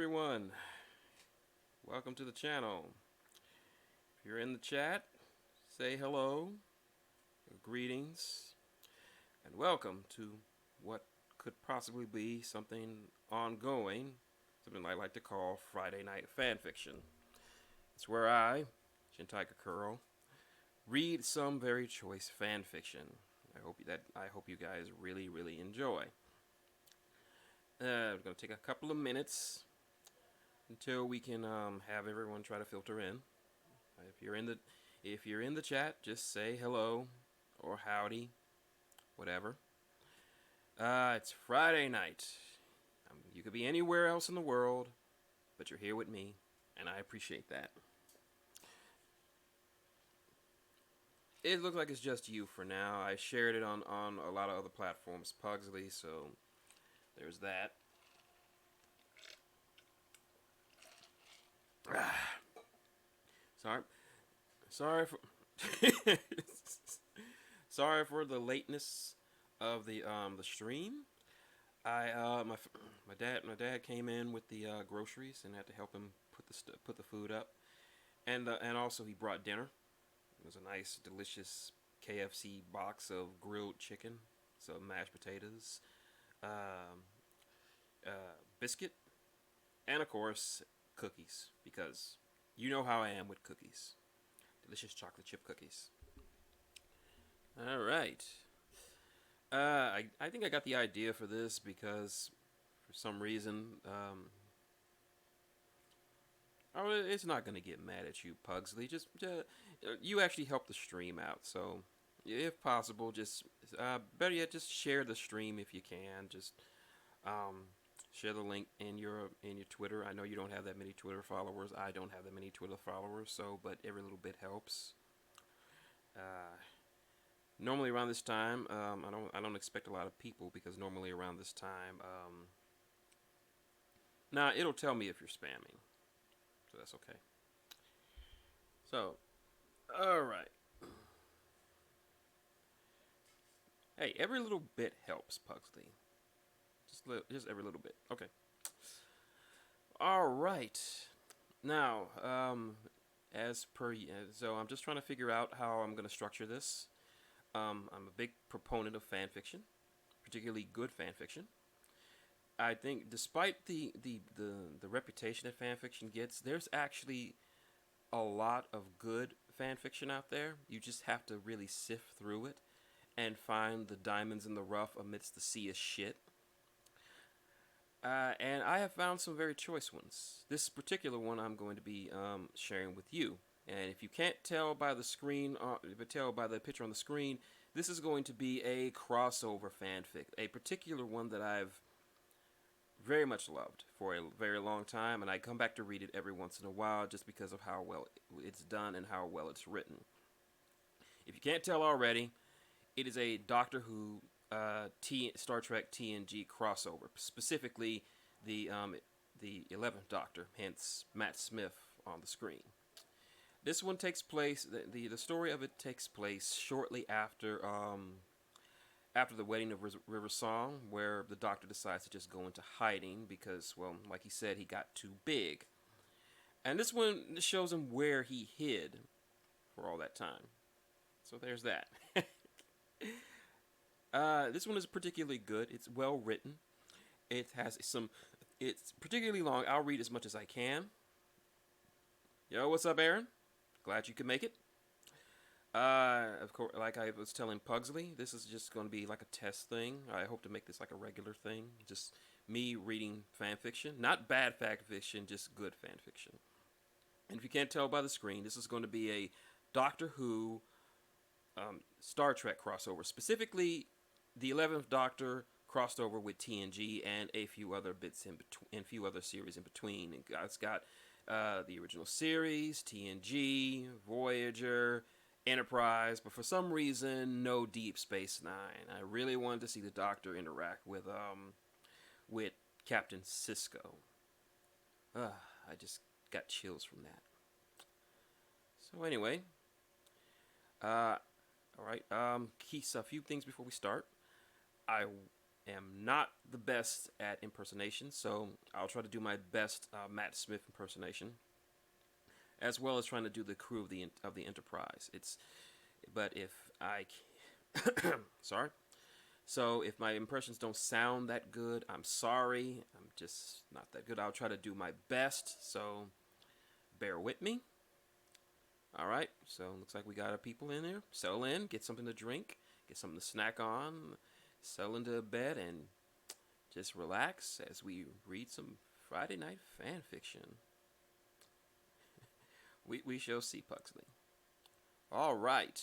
everyone. Welcome to the channel. If you're in the chat, say hello, greetings, and welcome to what could possibly be something ongoing, something I like to call Friday Night Fanfiction. It's where I, Shintaika Kuro, read some very choice fanfiction. I hope you guys really enjoy. We're gonna take a couple of minutes until we can have everyone try to filter in. If you're in the chat, just say hello or howdy, whatever. It's Friday night. You could be anywhere else in the world, but you're here with me, and I appreciate that. It looks like it's just you for now. I shared it on a lot of other platforms, Pugsley, so there's that. Sorry, sorry for sorry for the lateness of the stream. My dad came in with the groceries and had to help him put the food up, and also he brought dinner. It was a nice, delicious KFC box of grilled chicken, some mashed potatoes, um, biscuit, and of course cookies, because you know how I am with cookies. Delicious chocolate chip cookies. All right. I think I got the idea for this because for some reason, oh, it's not gonna get mad at you, Pugsley. Just you actually help the stream out, so if possible, just better yet, just share the stream if you can. Just share the link in your Twitter. I know you don't have that many Twitter followers. I don't have that many Twitter followers, so but every little bit helps. Uh, Normally around this time, I don't expect a lot of people because normally around this time, nah, it'll tell me if you're spamming, so that's okay. So, all right. Hey, every little bit helps, Pugsley. Just every little bit. Okay. All right. Now, as per, so I'm just trying to figure out how I'm gonna structure this. I'm a big proponent of fan fiction, particularly good fan fiction. I think, despite the reputation that fan fiction gets, there's actually a lot of good fan fiction out there. You just have to really sift through it and find the diamonds in the rough amidst the sea of shit. And I have found some very choice ones. This particular one I'm going to be sharing with you. And if you can't tell by the screen, but tell by the picture on the screen, this is going to be a crossover fanfic. A particular one that I've very much loved for a very long time, and I come back to read it every once in a while just because of how well it's done and how well it's written. If you can't tell already, it is a Doctor Who Star Trek TNG crossover, specifically the 11th Doctor, hence Matt Smith on the screen. This one takes place. The story of it takes place shortly after the wedding of River Song, where the Doctor decides to just go into hiding because, well, like he said, he got too big. And this one shows him where he hid for all that time. So there's that. This one is particularly good. It's well written. It has some. It's particularly long. I'll read as much as I can. Yo, what's up, Aaron? Glad you could make it. Of course, like I was telling Pugsley, this is just going to be like a test thing. I hope to make this like a regular thing. Just me reading fan fiction. Not bad fan fiction, just good fan fiction. And if you can't tell by the screen, this is going to be a Doctor Who Star Trek crossover. Specifically, the 11th Doctor crossed over with TNG and a few other bits in between, and a few other series in between. It's got the original series, TNG, Voyager, Enterprise, but for some reason, no Deep Space Nine. I really wanted to see the Doctor interact with Captain Sisko. I just got chills from that. So anyway, all right. A few things before we start. am not the best at impersonation, so I'll try to do my best Matt Smith impersonation, as well as trying to do the crew of the Enterprise. But if I sorry. So if my impressions don't sound that good, I'm sorry. I'm just not that good. I'll try to do my best. So bear with me. All right. So looks like we got our people in there. Settle in. Get something to drink. Get something to snack on. Settle into bed and just relax as we read some Friday night fan fiction. We shall see, Pugsley. All right.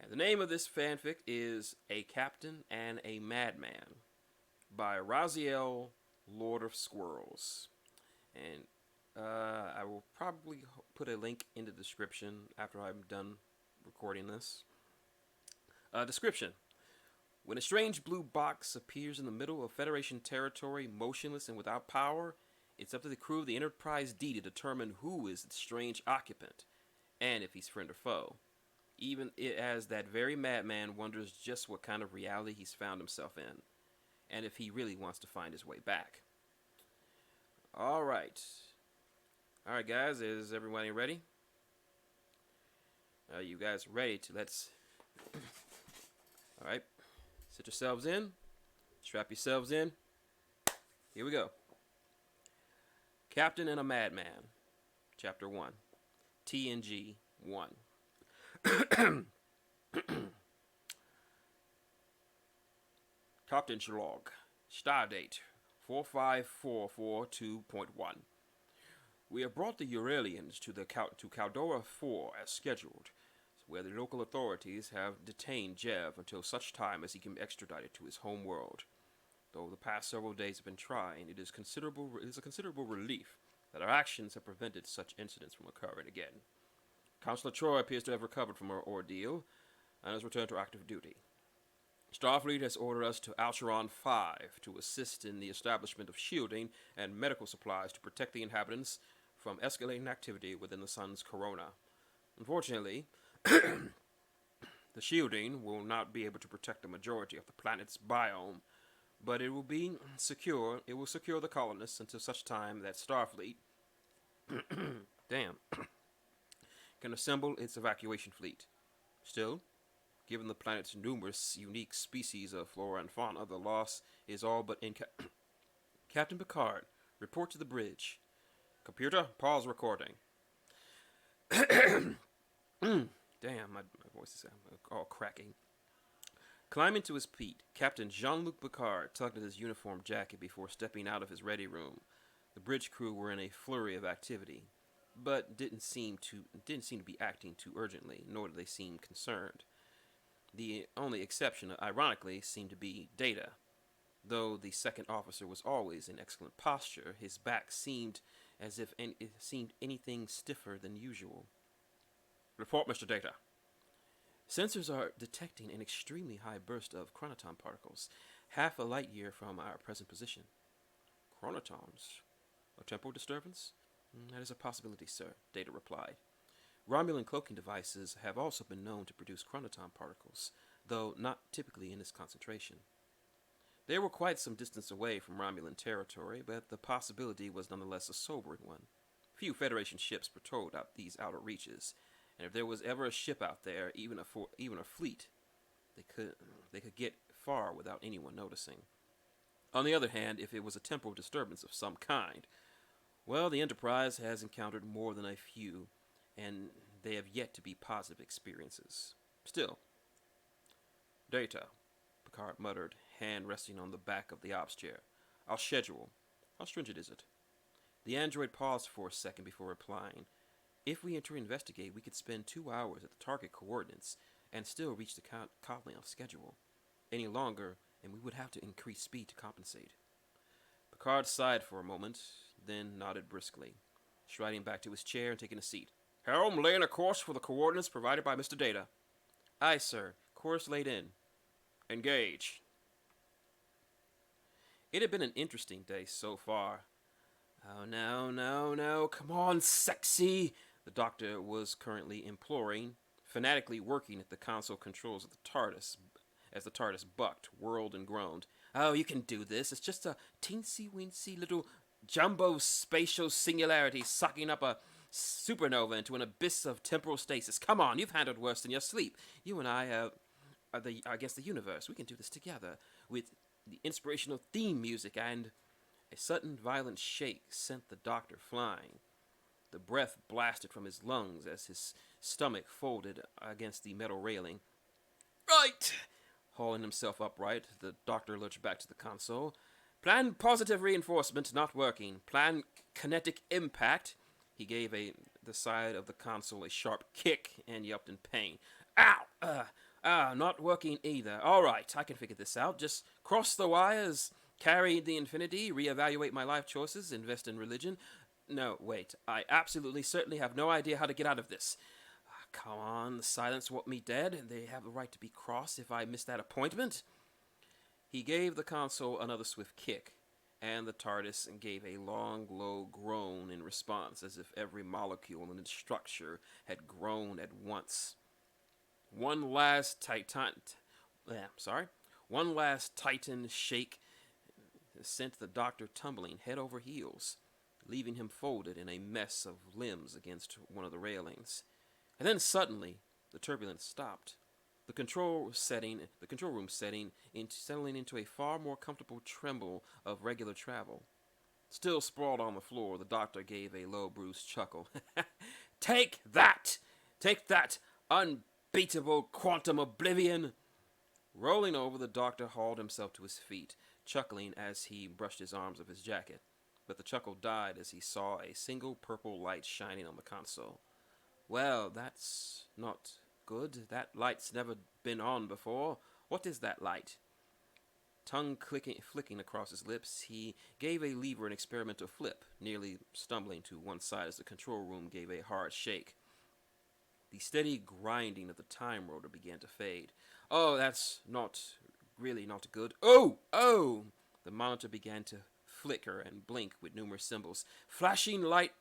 And the name of this fanfic is A Captain and a Madman by Raziel, Lord of Squirrels. And I will probably put a link in the description after I'm done recording this. Description. When a strange blue box appears in the middle of Federation territory, motionless and without power, it's up to the crew of the Enterprise D to determine who is its strange occupant, and if he's friend or foe. Even as that very madman wonders just what kind of reality he's found himself in, and if he really wants to find his way back. All right, guys, is everybody ready? Are you guys ready to all right, sit yourselves in, strap yourselves in. Here we go. Captain and a Madman, Chapter 1, TNG 1. Captain's log. Stardate 45442.1. We have brought the Euralians to Caldora 4 as scheduled, where the local authorities have detained Jev until such time as he can be extradited to his home world. Though the past several days have been trying, it is a considerable relief that our actions have prevented such incidents from occurring again. Counselor Troy appears to have recovered from her ordeal and has returned to active duty. Starfleet has ordered us to Alcheron 5 to assist in the establishment of shielding and medical supplies to protect the inhabitants from escalating activity within the sun's corona. Unfortunately, the shielding will not be able to protect the majority of the planet's biome, but it will secure the colonists until such time that Starfleet can assemble its evacuation fleet. Still, given the planet's numerous unique species of flora and fauna, the loss is all but Captain Picard, report to the bridge. Computer, pause recording. Damn, my voice is all cracking. Climbing to his feet, Captain Jean-Luc Picard tugged at his uniform jacket before stepping out of his ready room. The bridge crew were in a flurry of activity, but didn't seem to be acting too urgently, nor did they seem concerned. The only exception, ironically, seemed to be Data. Though the second officer was always in excellent posture, his back seemed as if it seemed anything stiffer than usual. Report, Mr. Data. Sensors are detecting an extremely high burst of chronoton particles, half a light year from our present position. Chronotons? A temporal disturbance? That is a possibility, sir, Data replied. Romulan cloaking devices have also been known to produce chronoton particles, though not typically in this concentration. They were quite some distance away from Romulan territory, but the possibility was nonetheless a sobering one. Few Federation ships patrolled out these outer reaches, and if there was ever a ship out there, even a fleet, they could get far without anyone noticing. On the other hand, if it was a temporal disturbance of some kind, well, the Enterprise has encountered more than a few, and they have yet to be positive experiences. Still, Data, Picard muttered, hand resting on the back of the ops chair. I'll schedule. How stringent is it? The android paused for a second before replying. If we investigate, we could spend 2 hours at the target coordinates and still reach the colony on schedule. Any longer, and we would have to increase speed to compensate. Picard sighed for a moment, then nodded briskly, striding back to his chair and taking a seat. Helm, laying a course for the coordinates provided by Mr. Data. Aye, sir. Course laid in. Engage. It had been an interesting day so far. Oh, no. Come on, sexy. The doctor was currently imploring, fanatically working at the console controls of the TARDIS. as the TARDIS bucked, whirled, and groaned. "Oh, you can do this. It's just a teensy-weensy little jumbo spatial singularity sucking up a supernova into an abyss of temporal stasis. Come on, you've handled worse than your sleep. You and I are against the universe. We can do this together with the inspirational theme music." And a sudden violent shake sent the doctor flying. The breath blasted from his lungs as his stomach folded against the metal railing. "Right!" Hauling himself upright, the doctor lurched back to the console. "Plan positive reinforcement not working. Plan kinetic impact." He gave the side of the console a sharp kick and yelped in pain. "Ow! Not working either. All right, I can figure this out. Just cross the wires, carry the infinity, reevaluate my life choices, invest in religion. No, wait. I absolutely certainly have no idea how to get out of this. Come on, the silence want me dead. They have the right to be cross if I miss that appointment." He gave the console another swift kick, and the TARDIS gave a long, low groan in response, as if every molecule in its structure had groaned at once. One last Titan shake sent the doctor tumbling head over heels, leaving him folded in a mess of limbs against one of the railings. And then suddenly, the turbulence stopped. The control room settling into a far more comfortable tremble of regular travel. Still sprawled on the floor, the doctor gave a low, bruised chuckle. Take that! Take that, unbeatable quantum oblivion! Rolling over, the doctor hauled himself to his feet, chuckling as he brushed his arms of his jacket. But the chuckle died as he saw a single purple light shining on the console. "Well, that's not good. That light's never been on before. What is that light?" Tongue flicking across his lips, he gave a lever an experimental flip, nearly stumbling to one side as the control room gave a hard shake. The steady grinding of the time rotor began to fade. "Oh, that's really not good. Oh! The monitor began to flicker and blink with numerous symbols, flashing white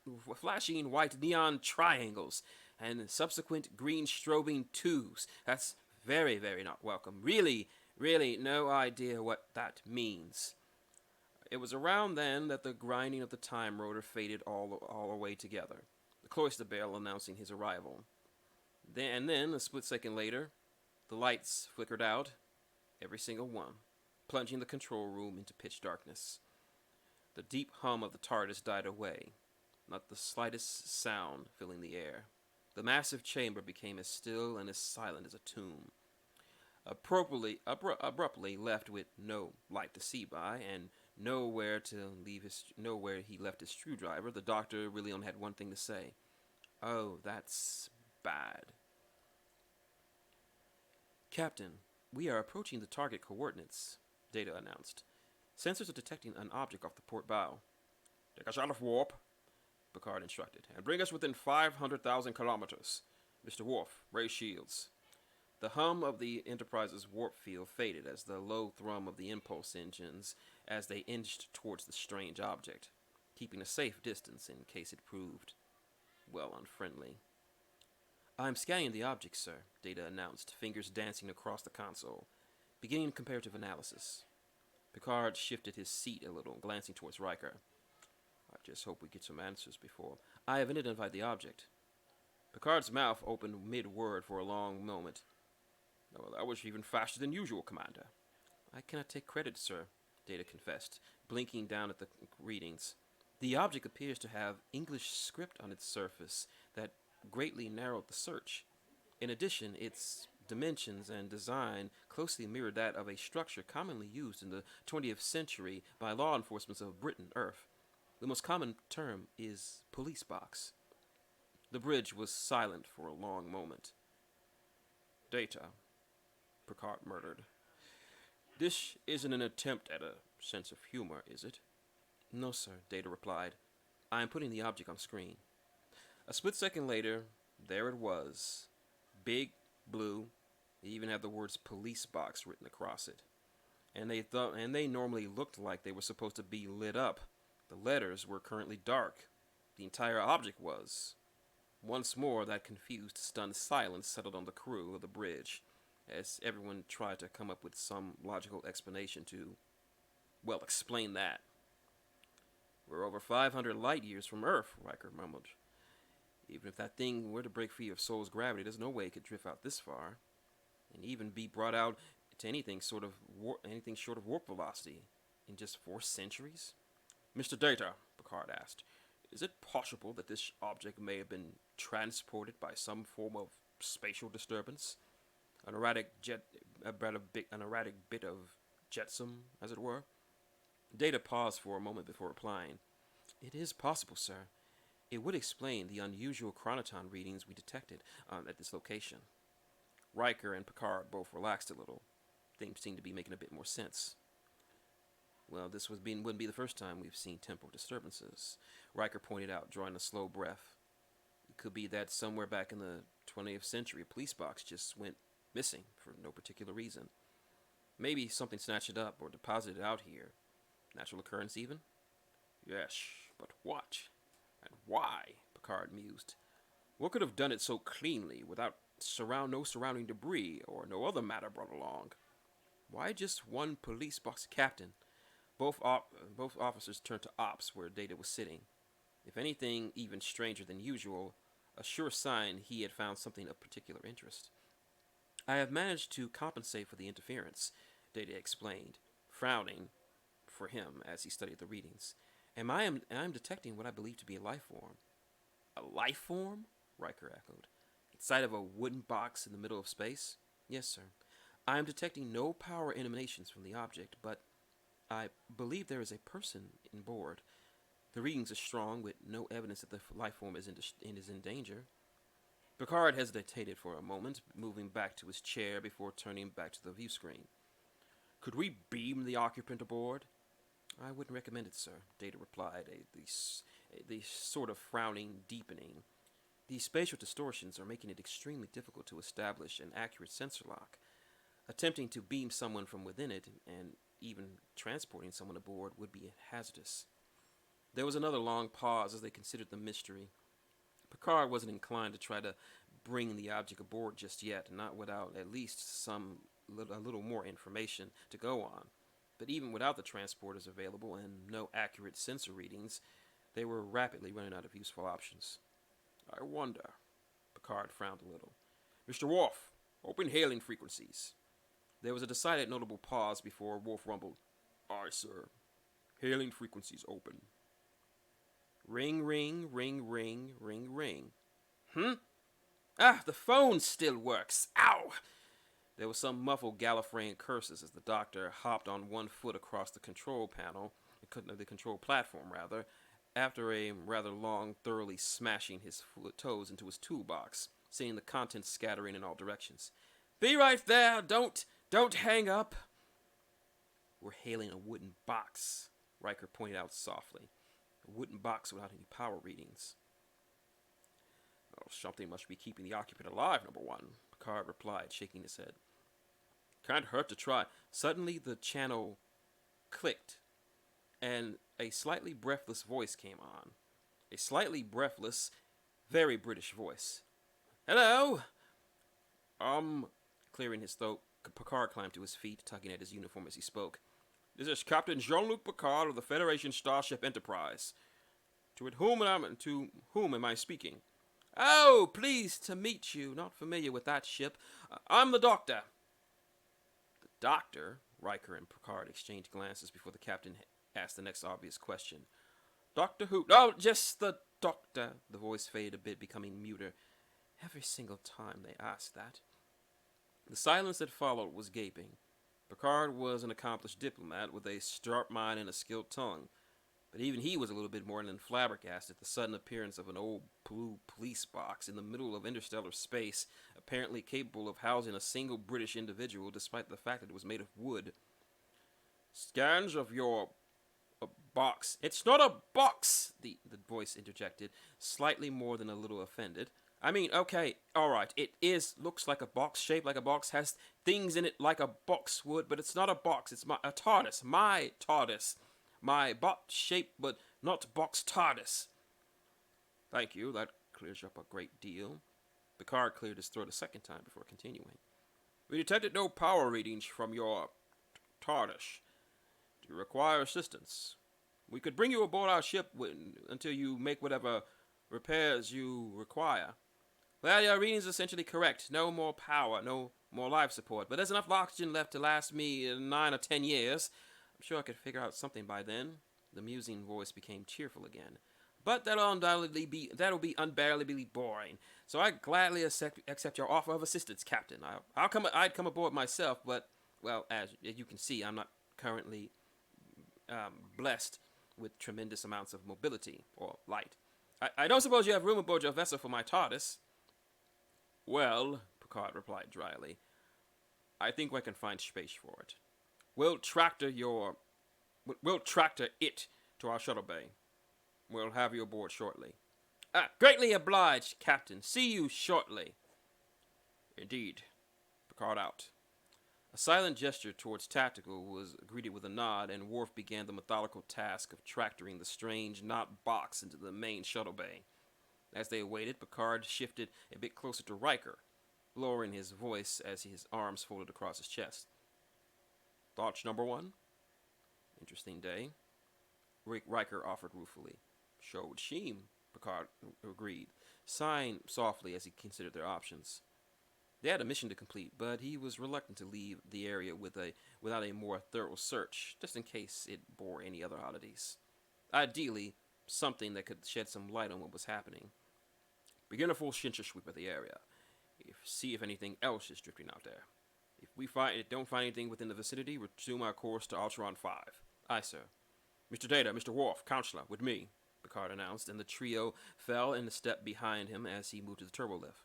neon triangles, and subsequent green strobing twos. That's very, very not welcome. Really, no idea what that means." It was around then that the grinding of the time rotor faded all away together, the cloister bell announcing his arrival. Then, a split second later, the lights flickered out, every single one, plunging the control room into pitch darkness. The deep hum of the TARDIS died away, not the slightest sound filling the air. The massive chamber became as still and as silent as a tomb. Abruptly left with no light to see by, and nowhere he left his screwdriver, the doctor really only had one thing to say. "Oh, that's bad." "Captain, we are approaching the target coordinates," Data announced. "Sensors are detecting an object off the port bow." "Take us out of warp," Picard instructed, "and bring us within 500,000 kilometers. Mr. Worf, raise shields." The hum of the Enterprise's warp field faded as the low thrum of the impulse engines as they inched towards the strange object, keeping a safe distance in case it proved, well, unfriendly. "I'm scanning the object, sir," Data announced, fingers dancing across the console, beginning comparative analysis. Picard shifted his seat a little, glancing towards Riker. "I just hope we get some answers before." "I have identified the object." Picard's mouth opened mid-word for a long moment. "Well, that was even faster than usual, Commander." "I cannot take credit, sir," Data confessed, blinking down at the readings. "The object appears to have English script on its surface that greatly narrowed the search. In addition, its dimensions and design closely mirrored that of a structure commonly used in the 20th century by law enforcement of Britain, Earth. The most common term is police box." The bridge was silent for a long moment. "Data," Picard murmured. "This isn't an attempt at a sense of humor, is it?" "No, sir," Data replied. "I am putting the object on screen." A split second later, there it was. Big, blue. It even had the words police box written across it. And they normally looked like they were supposed to be lit up. The letters were currently dark. The entire object was. Once more, that confused, stunned silence settled on the crew of the bridge. as everyone tried to come up with some logical explanation to, well, explain that. We're over 500 light years from Earth, Riker mumbled. Even if that thing were to break free of Sol's gravity, there's no way it could drift out this far, and even be brought out to anything short of warp velocity in just 4 centuries. Mr. Data, Picard asked, is it possible that this object may have been transported by some form of spatial disturbance? An erratic bit of jetsam, as it were? Data paused for a moment before replying. It is possible, sir. It would explain the unusual chronoton readings we detected at this location. Riker and Picard both relaxed a little. Things seemed to be making a bit more sense. Well, this wouldn't be the first time we've seen temporal disturbances, Riker pointed out, drawing a slow breath. It could be that somewhere back in the 20th century, a police box just went missing for no particular reason. Maybe something snatched it up or deposited it out here. Natural occurrence even? Yes, but what? And why? Picard mused. What could have done it so cleanly without no surrounding debris or no other matter brought along? Why just one police box captain? Both officers turned to Ops, where Data was sitting. If anything even stranger than usual, a sure sign he had found something of particular interest. I have managed to compensate for the interference, Data explained, frowning for him as he studied the readings. And I am detecting what I believe to be a life form. A life form? Riker echoed. Inside of a wooden box in the middle of space? Yes, sir. I am detecting no power emanations from the object, but I believe there is a person in board. The readings are strong, with no evidence that the life form is in danger. Picard hesitated for a moment, moving back to his chair before turning back to the view screen. Could we beam the occupant aboard? I wouldn't recommend it, sir, Data replied, the sort of frowning deepening. These spatial distortions are making it extremely difficult to establish an accurate sensor lock. Attempting to beam someone from within it, and even transporting someone aboard, would be hazardous. There was another long pause as they considered the mystery. Picard wasn't inclined to try to bring the object aboard just yet, not without at least a little more information to go on. But even without the transporters available and no accurate sensor readings, they were rapidly running out of useful options. I wonder. Picard frowned a little. Mr. Worf, open hailing frequencies. There was a decided notable pause before Worf rumbled. Aye, sir. Hailing frequencies open. Ring, ring, ring, ring, ring, ring. Ah, the phone still works. Ow! There was some muffled Gallifreyan curses as the doctor hopped on one foot across the control platform, after a rather long, thoroughly smashing his toes into his toolbox, seeing the contents scattering in all directions. Be right there! Don't hang up! We're hailing a wooden box, Riker pointed out softly. A wooden box without any power readings. Oh, something must be keeping the occupant alive, number one, Picard replied, shaking his head. Can't hurt to try. Suddenly the channel clicked, and a slightly breathless voice came on. A slightly breathless, very British voice. Hello? Clearing his throat, Picard climbed to his feet, tugging at his uniform as he spoke. This is Captain Jean-Luc Picard of the Federation Starship Enterprise. To whom am I speaking? Oh, pleased to meet you. Not familiar with that ship. I'm the Doctor. The Doctor? Riker and Picard exchanged glances before the captain asked the next obvious question. Doctor who? Oh, just the Doctor. The voice faded a bit, becoming muter. Every single time they asked that. The silence that followed was gaping. Picard was an accomplished diplomat with a sharp mind and a skilled tongue, but even he was a little bit more than flabbergasted at the sudden appearance of an old blue police box in the middle of interstellar space, apparently capable of housing a single British individual despite the fact that it was made of wood. Scans of your box. It's not a box, the voice interjected, slightly more than a little offended. I mean, okay, alright, looks like a box, shaped like a box, has things in it like a box would, but it's not a box, it's a TARDIS, my TARDIS. My box shaped, but not box TARDIS. Thank you, that clears up a great deal. Picard cleared his throat a second time before continuing. We detected no power readings from your TARDIS. Do you require assistance? We could bring you aboard our ship until you make whatever repairs you require. Well, your reading's essentially correct. No more power, no more life support. But there's enough oxygen left to last me 9 or 10 years. I'm sure I could figure out something by then. The musing voice became cheerful again. But that'll be unbearably boring. So I gladly accept your offer of assistance, Captain. I'd come aboard myself, but, well, as you can see, I'm not currently blessed with tremendous amounts of mobility or light. I don't suppose you have room aboard your vessel for my TARDIS? Well, Picard replied dryly, I think we can find space for it. We'll tractor it to our shuttle bay. We'll have you aboard shortly. Greatly obliged, Captain. See you shortly. Indeed. Picard out. A silent gesture towards Tactical was greeted with a nod, and Worf began the methodical task of tractoring the strange knot box into the main shuttle bay. As they waited, Picard shifted a bit closer to Riker, lowering his voice as his arms folded across his chest. Thoughts, number one? Interesting day, Riker offered ruefully. Sure would seem, Picard agreed, sighing softly as he considered their options. They had a mission to complete, but he was reluctant to leave the area without a more thorough search, just in case it bore any other oddities. Ideally, something that could shed some light on what was happening. Begin a full sensor sweep of the area. See if anything else is drifting out there. If we don't find anything within the vicinity, resume our course to Alteron 5. Aye, sir. Mr. Data, Mr. Worf, Counselor, with me, Picard announced, and the trio fell in a step behind him as he moved to the turbolift.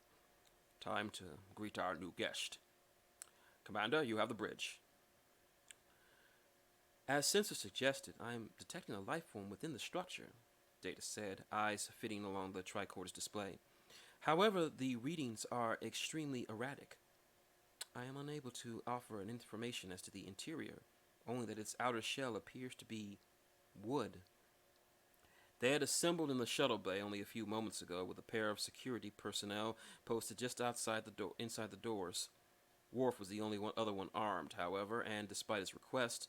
Time to greet our new guest. Commander, you have the bridge. As Sensor suggested, I am detecting a life form within the structure, Data said, eyes fitting along the tricorder's display. However, the readings are extremely erratic. I am unable to offer an information as to the interior, only that its outer shell appears to be wood. They had assembled in the shuttle bay only a few moments ago with a pair of security personnel posted just outside inside the doors. Worf was the only other one armed, however, and despite his request,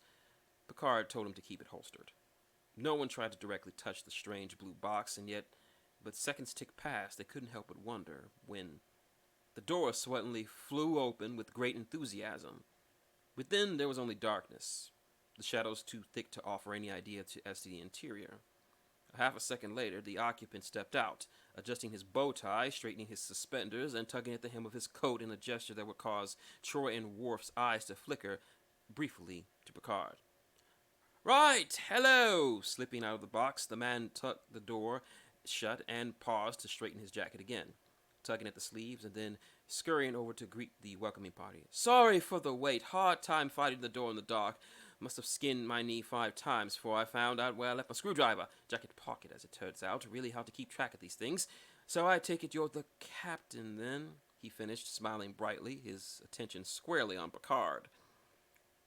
Picard told him to keep it holstered. No one tried to directly touch the strange blue box, but seconds ticked past, they couldn't help but wonder when the door suddenly flew open with great enthusiasm. Within, there was only darkness, the shadows too thick to offer any idea as to the interior. Half a second later, the occupant stepped out, adjusting his bow tie, straightening his suspenders, and tugging at the hem of his coat in a gesture that would cause Troy and Worf's eyes to flicker briefly to Picard. Right, hello! Slipping out of the box, the man tucked the door shut and paused to straighten his jacket again, tugging at the sleeves and then scurrying over to greet the welcoming party. Sorry for the wait. Hard time finding the door in the dark. Must have skinned my knee 5 times before I found out where I left my screwdriver. Jacket pocket, as it turns out. Really hard to keep track of these things. So I take it you're the captain, then? He finished, smiling brightly, his attention squarely on Picard.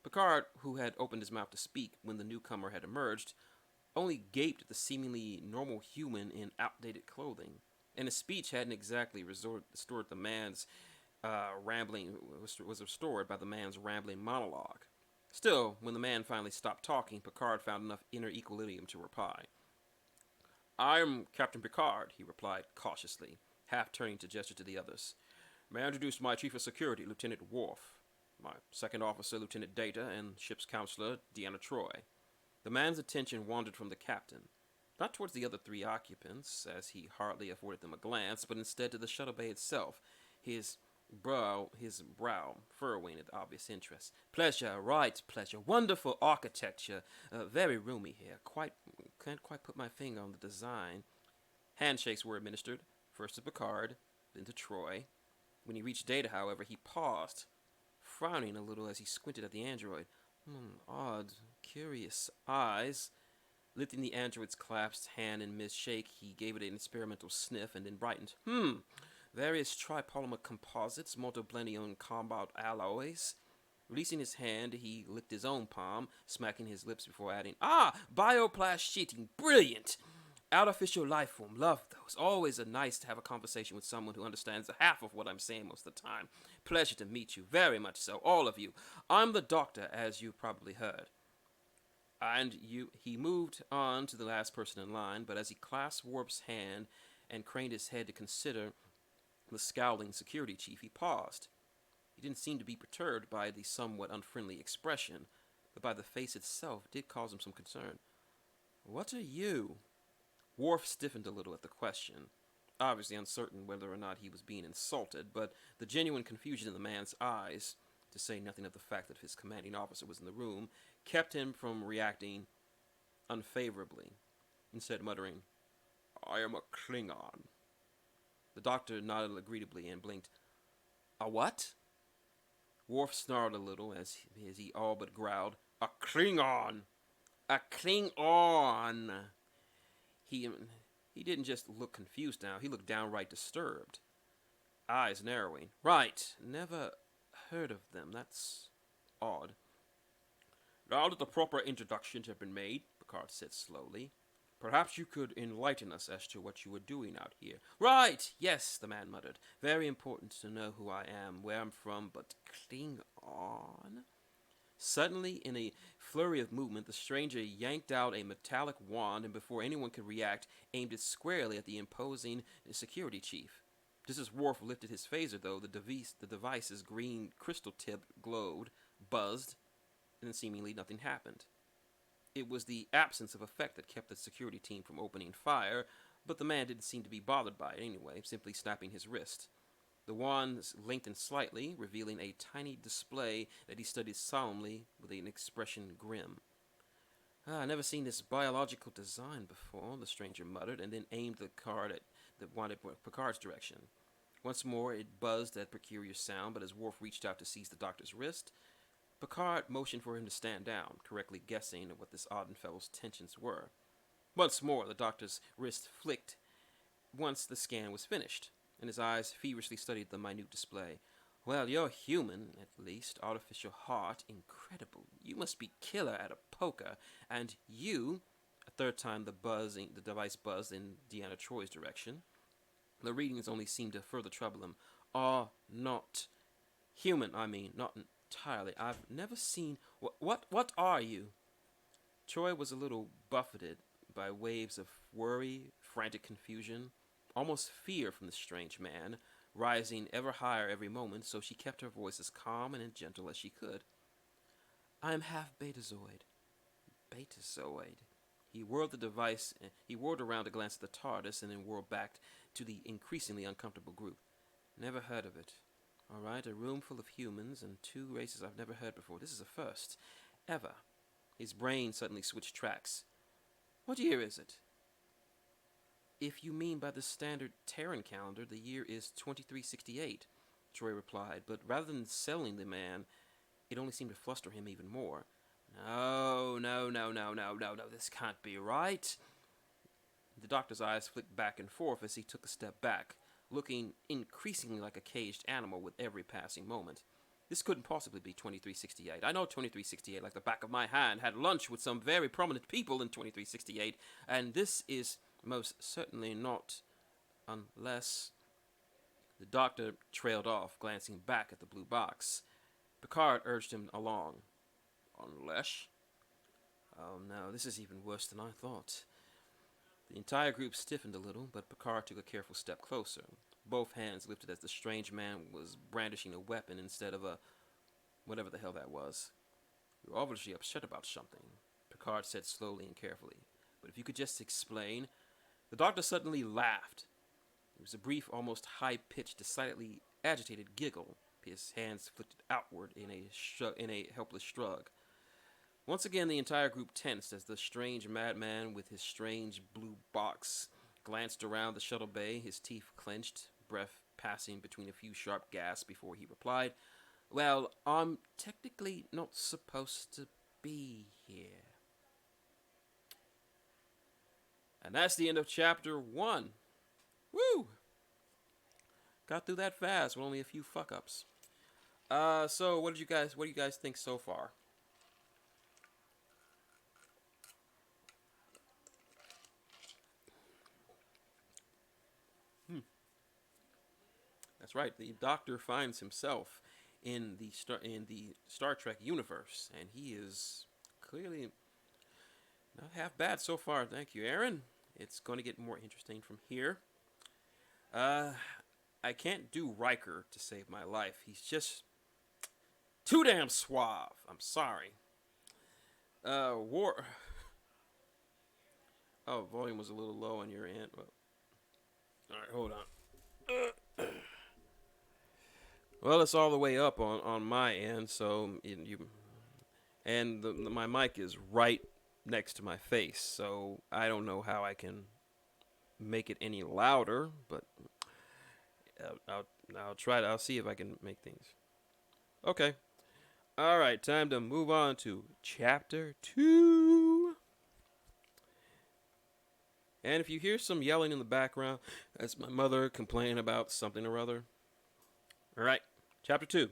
Picard, who had opened his mouth to speak when the newcomer had emerged, only gaped at the seemingly normal human in outdated clothing, and his speech hadn't exactly restored the man's rambling monologue. Still, when the man finally stopped talking, Picard found enough inner equilibrium to reply. I'm Captain Picard, he replied cautiously, half turning to gesture to the others. May I introduce my Chief of Security, Lieutenant Worf, my second officer, Lieutenant Data, and ship's counselor, Deanna Troy. The man's attention wandered from the captain, not towards the other 3 occupants, as he hardly afforded them a glance, but instead to the shuttle bay itself, his brow furrowing at obvious interest. Pleasure, right, pleasure. Wonderful architecture. Very roomy here. Can't quite put my finger on the design. Handshakes were administered, first to Picard, then to Troy. When he reached Data, however, he paused, frowning a little as he squinted at the android. Odd, curious eyes. Lifting the android's clasped hand in mid-shake, he gave it an experimental sniff and then brightened. Various tripolymer composites, multiblendium cobalt alloys. Releasing his hand, he licked his own palm, smacking his lips before adding, bioplast sheeting, brilliant! Artificial life form. Love those. Always a nice to have a conversation with someone who understands half of what I'm saying most of the time. Pleasure to meet you. Very much so. All of you. I'm the doctor, as you probably heard. And he moved on to the last person in line, but as he clasped Warp's hand and craned his head to consider the scowling security chief, he paused. He didn't seem to be perturbed by the somewhat unfriendly expression, but by the face itself it did cause him some concern. What are you? Worf stiffened a little at the question, obviously uncertain whether or not he was being insulted, but the genuine confusion in the man's eyes, to say nothing of the fact that his commanding officer was in the room, kept him from reacting unfavorably, instead muttering, I am a Klingon. The doctor nodded agreeably and blinked. A what? Worf snarled a little as he all but growled, A Klingon! A Klingon! He didn't just look confused now, he looked downright disturbed. Eyes narrowing. Right, never heard of them, that's odd. Now that the proper introductions have been made, Picard said slowly, perhaps you could enlighten us as to what you were doing out here. Right, yes, the man muttered. Very important to know who I am, where I'm from, but Klingon? Suddenly, in a flurry of movement, the stranger yanked out a metallic wand and before anyone could react, aimed it squarely at the imposing security chief. Just as Worf lifted his phaser, though, the device's green crystal tip glowed, buzzed, and then seemingly nothing happened. It was the absence of effect that kept the security team from opening fire, but the man didn't seem to be bothered by it anyway, simply snapping his wrist. The wand lengthened slightly, revealing a tiny display that he studied solemnly with an expression grim. I've never seen this biological design before, the stranger muttered, and then aimed the card at the wanted Picard's direction. Once more, it buzzed at peculiar sound, but as Worf reached out to seize the doctor's wrist, Picard motioned for him to stand down, correctly guessing what this odd fellow's tensions were. Once more, the doctor's wrist flicked once the scan was finished, and his eyes feverishly studied the minute display. Well, you're human, at least. Artificial heart. Incredible. You must be killer at a poker. And you... A third time the device buzzed in Deanna Troy's direction. The readings only seemed to further trouble him. Are not human, not entirely. I've never seen... What are you? Troy was a little buffeted by waves of worry, frantic confusion, almost fear from the strange man, rising ever higher every moment, so she kept her voice as calm and gentle as she could. I am half Betazoid. Betazoid. He whirled around to glance at the TARDIS and then whirled back to the increasingly uncomfortable group. Never heard of it. All right, a room full of humans and two races I've never heard before. This is a first. Ever. His brain suddenly switched tracks. What year is it? If you mean by the standard Terran calendar, the year is 2368, Troy replied, but rather than selling the man, it only seemed to fluster him even more. No, this can't be right. The doctor's eyes flicked back and forth as he took a step back, looking increasingly like a caged animal with every passing moment. This couldn't possibly be 2368. I know 2368 like the back of my hand, had lunch with some very prominent people in 2368, and this is most certainly not, unless... The doctor trailed off, glancing back at the blue box. Picard urged him along. Unless? Oh no, this is even worse than I thought. The entire group stiffened a little, but Picard took a careful step closer. Both hands lifted as the strange man was brandishing a weapon instead of a... whatever the hell that was. You're obviously upset about something, Picard said slowly and carefully. But if you could just explain... The doctor suddenly laughed. It was a brief, almost high-pitched, decidedly agitated giggle. His hands flicked outward in a helpless shrug. Once again, the entire group tensed as the strange madman with his strange blue box glanced around the shuttle bay, his teeth clenched, breath passing between a few sharp gasps before he replied, Well, I'm technically not supposed to be here. And that's the end of chapter 1. Woo! Got through that fast with only a few fuck-ups. So what do you guys think so far? right. The Doctor finds himself in the Star Trek universe, and he is clearly not half bad so far. Thank you, Aaron. It's going to get more interesting from here. Uh, I can't do Riker to save my life. He's just too damn suave. I'm sorry. War. Oh, volume was a little low on your end. Well, all right, hold on. Well, it's all the way up on my end, so my mic is right next to my face, so I don't know how I can make it any louder, but I'll try to. I'll see if I can make things. Okay. All right, time to move on to chapter 2. And if you hear some yelling in the background, that's my mother complaining about something or other. All right, chapter 2.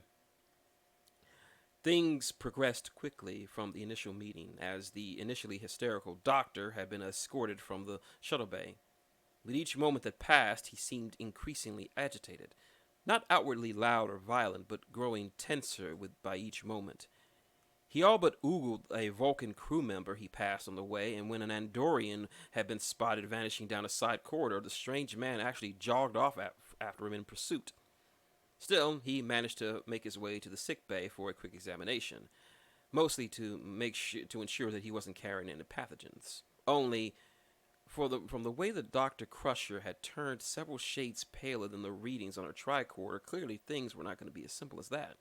Things progressed quickly from the initial meeting, as the initially hysterical doctor had been escorted from the shuttle bay. With each moment that passed, he seemed increasingly agitated. Not outwardly loud or violent, but growing tenser by each moment. He all but oogled a Vulcan crew member he passed on the way, and when an Andorian had been spotted vanishing down a side corridor, the strange man actually jogged off after him in pursuit. Still, he managed to make his way to the sick bay for a quick examination, mostly to ensure that he wasn't carrying any pathogens. Only, from the way the Dr. Crusher had turned several shades paler than the readings on her tricorder, clearly things were not going to be as simple as that.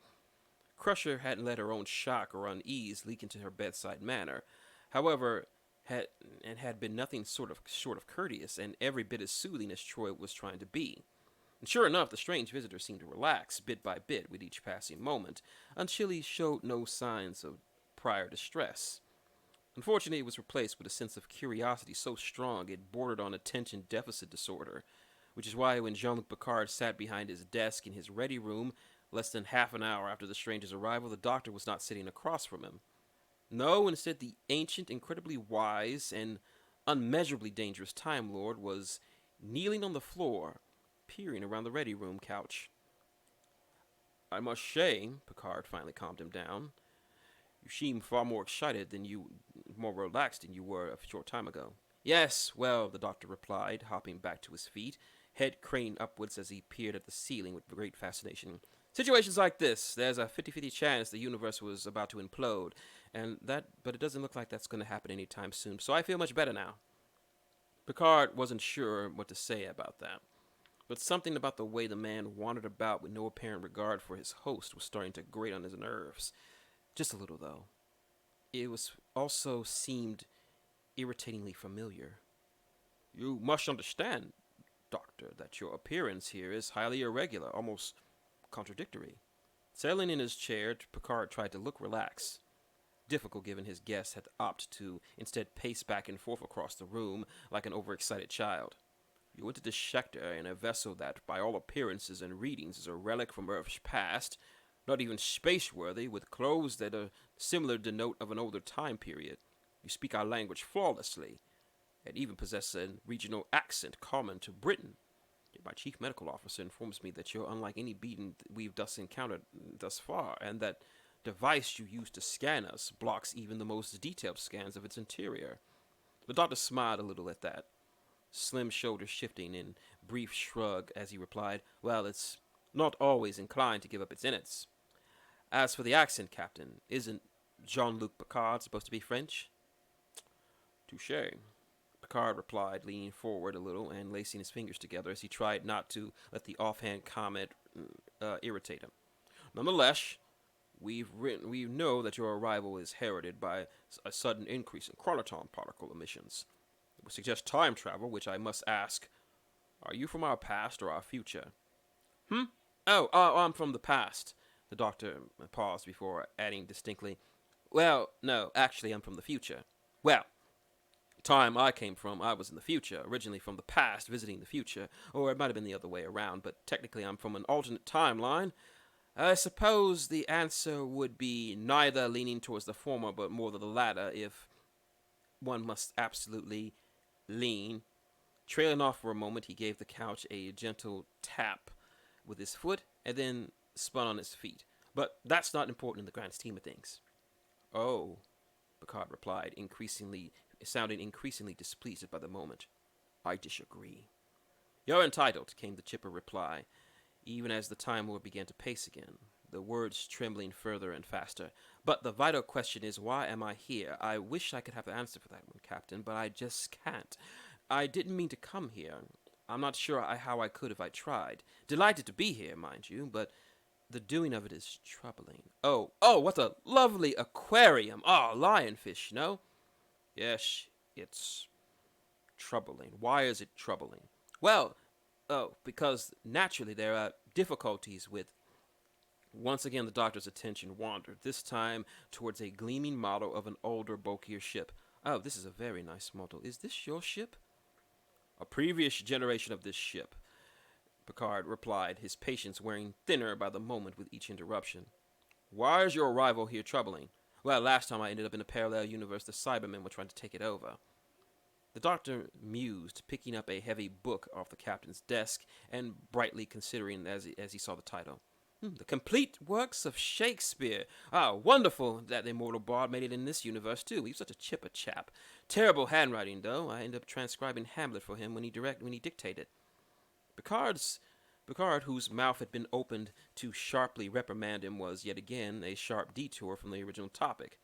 Crusher hadn't let her own shock or unease leak into her bedside manner. However, had been nothing short of courteous, and every bit as soothing as Troy was trying to be. And sure enough, the strange visitor seemed to relax bit by bit with each passing moment, until he showed no signs of prior distress. Unfortunately, it was replaced with a sense of curiosity so strong it bordered on attention deficit disorder, which is why when Jean-Luc Picard sat behind his desk in his ready room, less than half an hour after the stranger's arrival, the doctor was not sitting across from him. No, instead, the ancient, incredibly wise, and unmeasurably dangerous Time Lord was kneeling on the floor, peering around the ready room couch. I must say, Picard finally calmed him down. You seem far more more relaxed than you were a short time ago. Yes, well, the doctor replied, hopping back to his feet, head craned upwards as he peered at the ceiling with great fascination. Situations like this, there's a 50-50 chance the universe was about to implode, but it doesn't look like that's going to happen anytime soon, so I feel much better now. Picard wasn't sure what to say about that, but something about the way the man wandered about with no apparent regard for his host was starting to grate on his nerves. Just a little, though. It also seemed irritatingly familiar. You must understand, Doctor, that your appearance here is highly irregular, almost contradictory. Settling in his chair, Picard tried to look relaxed. Difficult given his guest had opted to instead pace back and forth across the room like an overexcited child. You entered this sector in a vessel that, by all appearances and readings, is a relic from Earth's past, not even space-worthy, with clothes that are similar to note of an older time period. You speak our language flawlessly, and even possess a regional accent common to Britain. My chief medical officer informs me that you're unlike any being we've encountered thus far, and that device you use to scan us blocks even the most detailed scans of its interior. The doctor smiled a little at that, slim shoulders shifting in brief shrug as he replied, well, it's not always inclined to give up its innards. As for the accent, Captain, isn't Jean-Luc Picard supposed to be French? Touché, Picard replied, leaning forward a little and lacing his fingers together as he tried not to let the offhand comment irritate him. Nonetheless, we know that your arrival is heralded by a sudden increase in chronoton particle emissions. It would suggest time travel, which I must ask, are you from our past or our future? I'm from the past. The doctor paused before adding distinctly, well, no, actually I'm from the future. Well, time I came from, I was in the future, originally from the past, visiting the future, or it might have been the other way around, but technically I'm from an alternate timeline. I suppose the answer would be neither, leaning towards the former, but more to the latter, if one must absolutely lean. Trailing off for a moment, he gave the couch a gentle tap, with his foot and then spun on his feet. But that's not important in the grand scheme of things. Oh, Picard replied, sounding increasingly displeased by the moment. I disagree. You're entitled, came the chipper reply, even as the Time Lord began to pace again, the words trembling further and faster. But the vital question is, why am I here? I wish I could have the answer for that one, Captain, but I just can't. I didn't mean to come here. I'm not sure how I could if I tried. Delighted to be here, mind you, but the doing of it is troubling. Oh, what a lovely aquarium! Ah, lionfish, no? Yes, it's troubling. Why is it troubling? Well, because naturally there are difficulties with. Once again, the doctor's attention wandered, this time towards a gleaming model of an older, bulkier ship. Oh, this is a very nice model. Is this your ship? A previous generation of this ship, Picard replied, his patience wearing thinner by the moment with each interruption. Why is your arrival here troubling? Well, last time I ended up in a parallel universe. The Cybermen were trying to take it over. The doctor mused, picking up a heavy book off the captain's desk and brightly considering as he saw the title. The complete works of Shakespeare. Ah, wonderful that the immortal bard made it in this universe, too. He was such a chipper chap. Terrible handwriting, though. I ended up transcribing Hamlet for him when he dictated. Picard, whose mouth had been opened to sharply reprimand him, was yet again a sharp detour from the original topic.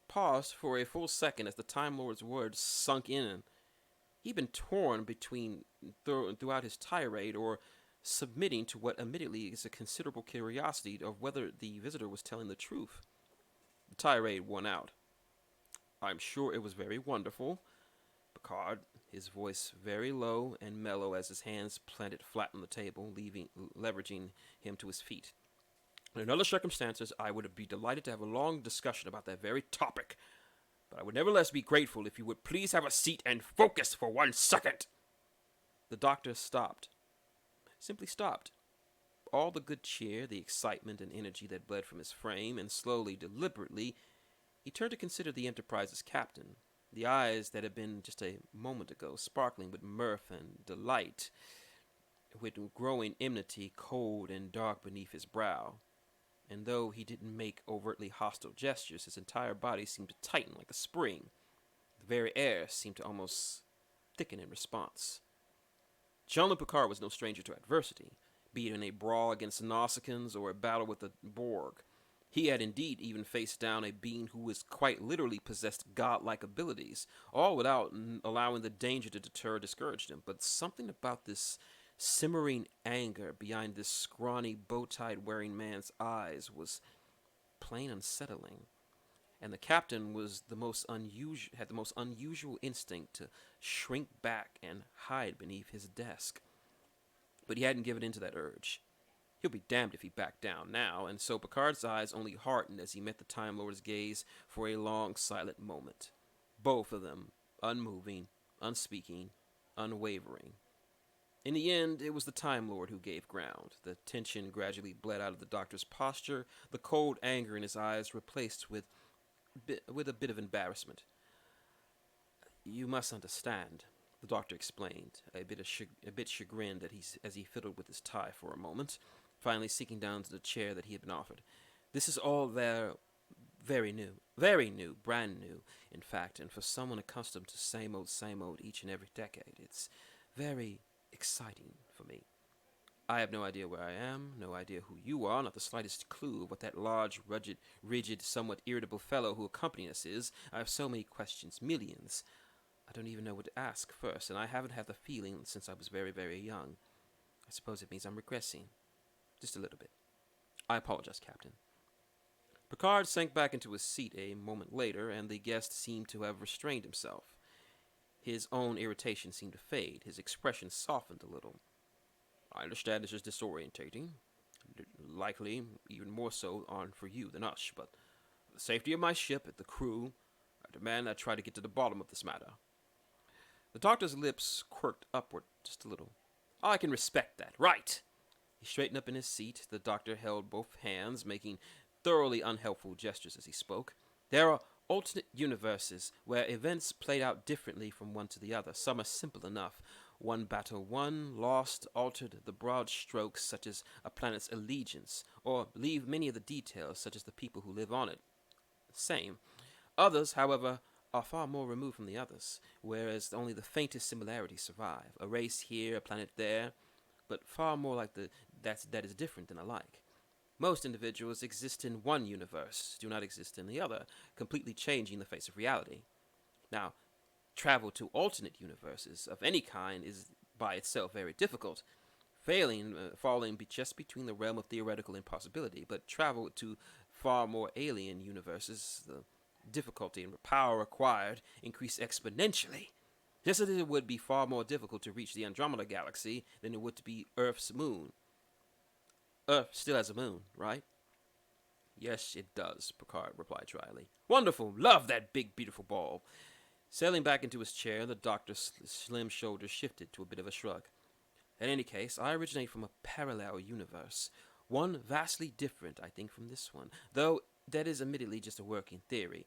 Paused for a full second as the Time Lord's words sunk in. He'd been torn between throughout his tirade, or submitting to what admittedly is a considerable curiosity of whether the visitor was telling the truth. The tirade won out. I'm sure it was very wonderful. Picard, his voice very low and mellow as his hands planted flat on the table, leveraging him to his feet. In other circumstances, I would be delighted to have a long discussion about that very topic, but I would nevertheless be grateful if you would please have a seat and focus for 1 second. The doctor stopped. Simply stopped. All the good cheer, the excitement and energy that bled from his frame, and slowly, deliberately, he turned to consider the Enterprise's captain, the eyes that had been just a moment ago sparkling with mirth and delight, with growing enmity cold and dark beneath his brow. And though he didn't make overtly hostile gestures, his entire body seemed to tighten like a spring. The very air seemed to almost thicken in response. Jean-Luc Picard was no stranger to adversity, be it in a brawl against Nausicaans or a battle with the Borg. He had indeed even faced down a being who was quite literally possessed godlike abilities, all without allowing the danger to deter or discourage him. But something about this simmering anger behind this scrawny, bow-tied wearing man's eyes was plain unsettling. And the captain was had the most unusual instinct to shrink back and hide beneath his desk. But he hadn't given in to that urge. He'll be damned if he backed down now, and so Picard's eyes only hardened as he met the Time Lord's gaze for a long, silent moment. Both of them unmoving, unspeaking, unwavering. In the end, it was the Time Lord who gave ground. The tension gradually bled out of the doctor's posture, the cold anger in his eyes replaced with a bit of embarrassment. You must understand, the doctor explained, a bit chagrined as he fiddled with his tie for a moment, finally sinking down to the chair that he had been offered. This is all very new, brand new, in fact, and for someone accustomed to same old each and every decade, it's very exciting for me. I have no idea where I am, no idea who you are, not the slightest clue of what that large, rigid, somewhat irritable fellow who accompanies us is. I have so many questions, millions. I don't even know what to ask first, and I haven't had the feeling since I was very, very young. I suppose it means I'm regressing. Just a little bit. I apologize, Captain. Picard sank back into his seat a moment later, and the guest seemed to have restrained himself. His own irritation seemed to fade. His expression softened a little. I understand this is disorientating. Likely, even more so for you than us, but for the safety of my ship and the crew, I demand I try to get to the bottom of this matter. The doctor's lips quirked upward just a little. I can respect that. Right! He straightened up in his seat. The doctor held both hands, making thoroughly unhelpful gestures as he spoke. There are alternate universes where events played out differently from one to the other. Some are simple enough, One battle won, lost, altered the broad strokes such as a planet's allegiance, or leave many of the details such as the people who live on it same. Others, however, are far more removed from the others, whereas only the faintest similarities survive. A race here, a planet there, but far more like that is different than alike. Most individuals exist in one universe, do not exist in the other, completely changing the face of reality. Now, travel to alternate universes of any kind is by itself very difficult, falling just between the realm of theoretical impossibility, but travel to far more alien universes, the difficulty and power required increase exponentially. Just as it would be far more difficult to reach the Andromeda Galaxy than it would to be Earth's moon. Earth still has a moon, right? Yes, it does, Picard replied dryly. Wonderful! Love that big, beautiful ball! Sailing back into his chair, the doctor's slim shoulders shifted to a bit of a shrug. In any case, I originate from a parallel universe. One vastly different, I think, from this one, though that is admittedly just a working theory.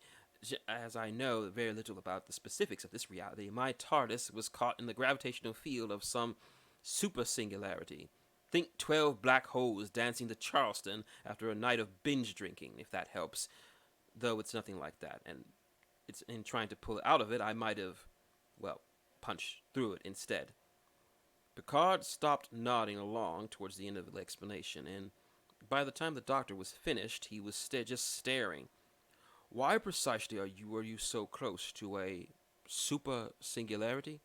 As I know very little about the specifics of this reality, my TARDIS was caught in the gravitational field of some super singularity. Think 12 black holes dancing to Charleston after a night of binge drinking, if that helps. Though it's nothing like that, and it's in trying to pull it out of it, I might have, well, punched through it instead. Picard stopped nodding along towards the end of the explanation, and by the time the doctor was finished, he was just staring. Why precisely were you so close to a super singularity?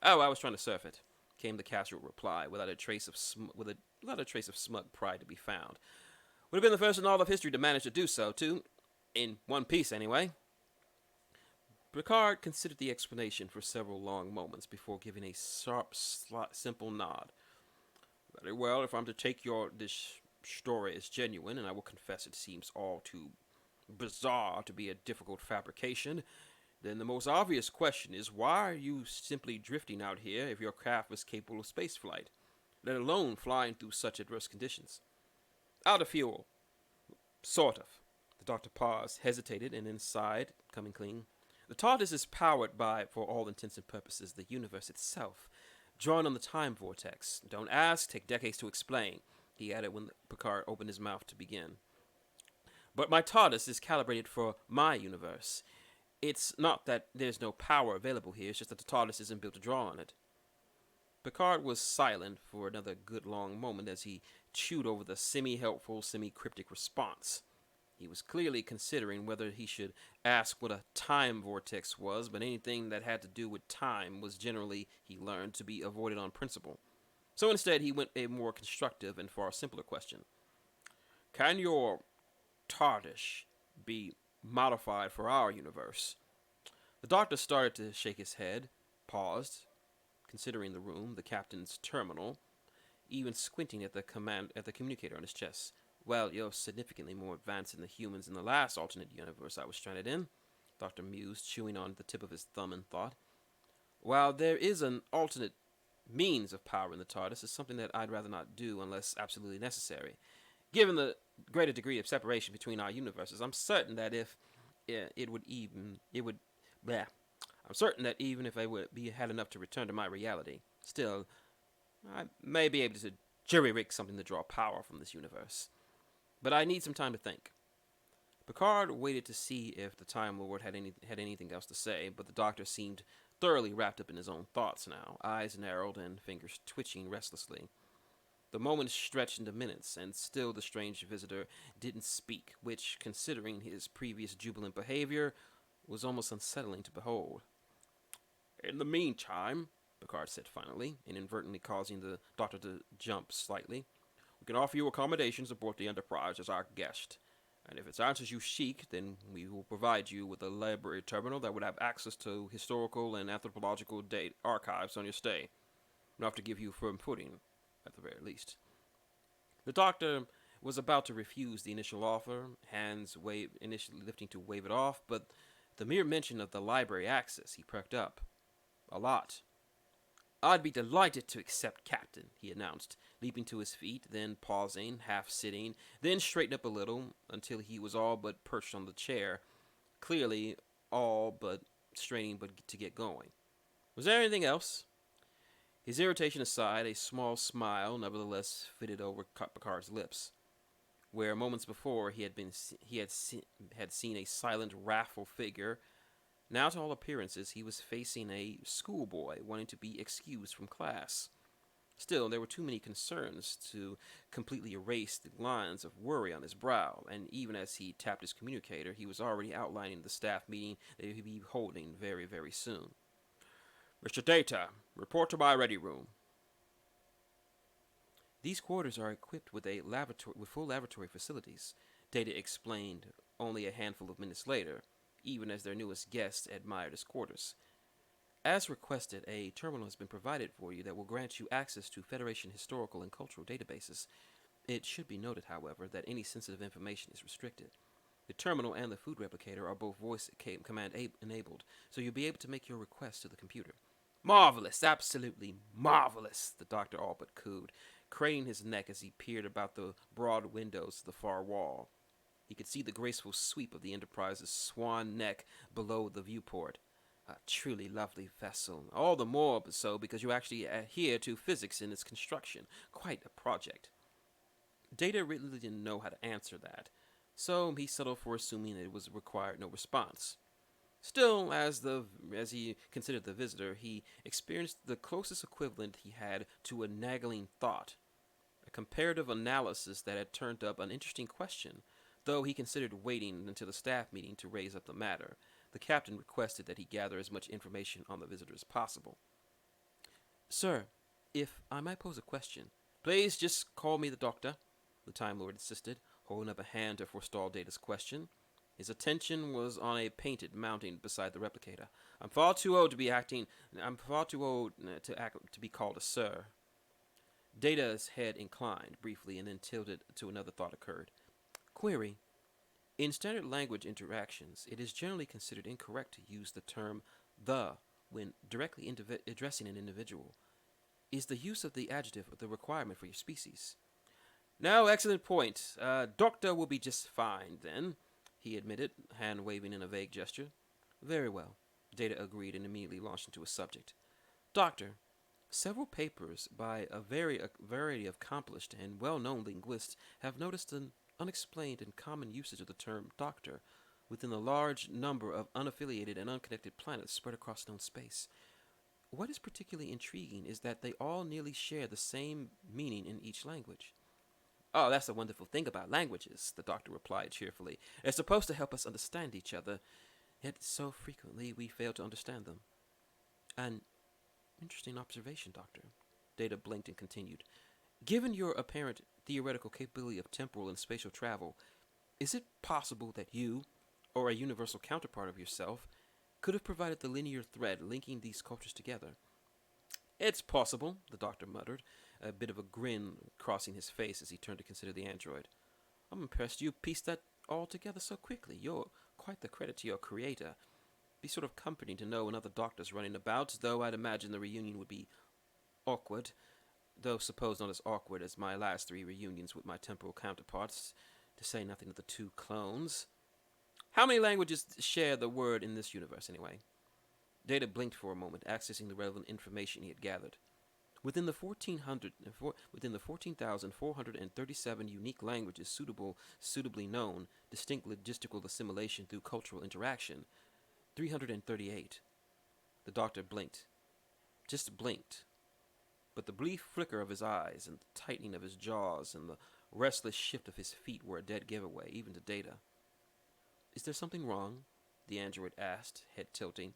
Oh, I was trying to surf it, came the casual reply, without a trace of smug pride to be found. Would have been the first in all of history to manage to do so, too, in one piece anyway. Picard considered the explanation for several long moments before giving a sharp, simple nod. Very well, if I'm to take this story as genuine, and I will confess it seems all too bizarre to be a difficult fabrication, then the most obvious question is, why are you simply drifting out here if your craft was capable of spaceflight, let alone flying through such adverse conditions? Out of fuel. Sort of. The doctor paused, hesitated, and then sighed, coming clean. The TARDIS is powered by, for all intents and purposes, the universe itself, drawn on the time vortex. Don't ask, take decades to explain, he added when Picard opened his mouth to begin. But my TARDIS is calibrated for my universe. It's not that there's no power available here, it's just that the TARDIS isn't built to draw on it. Picard was silent for another good long moment as he chewed over the semi-helpful, semi-cryptic response. He was clearly considering whether he should ask what a time vortex was, but anything that had to do with time was generally, he learned, to be avoided on principle. So instead, he went a more constructive and far simpler question. Can your TARDIS be modified for our universe? The doctor started to shake his head, paused, considering the room, the captain's terminal, even squinting at the communicator on his chest. Well, you're significantly more advanced than the humans in the last alternate universe I was stranded in, Doctor mused, chewing on the tip of his thumb in thought. While there is an alternate means of power in the TARDIS, it's something that I'd rather not do unless absolutely necessary. Given the greater degree of separation between our universes, I'm certain that even if I had enough to return to my reality, still, I may be able to jury-rig something to draw power from this universe. But I need some time to think. Picard waited to see if the Time Lord had anything else to say, but the doctor seemed thoroughly wrapped up in his own thoughts now, eyes narrowed and fingers twitching restlessly. The moments stretched into minutes, and still the strange visitor didn't speak, which, considering his previous jubilant behavior, was almost unsettling to behold. In the meantime, Picard said finally, inadvertently causing the doctor to jump slightly, we can offer you accommodations aboard the Enterprise as our guest. And if it's answers you seek, then we will provide you with a library terminal that would have access to historical and anthropological archives on your stay. Enough to give you firm footing, at the very least. The doctor was about to refuse the initial offer, initially lifting to wave it off, but the mere mention of the library access, he perked up. A lot. I'd be delighted to accept, Captain, he announced, leaping to his feet, then pausing, half sitting, then straightened up a little until he was all but perched on the chair, clearly all but straining to get going. Was there anything else? His irritation aside, a small smile nevertheless fitted over Picard's lips. Where moments before he had seen a silent, wrathful figure, now to all appearances he was facing a schoolboy wanting to be excused from class. Still, there were too many concerns to completely erase the lines of worry on his brow, and even as he tapped his communicator, he was already outlining the staff meeting that he'd be holding very, very soon. Mr. Data, report to my ready room. These quarters are equipped with full laboratory facilities, Data explained only a handful of minutes later, even as their newest guest admired his quarters. As requested, a terminal has been provided for you that will grant you access to Federation historical and cultural databases. It should be noted, however, that any sensitive information is restricted. The terminal and the food replicator are both voice command enabled, so you'll be able to make your requests to the computer. Marvelous, absolutely marvelous, the doctor all but cooed, craning his neck as he peered about the broad windows of the far wall. He could see the graceful sweep of the Enterprise's swan neck below the viewport. A truly lovely vessel, all the more so because you actually adhere to physics in its construction. Quite a project. Data really didn't know how to answer that, so he settled for assuming it was required no response. Still, as he considered the visitor, he experienced the closest equivalent he had to a nagging thought, a comparative analysis that had turned up an interesting question, though he considered waiting until the staff meeting to raise up the matter. The captain requested that he gather as much information on the visitor as possible. Sir, if I might pose a question. Please just call me the doctor, the Time Lord insisted, holding up a hand to forestall Data's question. His attention was on a painted mounting beside the replicator. I'm far too old to be called a sir. Data's head inclined briefly and then tilted to another thought occurred. Query. In standard language interactions, it is generally considered incorrect to use the term the when directly addressing an individual. Is the use of the adjective the requirement for your species? No, excellent point. Doctor will be just fine, then, he admitted, hand waving in a vague gesture. Very well, Data agreed and immediately launched into a subject. Doctor, several papers by a variety of accomplished and well-known linguists have noticed an unexplained and common usage of the term doctor within a large number of unaffiliated and unconnected planets spread across known space. What is particularly intriguing is that they all nearly share the same meaning in each language. Oh, that's the wonderful thing about languages, the doctor replied cheerfully. They're supposed to help us understand each other, yet so frequently we fail to understand them. An interesting observation, Doctor. Data blinked and continued. Given your apparent theoretical capability of temporal and spatial travel, is it possible that you, or a universal counterpart of yourself, could have provided the linear thread linking these cultures together? It's possible, the doctor muttered, a bit of a grin crossing his face as he turned to consider the android. I'm impressed you pieced that all together so quickly. You're quite the credit to your creator. Be sort of comforting to know another doctor's running about, though I'd imagine the reunion would be awkward, though suppose not as awkward as my last 3 reunions with my temporal counterparts, to say nothing of the 2 clones. How many languages share the word in this universe, anyway? Data blinked for a moment, accessing the relevant information he had gathered. Within the 14,437 unique languages suitably known, distinct logistical assimilation through cultural interaction, 338. The doctor blinked. Just blinked. But the brief flicker of his eyes and the tightening of his jaws and the restless shift of his feet were a dead giveaway, even to Data. Is there something wrong? The android asked, head tilting.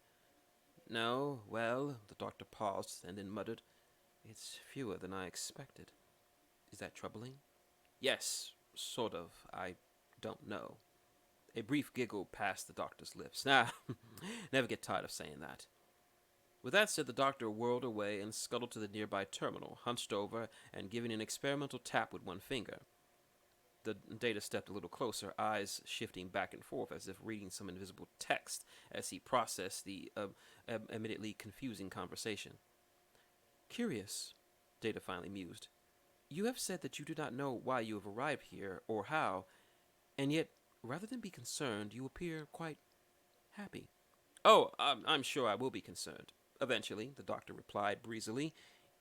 No, well, the doctor paused and then muttered, It's fewer than I expected. Is that troubling? Yes, sort of. I don't know. A brief giggle passed the doctor's lips. Never get tired of saying that. With that said, the doctor whirled away and scuttled to the nearby terminal, hunched over and giving an experimental tap with one finger. The Data stepped a little closer, eyes shifting back and forth as if reading some invisible text as he processed the admittedly confusing conversation. Curious, Data finally mused. You have said that you do not know why you have arrived here or how, and yet, rather than be concerned, you appear quite happy. Oh, I'm sure I will be concerned. Eventually, the doctor replied breezily,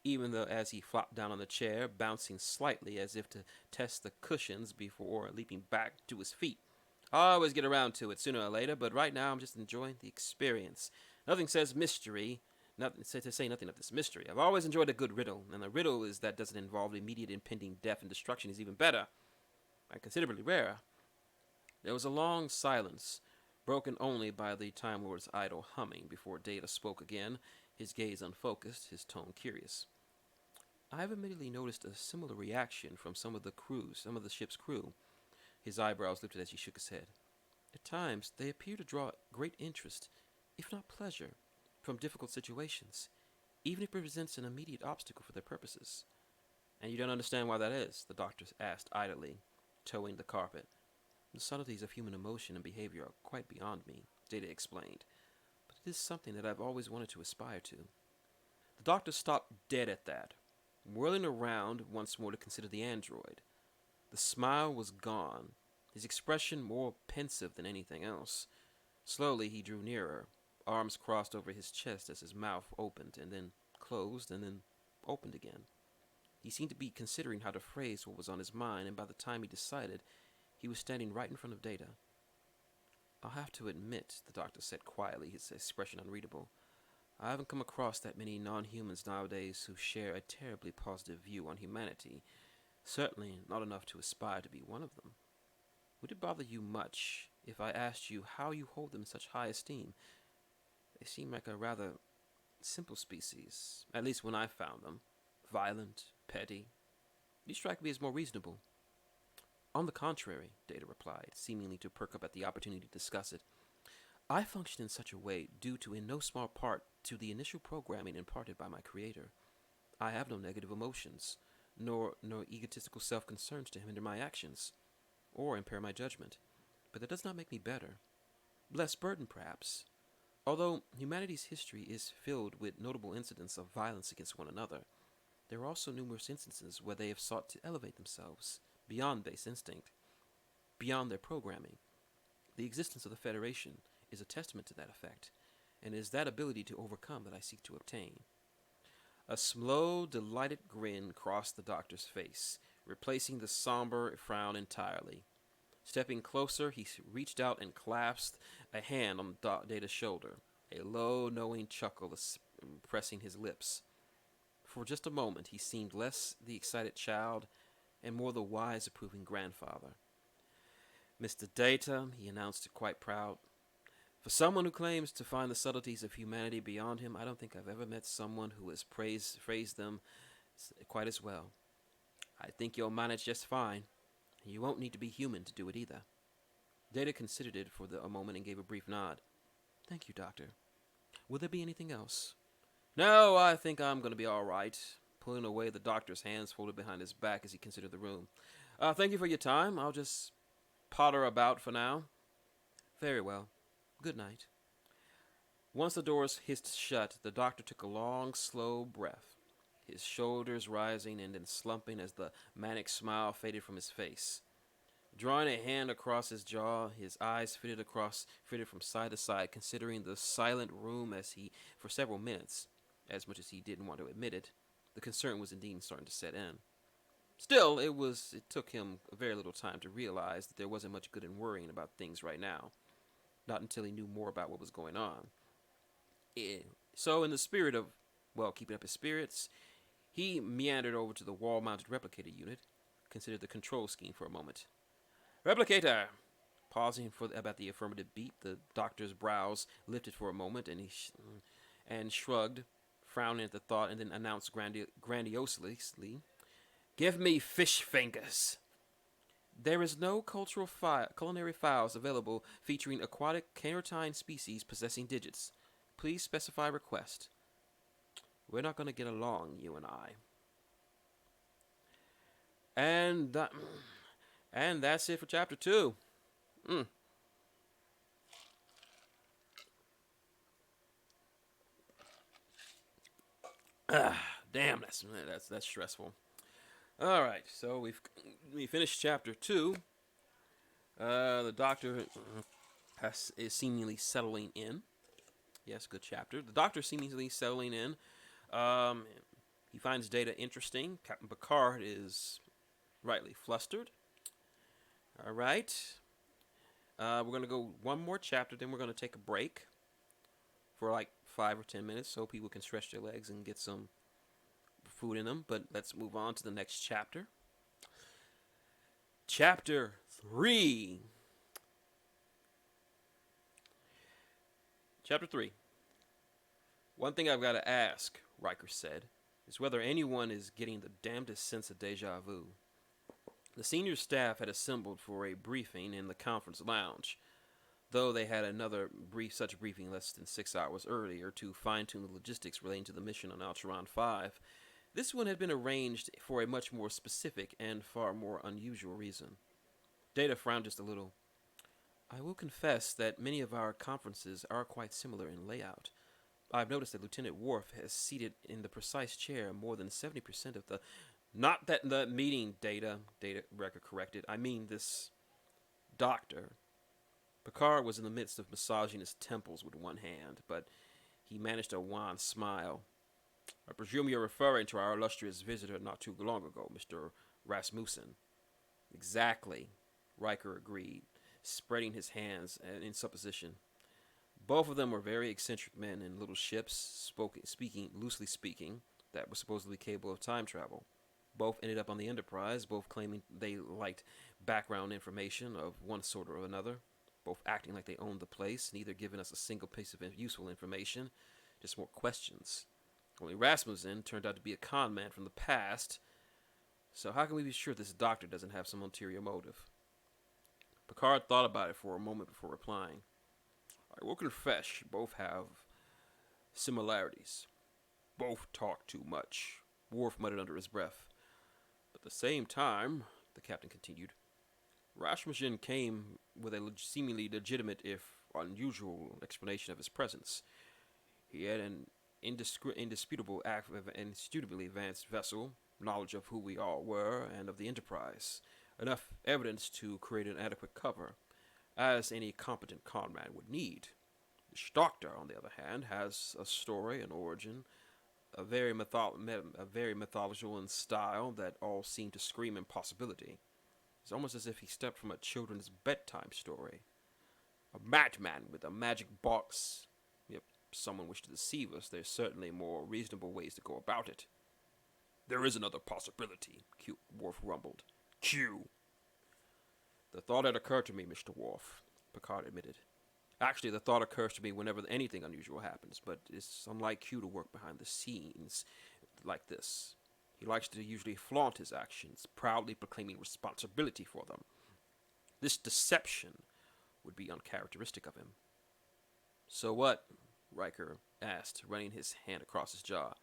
even though as he flopped down on the chair, bouncing slightly as if to test the cushions before leaping back to his feet. I'll always get around to it sooner or later, but right now I'm just enjoying the experience. Nothing says mystery, nothing to say nothing of this mystery. I've always enjoyed a good riddle, and a riddle is that doesn't involve immediate impending death and destruction is even better, and considerably rarer. There was a long silence, broken only by the Time Lord's idle humming, before Data spoke again, his gaze unfocused, his tone curious. I've immediately noticed a similar reaction from some of the ship's crew. His eyebrows lifted as he shook his head. At times, they appear to draw great interest, if not pleasure, from difficult situations, even if it presents an immediate obstacle for their purposes. And you don't understand why that is? The doctor asked idly, toeing the carpet. The subtleties of human emotion and behavior are quite beyond me, Data explained, but it is something that I've always wanted to aspire to. The doctor stopped dead at that, whirling around once more to consider the android. The smile was gone, his expression more pensive than anything else. Slowly he drew nearer, arms crossed over his chest as his mouth opened, and then closed, and then opened again. He seemed to be considering how to phrase what was on his mind, and by the time he decided, he was standing right in front of Data. I'll have to admit, the doctor said quietly, his expression unreadable, I haven't come across that many non-humans nowadays who share a terribly positive view on humanity. Certainly not enough to aspire to be one of them. Would it bother you much if I asked you how you hold them in such high esteem? They seem like a rather simple species, at least when I found them. Violent, petty. You strike me as more reasonable. On the contrary, Data replied, seemingly to perk up at the opportunity to discuss it. I function in such a way due to, in no small part, to the initial programming imparted by my creator. I have no negative emotions, nor egotistical self-concerns to hinder my actions, or impair my judgment. But that does not make me better. Less burdened, perhaps. Although humanity's history is filled with notable incidents of violence against one another, there are also numerous instances where they have sought to elevate themselves beyond base instinct, beyond their programming. The existence of the Federation is a testament to that effect, and it is that ability to overcome that I seek to obtain. A slow, delighted grin crossed the doctor's face, replacing the somber frown entirely. Stepping closer, he reached out and clasped a hand on Data's shoulder, a low, knowing chuckle pressing his lips. For just a moment, he seemed less the excited child and more the wise, approving grandfather. Mr. Data, he announced quite proud. For someone who claims to find the subtleties of humanity beyond him, I don't think I've ever met someone who has phrased them quite as well. I think you'll manage just fine, and you won't need to be human to do it either. Data considered it for a moment and gave a brief nod. Thank you, Doctor. Will there be anything else? No, I think I'm going to be all right. Pulling away, the doctor's hands folded behind his back as he considered the room. Thank you for your time. I'll just potter about for now. Very well. Good night. Once the doors hissed shut, the doctor took a long, slow breath, his shoulders rising and then slumping as the manic smile faded from his face. Drawing a hand across his jaw, his eyes fitted from side to side, considering the silent room as he, for several minutes, as much as he didn't want to admit it, the concern was indeed starting to set in. Still, it took him very little time to realize that there wasn't much good in worrying about things right now. Not until he knew more about what was going on. So, in the spirit of, keeping up his spirits, he meandered over to the wall-mounted replicator unit, considered the control scheme for a moment. Replicator! Pausing about the affirmative beat, the doctor's brows lifted for a moment, and he shrugged, frowning at the thought, and then announced grandiosely, "Give me fish fingers." There is no culinary files available featuring aquatic canine species possessing digits. Please specify request. We're not going to get along, you and I. And that's it for chapter 2. Damn, that's stressful. All right, so we finished chapter 2. The doctor is seemingly settling in. Yes, good chapter. The doctor seemingly settling in. He finds Data interesting. Captain Picard is rightly flustered. All right. We're going to go one more chapter, then we're going to take a break for like 5 or 10 minutes so people can stretch their legs and get some food in them. But let's move on to the next chapter. Chapter 3. Chapter 3. One thing I've got to ask, Riker said, is whether anyone is getting the damnedest sense of deja vu. The senior staff had assembled for a briefing in the conference lounge, though they had another such briefing less than 6 hours earlier to fine-tune the logistics relating to the mission on Alteron 5. This one had been arranged for a much more specific and far more unusual reason. Data frowned just a little. I will confess that many of our conferences are quite similar in layout. I've noticed that Lieutenant Worf has seated in the precise chair more than 70% of the... Not that the meeting, Data Record corrected. I mean this doctor. Picard was in the midst of massaging his temples with one hand, but he managed a wan smile. I presume you're referring to our illustrious visitor not too long ago, Mr. Rasmussen. Exactly, Riker agreed, spreading his hands in supposition. Both of them were very eccentric men in little ships, loosely speaking, that were supposedly capable of time travel. Both ended up on the Enterprise, both claiming they liked background information of one sort or another, both acting like they owned the place, neither giving us a single piece of useful information, just more questions. Only Rasmussen turned out to be a con man from the past, so how can we be sure this doctor doesn't have some ulterior motive? Picard thought about it for a moment before replying. I will confess, you both have similarities. Both talk too much, Worf muttered under his breath. But at the same time, the captain continued, Rasmussen came with a seemingly legitimate, if unusual, explanation of his presence. He had an indisputably advanced vessel, knowledge of who we all were and of the Enterprise, enough evidence to create an adequate cover, as any competent conman would need. This doctor, on the other hand, has a story, an origin, a very mythological in style that all seem to scream impossibility. It's almost as if he stepped from a children's bedtime story. A madman with a magic box. If someone wished to deceive us, there's certainly more reasonable ways to go about it. There is another possibility, Worf rumbled. Q. The thought had occurred to me, Mr. Worf, Picard admitted. Actually, the thought occurs to me whenever anything unusual happens, but it's unlike Q to work behind the scenes like this. He likes to usually flaunt his actions, proudly proclaiming responsibility for them. This deception would be uncharacteristic of him. So what? Riker asked, running his hand across his jaw.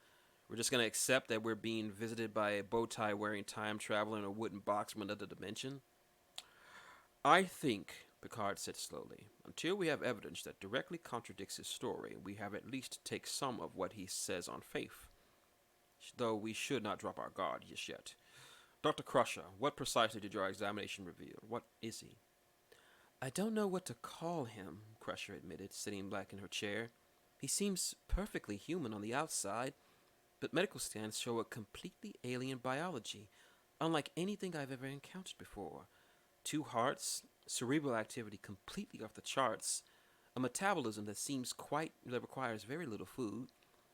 We're just going to accept that we're being visited by a bow-tie-wearing time traveler in a wooden box from another dimension? I think, Picard said slowly, until we have evidence that directly contradicts his story, we have at least to take some of what he says on faith. Though we should not drop our guard just yet. Dr. Crusher, what precisely did your examination reveal? What is he? I don't know what to call him, Crusher admitted, sitting back in her chair. He seems perfectly human on the outside, but medical scans show a completely alien biology, unlike anything I've ever encountered before. 2 hearts, cerebral activity completely off the charts, a metabolism that requires very little food.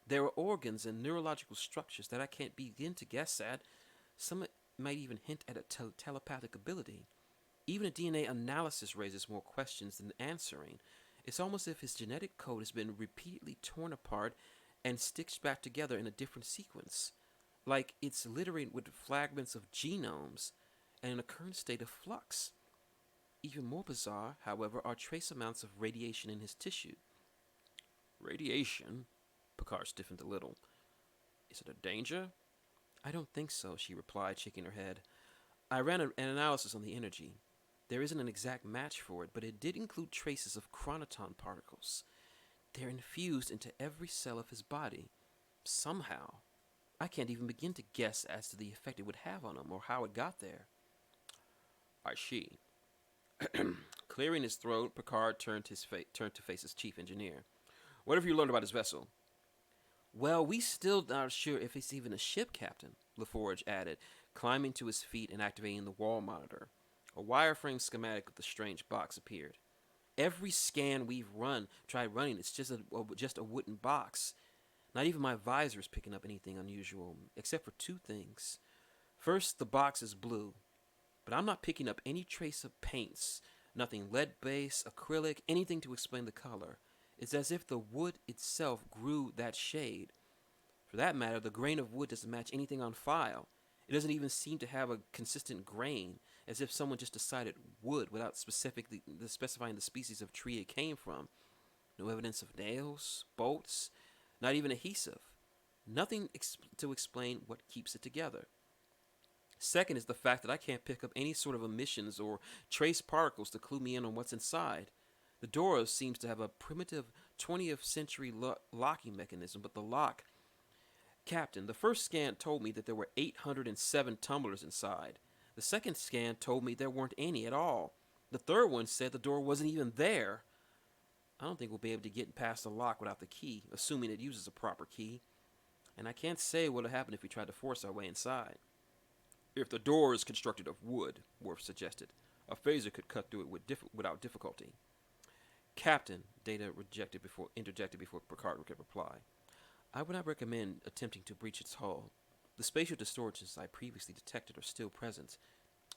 There are organs and neurological structures that I can't begin to guess at. Some might even hint at a telepathic ability. Even a DNA analysis raises more questions than answering. It's almost as if his genetic code has been repeatedly torn apart and stitched back together in a different sequence, like it's littered with fragments of genomes and in a current state of flux. Even more bizarre, however, are trace amounts of radiation in his tissue. Radiation? Picard stiffened a little. Is it a danger? I don't think so, she replied, shaking her head. I ran an analysis on the energy. There isn't an exact match for it, but it did include traces of chronoton particles. They're infused into every cell of his body. Somehow. I can't even begin to guess as to the effect it would have on him or how it got there. I see. Clearing his throat, Picard turned to face his chief engineer. What have you learned about his vessel? Well, we still aren't sure if it's even a ship, Captain, LaForge added, climbing to his feet and activating the wall monitor. A wireframe schematic of the strange box appeared. Every scan we've tried running, it's just a wooden box. Not even my visor is picking up anything unusual, except for two things. First, the box is blue, but I'm not picking up any trace of paints. Nothing lead based, acrylic, anything to explain the color. It's as if the wood itself grew that shade. For that matter, the grain of wood doesn't match anything on file. It doesn't even seem to have a consistent grain, as if someone just decided wood without specifically specifying the species of tree it came from. No evidence of nails, bolts, not even adhesive. Nothing to explain what keeps it together. Second is the fact that I can't pick up any sort of emissions or trace particles to clue me in on what's inside. The door seems to have a primitive 20th century locking mechanism, but the lock. Captain, the first scan told me that there were 807 tumblers inside. The second scan told me there weren't any at all. The third one said the door wasn't even there. I don't think we'll be able to get past the lock without the key, assuming it uses a proper key. And I can't say what would happen if we tried to force our way inside. If the door is constructed of wood, Worf suggested, a phaser could cut through it without difficulty. Captain, Data interjected before Picard could reply. I would not recommend attempting to breach its hull. The spatial distortions I previously detected are still present,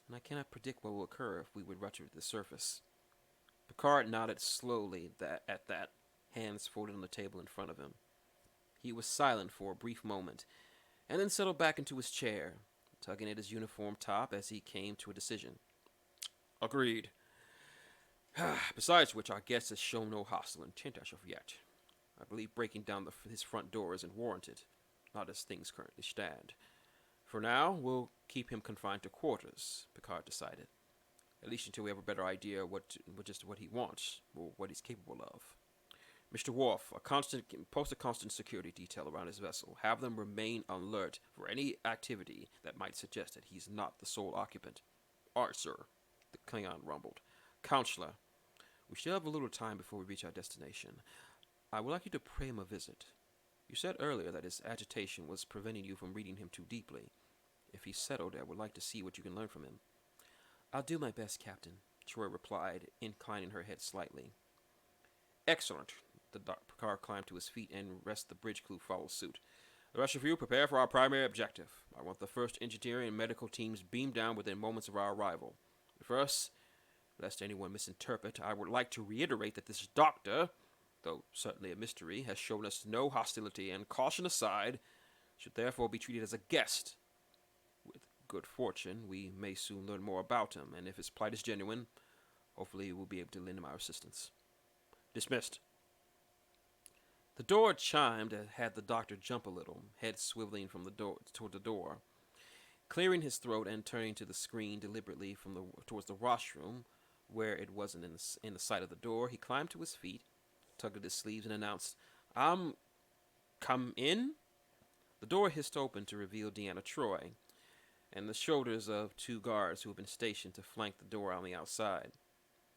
and I cannot predict what will occur if we would rupture the surface. Picard nodded slowly at that, hands folded on the table in front of him. He was silent for a brief moment, and then settled back into his chair, tugging at his uniform top as he came to a decision. Agreed. Besides which, our guest has shown no hostile intent as of yet. I believe breaking down his front door isn't warranted, not as things currently stand. For now, we'll keep him confined to quarters, Picard decided. At least until we have a better idea what he wants, or what he's capable of. Mr. Worf, post a constant security detail around his vessel. Have them remain alert for any activity that might suggest that he's not the sole occupant. Aye, sir, the Klingon rumbled. Counselor, we still have a little time before we reach our destination. I would like you to pay him a visit. You said earlier that his agitation was preventing you from reading him too deeply. If he's settled, I would like to see what you can learn from him. I'll do my best, Captain, Troy replied, inclining her head slightly. Excellent. Picard climbed to his feet and rest the bridge crew followed suit. The rest of you prepare for our primary objective. I want the first engineering and medical teams beamed down within moments of our arrival. First, lest anyone misinterpret, I would like to reiterate that this doctor, though certainly a mystery, has shown us no hostility, and caution aside, should therefore be treated as a guest. With good fortune, we may soon learn more about him, and if his plight is genuine, hopefully we'll be able to lend him our assistance. Dismissed. The door chimed and had the doctor jump a little, head swiveling from the door toward the door. Clearing his throat and turning to the screen deliberately towards the washroom, where it wasn't in the sight of the door, he climbed to his feet, tugged at his sleeves, and announced, Come in? The door hissed open to reveal Deanna Troi, and the shoulders of two guards who had been stationed to flank the door on the outside.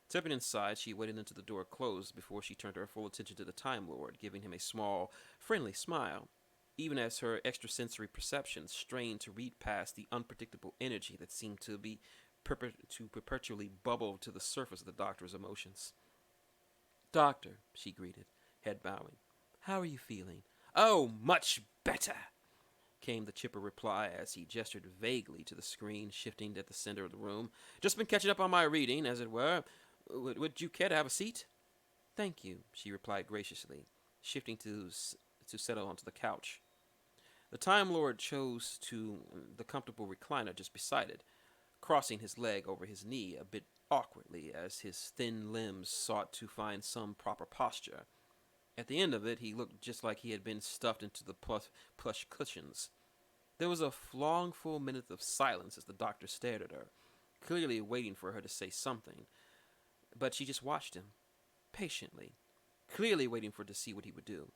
Stepping inside, she waited until the door closed before she turned her full attention to the Time Lord, giving him a small, friendly smile, even as her extrasensory perceptions strained to read past the unpredictable energy that seemed to perpetually bubble to the surface of the doctor's emotions. Doctor, she greeted, head bowing. How are you feeling? Oh, much better, came the chipper reply as he gestured vaguely to the screen shifting at the center of the room. Just been catching up on my reading, as it were. Would you care to have a seat? Thank you, she replied graciously, shifting to settle onto the couch. The Time Lord chose the comfortable recliner just beside it, crossing his leg over his knee a bit awkwardly as his thin limbs sought to find some proper posture. At the end of it, he looked just like he had been stuffed into the plush cushions. There was a long full minute of silence as the doctor stared at her, clearly waiting for her to say something. But she just watched him, patiently, clearly waiting to see what he would do.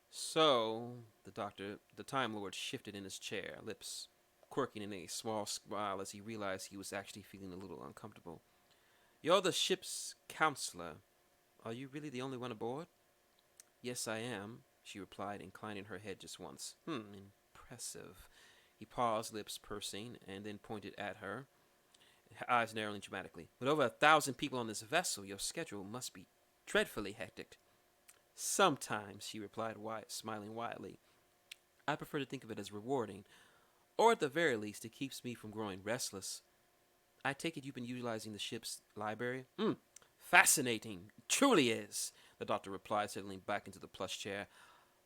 So, the Time Lord shifted in his chair, lips quirking in a small smile as he realized he was actually feeling a little uncomfortable. You're the ship's counselor. Are you really the only one aboard? Yes, I am, she replied, inclining her head just once. Impressive. He paused, lips pursing, and then pointed at her, eyes narrowing dramatically. With over 1,000 people on this vessel, your schedule must be dreadfully hectic. Sometimes, she replied, smiling widely. I prefer to think of it as rewarding, or at the very least, it keeps me from growing restless. I take it you've been utilizing the ship's library? Fascinating. Truly is, the doctor replied, settling back into the plush chair.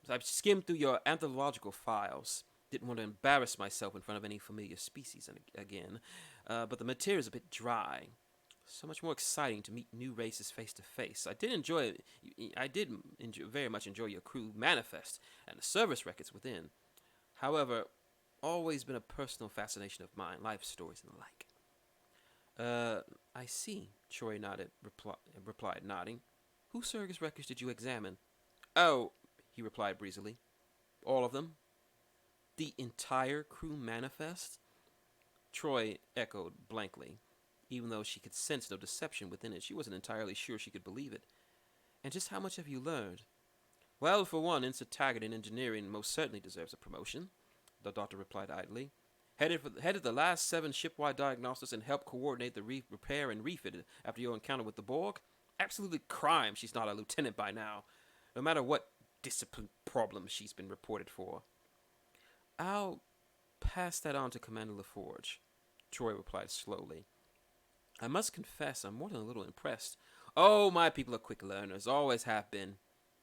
I've skimmed through your anthropological files. Didn't want to embarrass myself in front of any familiar species again, but the material is a bit dry. So much more exciting to meet new races face to face. I did very much enjoy your crew manifest and the service records within. However, always been a personal fascination of mine, life stories and the like. I see, Troy replied, nodding. Whose service records did you examine? Oh, he replied breezily. All of them? The entire crew manifest? Troy echoed blankly. Even though she could sense no deception within it, she wasn't entirely sure she could believe it. And just how much have you learned? Well, for one, Ensign Taggart in engineering most certainly deserves a promotion, the doctor replied idly. Headed the last 7 shipwide diagnostics and helped coordinate the repair and refit after your encounter with the Borg. Absolutely crime she's not a lieutenant by now, no matter what discipline problems she's been reported for. I'll pass that on to Commander LaForge, Troy replied slowly. I must confess I'm more than a little impressed. Oh, my people are quick learners, always have been.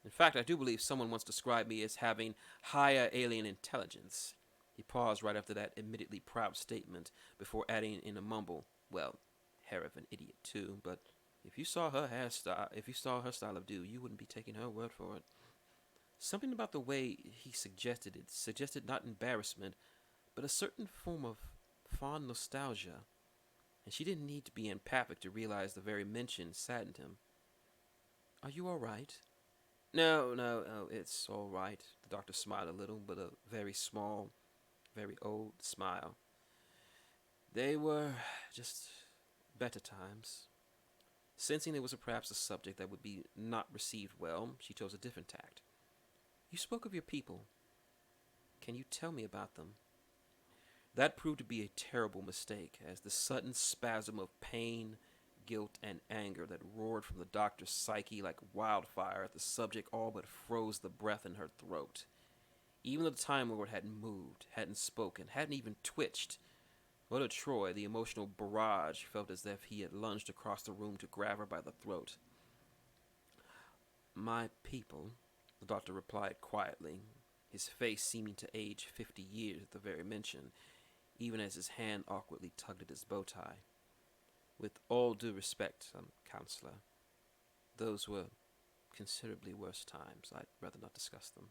In fact, I do believe someone once described me as having higher alien intelligence. He paused right after that admittedly proud statement before adding in a mumble, well, hair of an idiot too, but if you saw her style of do, you wouldn't be taking her word for it. Something about the way he suggested it suggested not embarrassment, but a certain form of fond nostalgia, and she didn't need to be empathic to realize the very mention saddened him. Are you all right? No, it's all right. The doctor smiled a little, but a very small, very old smile. They were just better times. Sensing it was perhaps a subject that would be not received well, she chose a different tact. You spoke of your people. Can you tell me about them? That proved to be a terrible mistake, as the sudden spasm of pain, guilt, and anger that roared from the doctor's psyche like wildfire at the subject all but froze the breath in her throat. Even though the Time Lord hadn't moved, hadn't spoken, hadn't even twitched, Mother Troy, the emotional barrage, felt as if he had lunged across the room to grab her by the throat. My people, the doctor replied quietly, his face seeming to age 50 years at the very mention, even as his hand awkwardly tugged at his bow tie. With all due respect, counselor, those were considerably worse times. I'd rather not discuss them.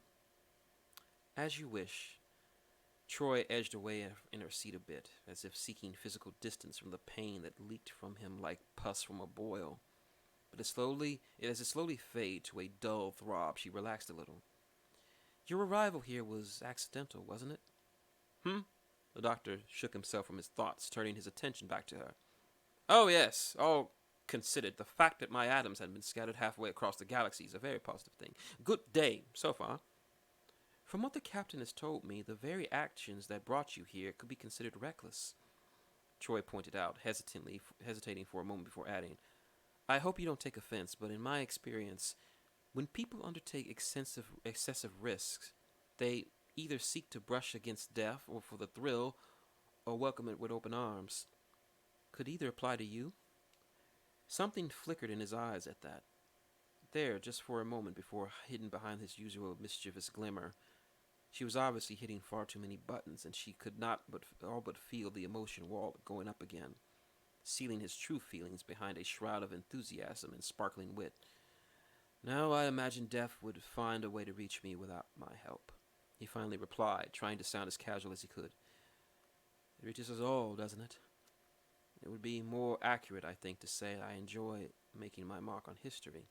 As you wish. Troy edged away in her seat a bit, as if seeking physical distance from the pain that leaked from him like pus from a boil. But as it slowly faded to a dull throb, she relaxed a little. Your arrival here was accidental, wasn't it? The doctor shook himself from his thoughts, turning his attention back to her. Oh, yes, all considered, the fact that my atoms had been scattered halfway across the galaxy is a very positive thing. Good day, so far. From what the captain has told me, the very actions that brought you here could be considered reckless, Troy pointed out, hesitating for a moment before adding, I hope you don't take offense, but in my experience, when people undertake excessive risks, they either seek to brush against death or for the thrill, or welcome it with open arms. Could either apply to you? Something flickered in his eyes at that. There, just for a moment before hidden behind his usual mischievous glimmer, she was obviously hitting far too many buttons, and she could not all but feel the emotion wall going up again, sealing his true feelings behind a shroud of enthusiasm and sparkling wit. No, I imagine death would find a way to reach me without my help, he finally replied, trying to sound as casual as he could. It reaches us all, doesn't it? It would be more accurate, I think, to say I enjoy making my mark on history.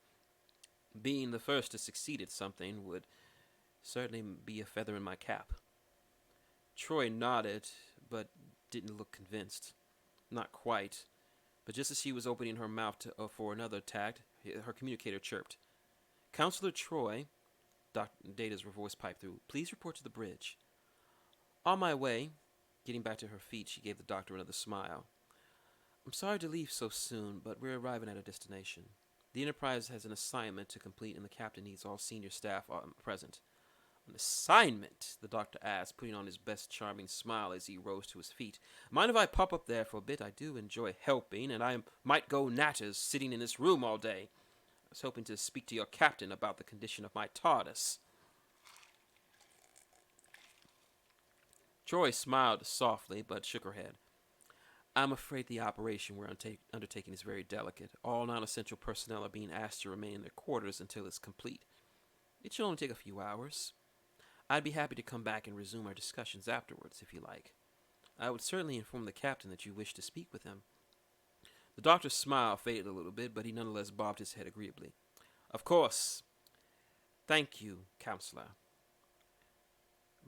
Being the first to succeed at something would certainly be a feather in my cap. Troy nodded, but didn't look convinced. Not quite. But just as she was opening her mouth for another tact, her communicator chirped. Counselor Troy, Data's voice piped through. Please report to the bridge. On my way. Getting back to her feet, she gave the doctor another smile. I'm sorry to leave so soon, but we're arriving at a destination. The Enterprise has an assignment to complete, and the captain needs all senior staff present. An assignment? The doctor asked, putting on his best charming smile as he rose to his feet. Mind if I pop up there for a bit? I do enjoy helping, and I might go natters sitting in this room all day. I was hoping to speak to your captain about the condition of my TARDIS. Troy smiled softly, but shook her head. I'm afraid the operation we're undertaking is very delicate. All non-essential personnel are being asked to remain in their quarters until it's complete. It should only take a few hours. I'd be happy to come back and resume our discussions afterwards, if you like. I would certainly inform the captain that you wish to speak with him. The doctor's smile faded a little bit, but he nonetheless bobbed his head agreeably. Of course. Thank you, counselor.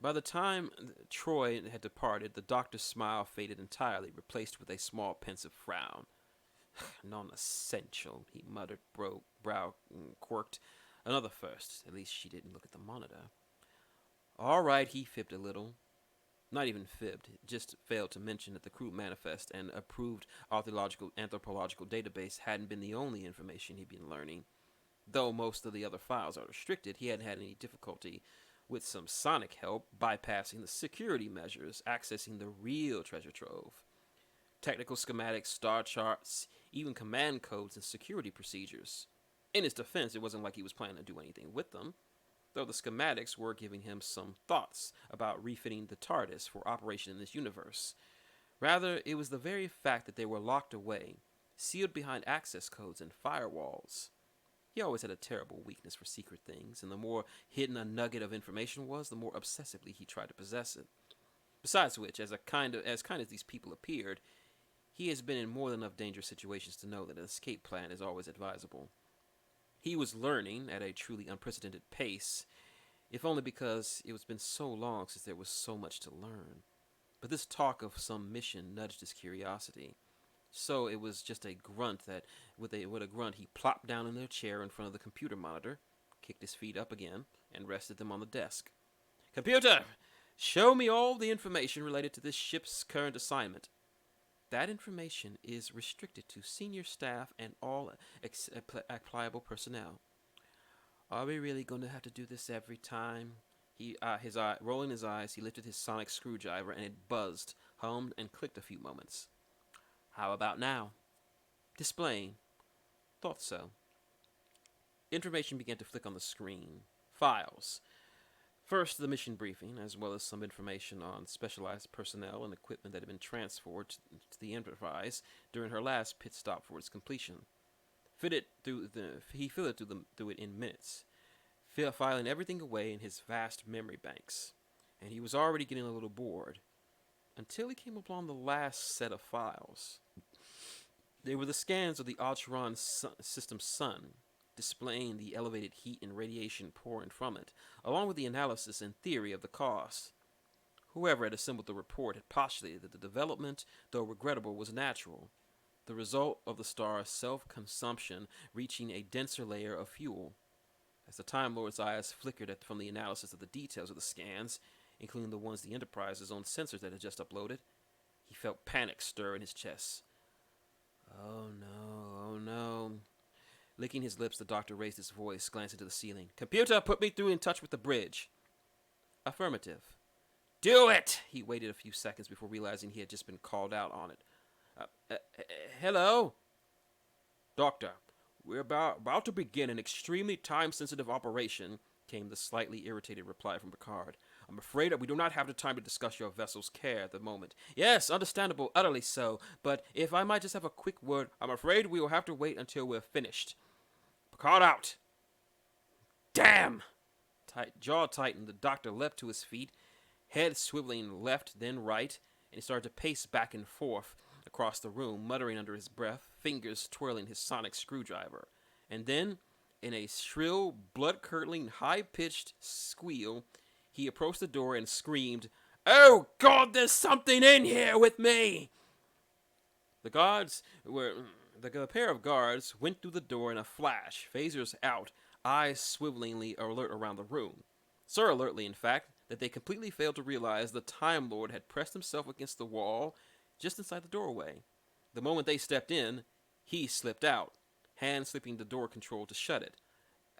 By the time Troy had departed, the doctor's smile faded entirely, replaced with a small pensive frown. Non-essential, he muttered, brow quirked. Another first. At least she didn't look at the monitor. All right, he fibbed a little. Not even fibbed, just failed to mention that the crew manifest and approved anthropological database hadn't been the only information he'd been learning. Though most of the other files are restricted, he hadn't had any difficulty with some sonic help, bypassing the security measures, accessing the real treasure trove. Technical schematics, star charts, even command codes and security procedures. In his defense, it wasn't like he was planning to do anything with them, though the schematics were giving him some thoughts about refitting the TARDIS for operation in this universe. Rather, it was the very fact that they were locked away, sealed behind access codes and firewalls. He always had a terrible weakness for secret things, and the more hidden a nugget of information was, the more obsessively he tried to possess it. Besides which, as kind as these people appeared, he has been in more than enough dangerous situations to know that an escape plan is always advisable. He was learning at a truly unprecedented pace, if only because it has been so long since there was so much to learn. But this talk of some mission nudged his curiosity. So it was just a grunt that, with a grunt, he plopped down in a chair in front of the computer monitor, kicked his feet up again, and rested them on the desk. Computer, show me all the information related to this ship's current assignment. That information is restricted to senior staff and all applicable personnel. Are we really going to have to do this every time? Rolling his eyes, he lifted his sonic screwdriver, and it buzzed, hummed, and clicked a few moments. How about now? Displaying. Thought so. Information began to flick on the screen. Files. First, the mission briefing, as well as some information on specialized personnel and equipment that had been transferred to the Enterprise during her last pit stop for its completion. He filled through it in minutes, filing everything away in his vast memory banks, and he was already getting a little bored, until he came upon the last set of files. They were the scans of the Ultron system sun, displaying the elevated heat and radiation pouring from it, along with the analysis and theory of the cause. Whoever had assembled the report had postulated that the development, though regrettable, was natural, the result of the star's self-consumption reaching a denser layer of fuel. As the Time Lord's eyes flickered from the analysis of the details of the scans, including the ones the Enterprise's own sensors that had just uploaded, he felt panic stir in his chest. Oh no. Licking his lips, the doctor raised his voice, glancing to the ceiling. Computer, put me through in touch with the bridge. Affirmative. Do it! He waited a few seconds before realizing he had just been called out on it. Hello? Doctor, we're about to begin an extremely time-sensitive operation, came the slightly irritated reply from Picard. I'm afraid that we do not have the time to discuss your vessel's care at the moment. Yes, understandable, utterly so, but if I might just have a quick word, I'm afraid we will have to wait until we're finished. Picard out! Damn! Jaw tightened, the doctor leapt to his feet, head swiveling left, then right, and he started to pace back and forth across the room, muttering under his breath, fingers twirling his sonic screwdriver. And then, in a shrill, blood-curdling, high-pitched squeal, he approached the door and screamed, "Oh, God, there's something in here with me!" The pair of guards went through the door in a flash, phasers out, eyes swivelingly alert around the room. So alertly, in fact, that they completely failed to realize the Time Lord had pressed himself against the wall just inside the doorway. The moment they stepped in, he slipped out, hand slipping the door control to shut it.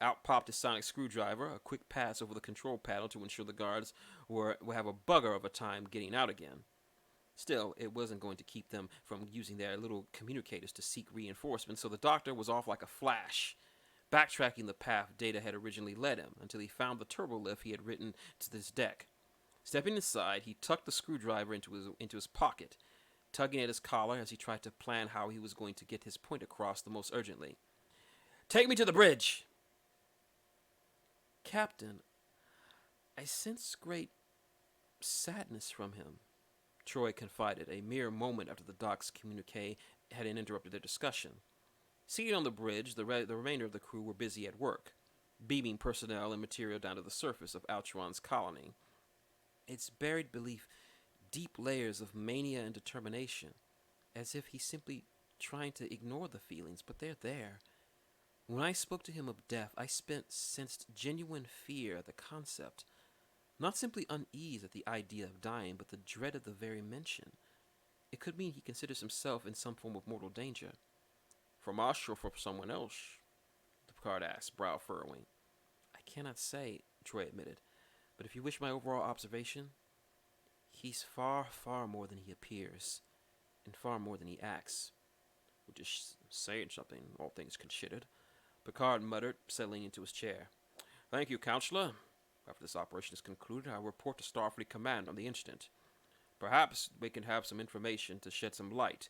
Out popped his sonic screwdriver, a quick pass over the control panel to ensure the guards would have a bugger of a time getting out again. Still, it wasn't going to keep them from using their little communicators to seek reinforcements, so the doctor was off like a flash, backtracking the path Data had originally led him until he found the turbolift he had written to this deck. Stepping inside, he tucked the screwdriver into his pocket, tugging at his collar as he tried to plan how he was going to get his point across the most urgently. "Take me to the bridge!" "Captain, I sense great sadness from him," Troy confided, a mere moment after the doc's communique had interrupted their discussion. Seated on the bridge, the remainder of the crew were busy at work, beaming personnel and material down to the surface of Altron's colony. Its buried beneath deep layers of mania and determination, as if he's simply trying to ignore the feelings, but they're there. When I spoke to him of death, I sensed genuine fear at the concept. Not simply unease at the idea of dying, but the dread of the very mention. It could mean he considers himself in some form of mortal danger. "From us or from someone else?" Picard asked, brow furrowing. "I cannot say," Troy admitted, "but if you wish my overall observation, he's far, far more than he appears, and far more than he acts." "Which is saying something, all things considered," Picard muttered, settling into his chair. "Thank you, Counselor. After this operation is concluded, I'll report to Starfleet Command on the instant. Perhaps we can have some information to shed some light.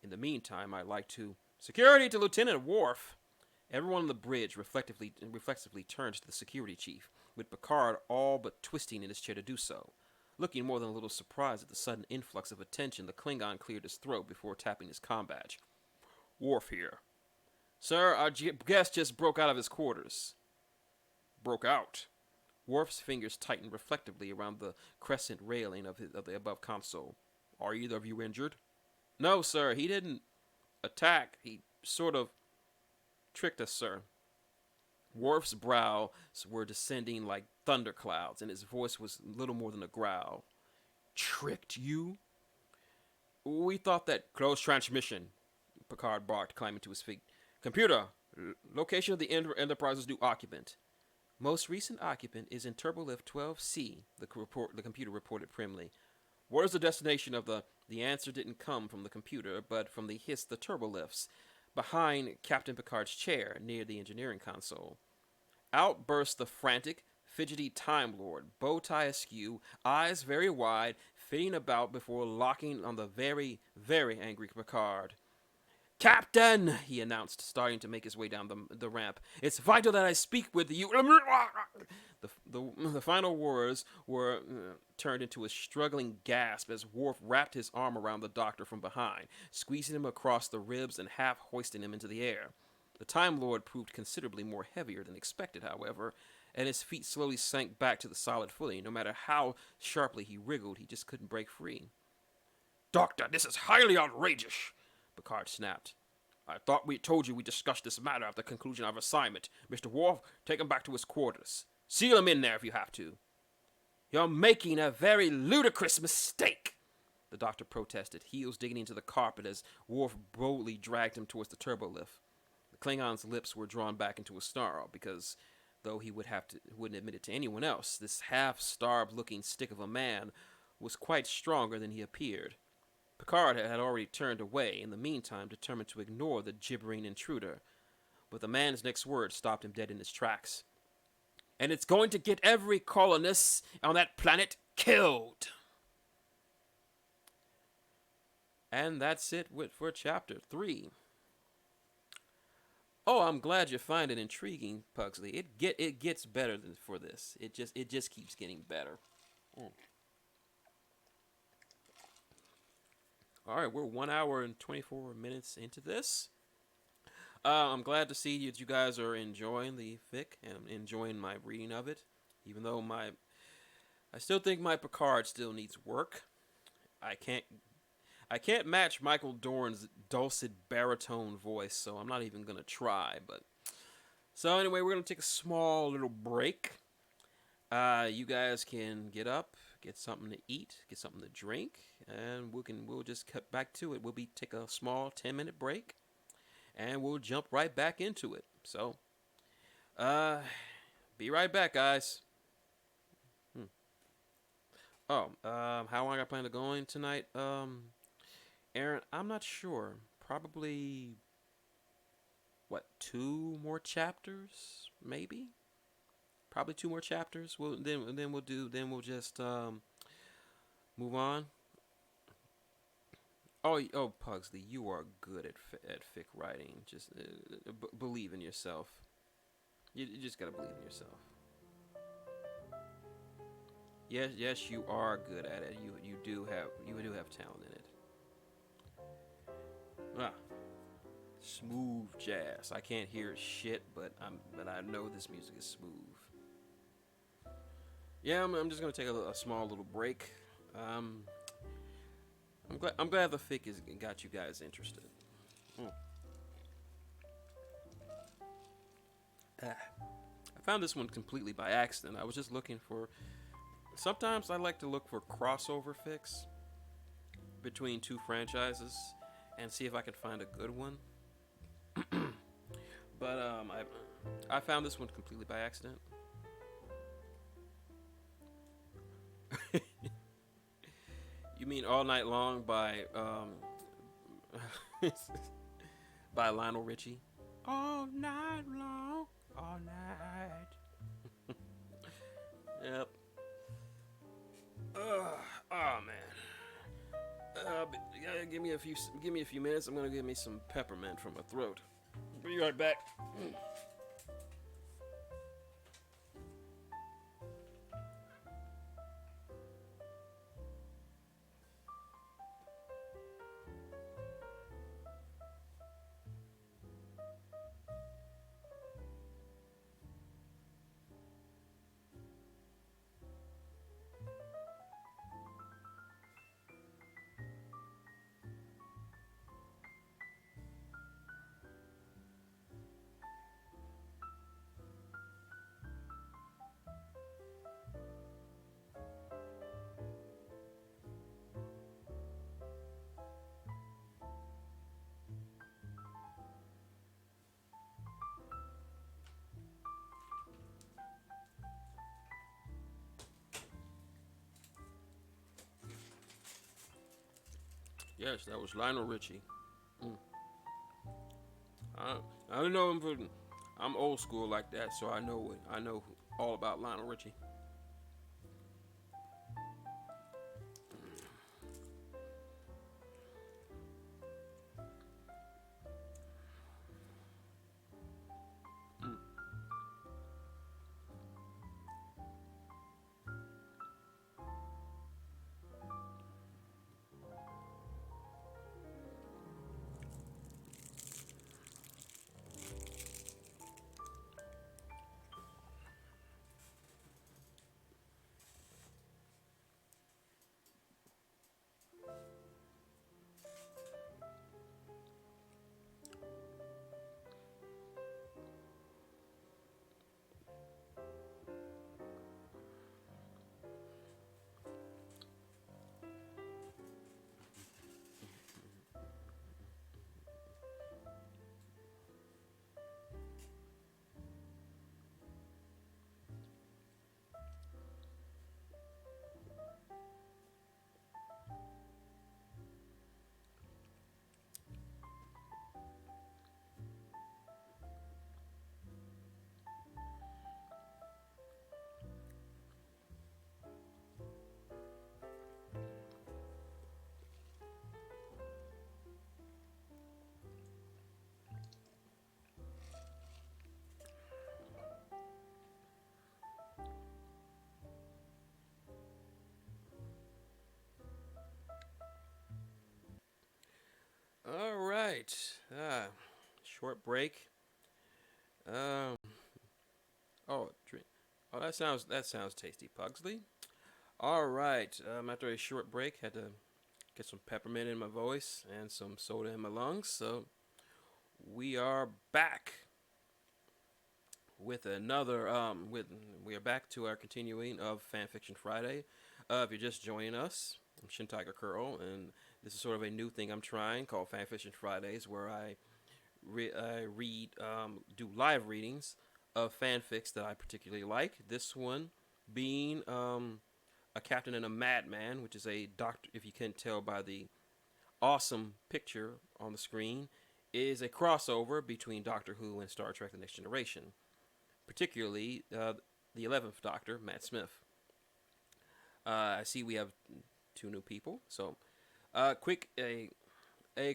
In the meantime, I'd like to... Security to Lieutenant Worf!" Everyone on the bridge reflexively turned to the security chief, with Picard all but twisting in his chair to do so. Looking more than a little surprised at the sudden influx of attention, the Klingon cleared his throat before tapping his comm badge. "Worf here." "Sir, our guest just broke out of his quarters." "Broke out?" Worf's fingers tightened reflectively around the crescent railing of the above console. "Are either of you injured?" "No, sir, he didn't attack. He sort of tricked us, sir." Worf's brows were descending like thunderclouds, and his voice was little more than a growl. "Tricked you?" "We thought that..." "Close transmission," Picard barked, climbing to his feet. "Computer, location of the Enterprise's new occupant." "Most recent occupant is in Turbolift 12C, the computer reported primly. "What is the destination of the..." The answer didn't come from the computer, but from the turbolifts, behind Captain Picard's chair, near the engineering console. Out burst the frantic, fidgety Time Lord, bow tie askew, eyes very wide, fitting about before locking on the very, very angry Picard. "Captain," he announced, starting to make his way down the ramp, "it's vital that I speak with you." The final words were turned into a struggling gasp as Worf wrapped his arm around the doctor from behind, squeezing him across the ribs and half hoisting him into the air. The Time Lord proved considerably more heavier than expected, however, and his feet slowly sank back to the solid footing. No matter how sharply he wriggled, he just couldn't break free. "Doctor, this is highly outrageous," Picard snapped. "I thought we told you we discussed this matter after the conclusion of our assignment. Mr. Worf, take him back to his quarters. Seal him in there if you have to." "You're making a very ludicrous mistake," the doctor protested, heels digging into the carpet as Worf boldly dragged him towards the turbolift. The Klingon's lips were drawn back into a snarl because, though he wouldn't admit it to anyone else, this half-starved-looking stick of a man was quite stronger than he appeared. Picard had already turned away, in the meantime determined to ignore the gibbering intruder, but the man's next words stopped him dead in his tracks. "And it's going to get every colonist on that planet killed." And that's it for Chapter 3. Oh, I'm glad you find it intriguing, Pugsley. It gets better than for this. It just keeps getting better. All right, we're 1 hour and 24 minutes into this. I'm glad to see that you guys are enjoying the fic and enjoying my reading of it, even though I still think my Picard still needs work. I can't match Michael Dorn's dulcet baritone voice, so I'm not even gonna try. But So anyway, we're gonna take a small little break. You guys can get up, get something to eat, get something to drink, and we'll just cut back to it. We'll be take a small 10-minute break, and we'll jump right back into it. So, uh, be right back, guys. Hmm. Oh, how long I plan to go in tonight? Aaron, I'm not sure. Probably what, two more chapters, maybe? Probably two more chapters. We'll just move on. Oh, Pugsley, you are good at fic writing. Just believe in yourself. You just gotta believe in yourself. Yes, you are good at it. You do have talent in it. Ah, smooth jazz. I can't hear shit, but I know this music is smooth. Yeah, I'm just gonna take a small little break. Um, I'm glad the fic has got you guys interested. Mm. Ah, I found this one completely by accident. I was just looking for. Sometimes I like to look for crossover fics between two franchises and see if I can find a good one. But I found this one completely by accident. You mean All Night Long by by Lionel Richie? All night long, all night. Yep. Oh man. Give me a few minutes. I'm gonna give me some peppermint from my throat. Be right back. Yes, that was Lionel Richie. Mm. I, I don't know. I'm old school like that, so I know all about Lionel Richie. Mm. All right. Short break. Um. Oh, drink. Oh, that sounds tasty, Pugsley. All right. After a short break, had to get some peppermint in my voice and some soda in my lungs. So we are back. with another with we are back to our continuing of Fanfiction Friday. If you're just joining us, I'm Shin Tiger Curl, and this is sort of a new thing I'm trying called Fanfiction Fridays, where I read do live readings of fanfics that I particularly like. This one being a captain and a madman, which is a doctor. If you can tell by the awesome picture on the screen, is a crossover between Doctor Who and Star Trek: The Next Generation, particularly the 11th Doctor, Matt Smith. I see we have two new people, so quick a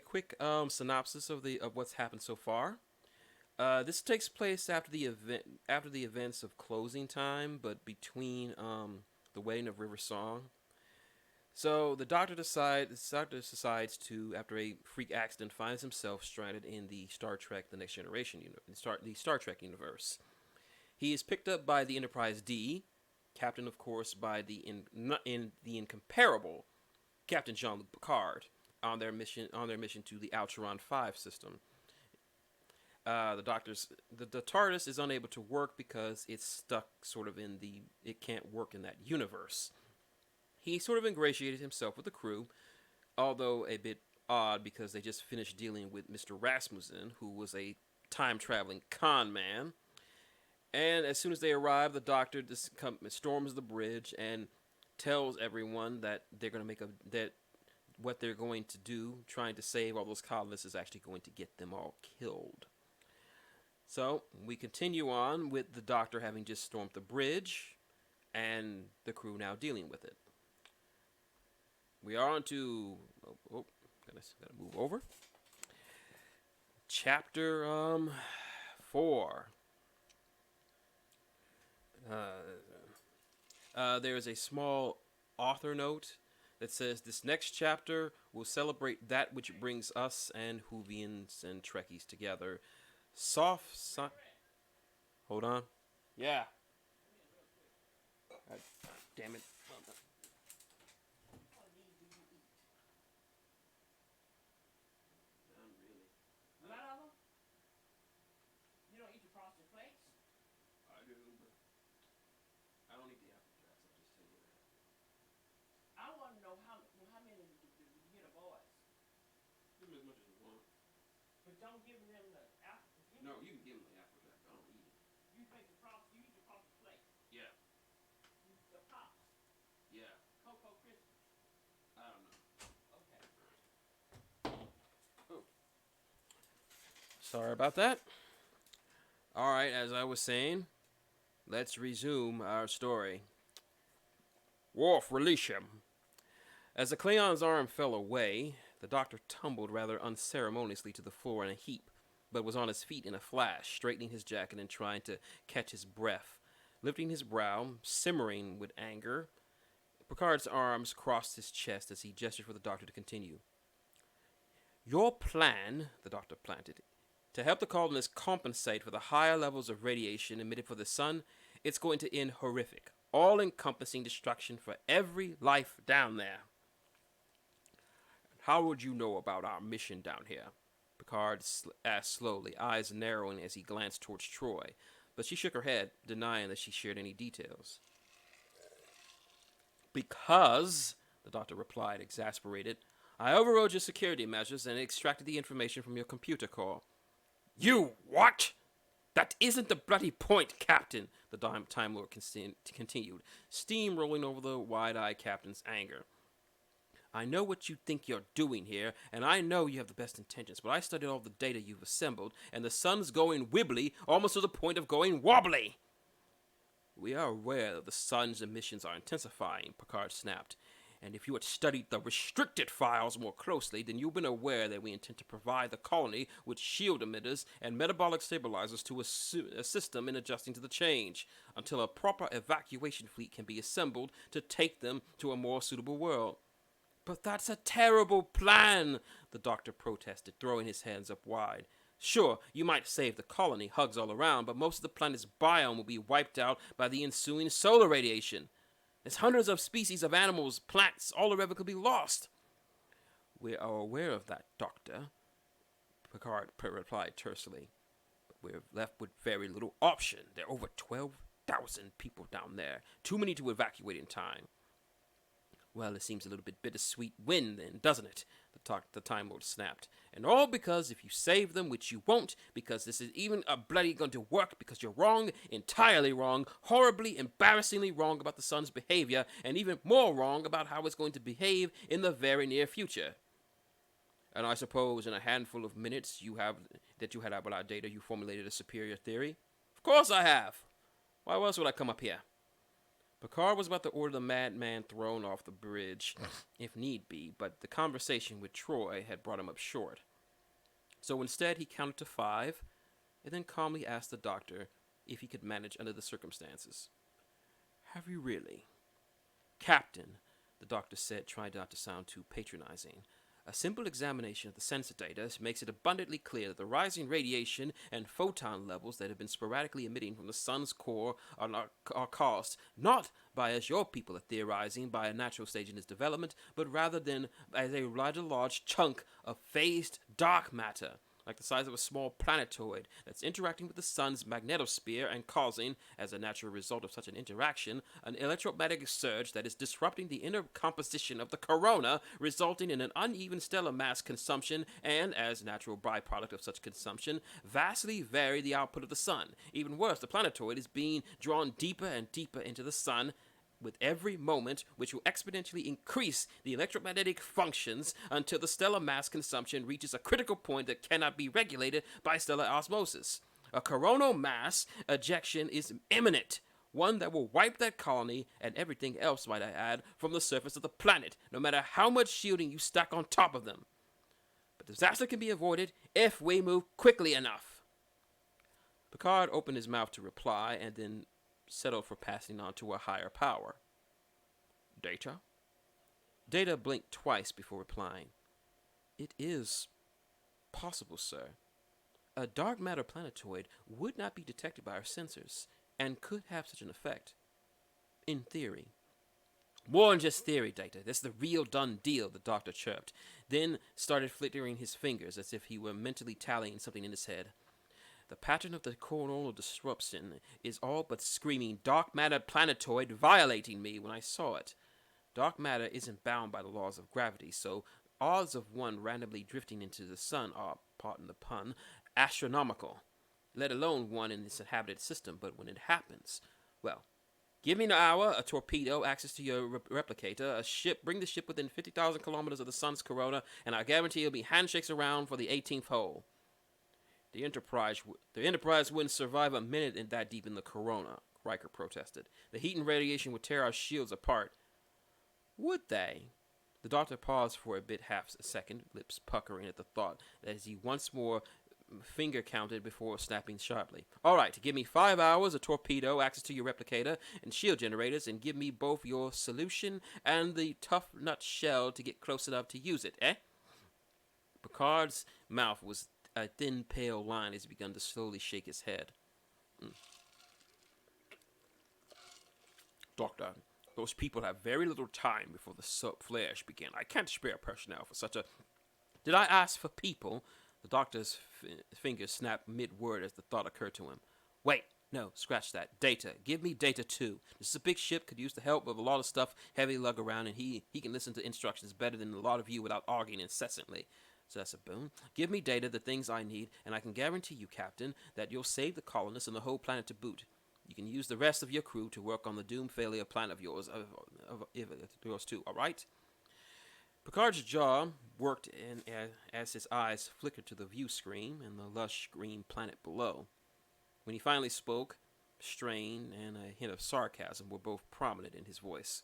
quick synopsis of what's happened so far. This takes place after the events of closing time, but between the wedding of River Song. So the decides to, after a freak accident, finds himself stranded in the Star Trek: The Next Generation the Star Trek universe. He is picked up by the Enterprise D, captain, of course, by in the incomparable Captain Jean-Luc Picard, on their mission to the Alteron 5 system. The TARDIS is unable to work because it's stuck sort of it can't work in that universe. He sort of ingratiated himself with the crew, although a bit odd because they just finished dealing with Mr. Rasmussen, who was a time-traveling con man. And as soon as they arrive, the Doctor storms the bridge and tells everyone that they're going to that what they're going to do, trying to save all those colonists, is actually going to get them all killed. So we continue on with the Doctor having just stormed the bridge, and the crew now dealing with it. We are on to gotta move over. Chapter 4. There is a small author note that says this next chapter will celebrate that which brings us and Whovians and Trekkies together. Hold on. Yeah. Damn it. I do, but I don't eat the apple jacks. I'll just tell you that. Give them as much as you want. No, you can give them the apple jack. I don't eat it. Yeah. Yeah. I don't know. Oh. Sorry about that. All right, as I was saying, let's resume our story. Worf, release him. As the Cleon's arm fell away, the Doctor tumbled rather unceremoniously to the floor in a heap, but was on his feet in a flash, straightening his jacket and trying to catch his breath. Lifting his brow, simmering with anger, Picard's arms crossed his chest as he gestured for the Doctor to continue. Your plan, the Doctor planted, to help the colonists compensate for the higher levels of radiation emitted from the sun, it's going to end horrific, all-encompassing destruction for every life down there. How would you know about our mission down here? Picard asked slowly, eyes narrowing as he glanced towards Troy, but she shook her head, denying that she shared any details. Because, the Doctor replied, exasperated, I overrode your security measures and extracted the information from your computer core. You what? That isn't the bloody point, Captain, the Time Lord continued, steam rolling over the wide-eyed Captain's anger. I know what you think you're doing here, and I know you have the best intentions, but I studied all the data you've assembled, and the sun's going wibbly, almost to the point of going wobbly. We are aware that the sun's emissions are intensifying, Picard snapped, and if you had studied the restricted files more closely, then you've been aware that we intend to provide the colony with shield emitters and metabolic stabilizers to assist them in adjusting to the change, until a proper evacuation fleet can be assembled to take them to a more suitable world. But that's a terrible plan, the Doctor protested, throwing his hands up wide. Sure, you might save the colony, hugs all around, but most of the planet's biome will be wiped out by the ensuing solar radiation. There's hundreds of species of animals, plants, all irrevocably lost. We are aware of that, Doctor, Picard replied tersely. we're left with very little option. There are over 12,000 people down there. Too many to evacuate in time. Well, it seems a little bit bittersweet win then, doesn't it? The Time Lord snapped. And all because if you save them, which you won't, because this is even a bloody going to work, because you're wrong, entirely wrong, horribly, embarrassingly wrong about the sun's behavior, and even more wrong about how it's going to behave in the very near future. And I suppose in a handful of minutes you had about our data, you formulated a superior theory? Of course I have. Why else would I come up here? Picard was about to order the madman thrown off the bridge, if need be, but the conversation with Troy had brought him up short. So instead he counted to 5, and then calmly asked the doctor if he could manage under the circumstances. Have you really? Captain, the doctor said, trying not to sound too patronizing. A simple examination of the sensor data makes it abundantly clear that the rising radiation and photon levels that have been sporadically emitting from the sun's core are caused not by, as your people are theorizing, by a natural stage in its development, but rather than as a rather large chunk of phased dark matter, like the size of a small planetoid, that's interacting with the sun's magnetosphere and causing, as a natural result of such an interaction, an electromagnetic surge that is disrupting the inner composition of the corona, resulting in an uneven stellar mass consumption and, as natural byproduct of such consumption, vastly vary the output of the sun. Even worse, the planetoid is being drawn deeper and deeper into the sun with every moment, which will exponentially increase the electromagnetic functions until the stellar mass consumption reaches a critical point that cannot be regulated by stellar osmosis. A coronal mass ejection is imminent, one that will wipe that colony and everything else, might I add, from the surface of the planet, no matter how much shielding you stack on top of them. But disaster can be avoided if we move quickly enough. Picard opened his mouth to reply and then settled for passing on to a higher power. Data? Data blinked twice before replying. It is possible, sir. A dark matter planetoid would not be detected by our sensors and could have such an effect. In theory. More than just theory, Data. That's the real done deal, the doctor chirped, then started flickering his fingers as if he were mentally tallying something in his head. The pattern of the coronal disruption is all but screaming dark matter planetoid violating me when I saw it. Dark matter isn't bound by the laws of gravity, so odds of one randomly drifting into the sun are, pardon the pun, astronomical, let alone one in this inhabited system. But when it happens, well, give me an hour, a torpedo, access to your replicator, a ship, bring the ship within 50,000 kilometers of the sun's corona, and I guarantee it'll be handshakes around for the 18th hole. The Enterprise wouldn't survive a minute in that deep in the corona, Riker protested. The heat and radiation would tear our shields apart. Would they? The doctor paused for a bit, half a second, lips puckering at the thought, as he once more finger counted before snapping sharply. All right, give me 5 hours, a torpedo, access to your replicator, and shield generators, and give me both your solution and the tough nut shell to get close enough to use it, eh? Picard's mouth was a thin, pale line as he began to slowly shake his head. Doctor, those people have very little time before the flash begin. I can't spare personnel for such a... Did I ask for people? The doctor's fingers snapped mid-word as the thought occurred to him. Wait, no, scratch that. Data. Give me data too. This is a big ship, could use the help of a lot of stuff heavy lug around, and he can listen to instructions better than a lot of you without arguing incessantly. So that's a boon. Give me data, the things I need, and I can guarantee you, Captain, that you'll save the colonists and the whole planet to boot. You can use the rest of your crew to work on the doomed failure plan of yours too, all right? Picard's jaw worked as his eyes flickered to the view screen and the lush green planet below. When he finally spoke, strain and a hint of sarcasm were both prominent in his voice.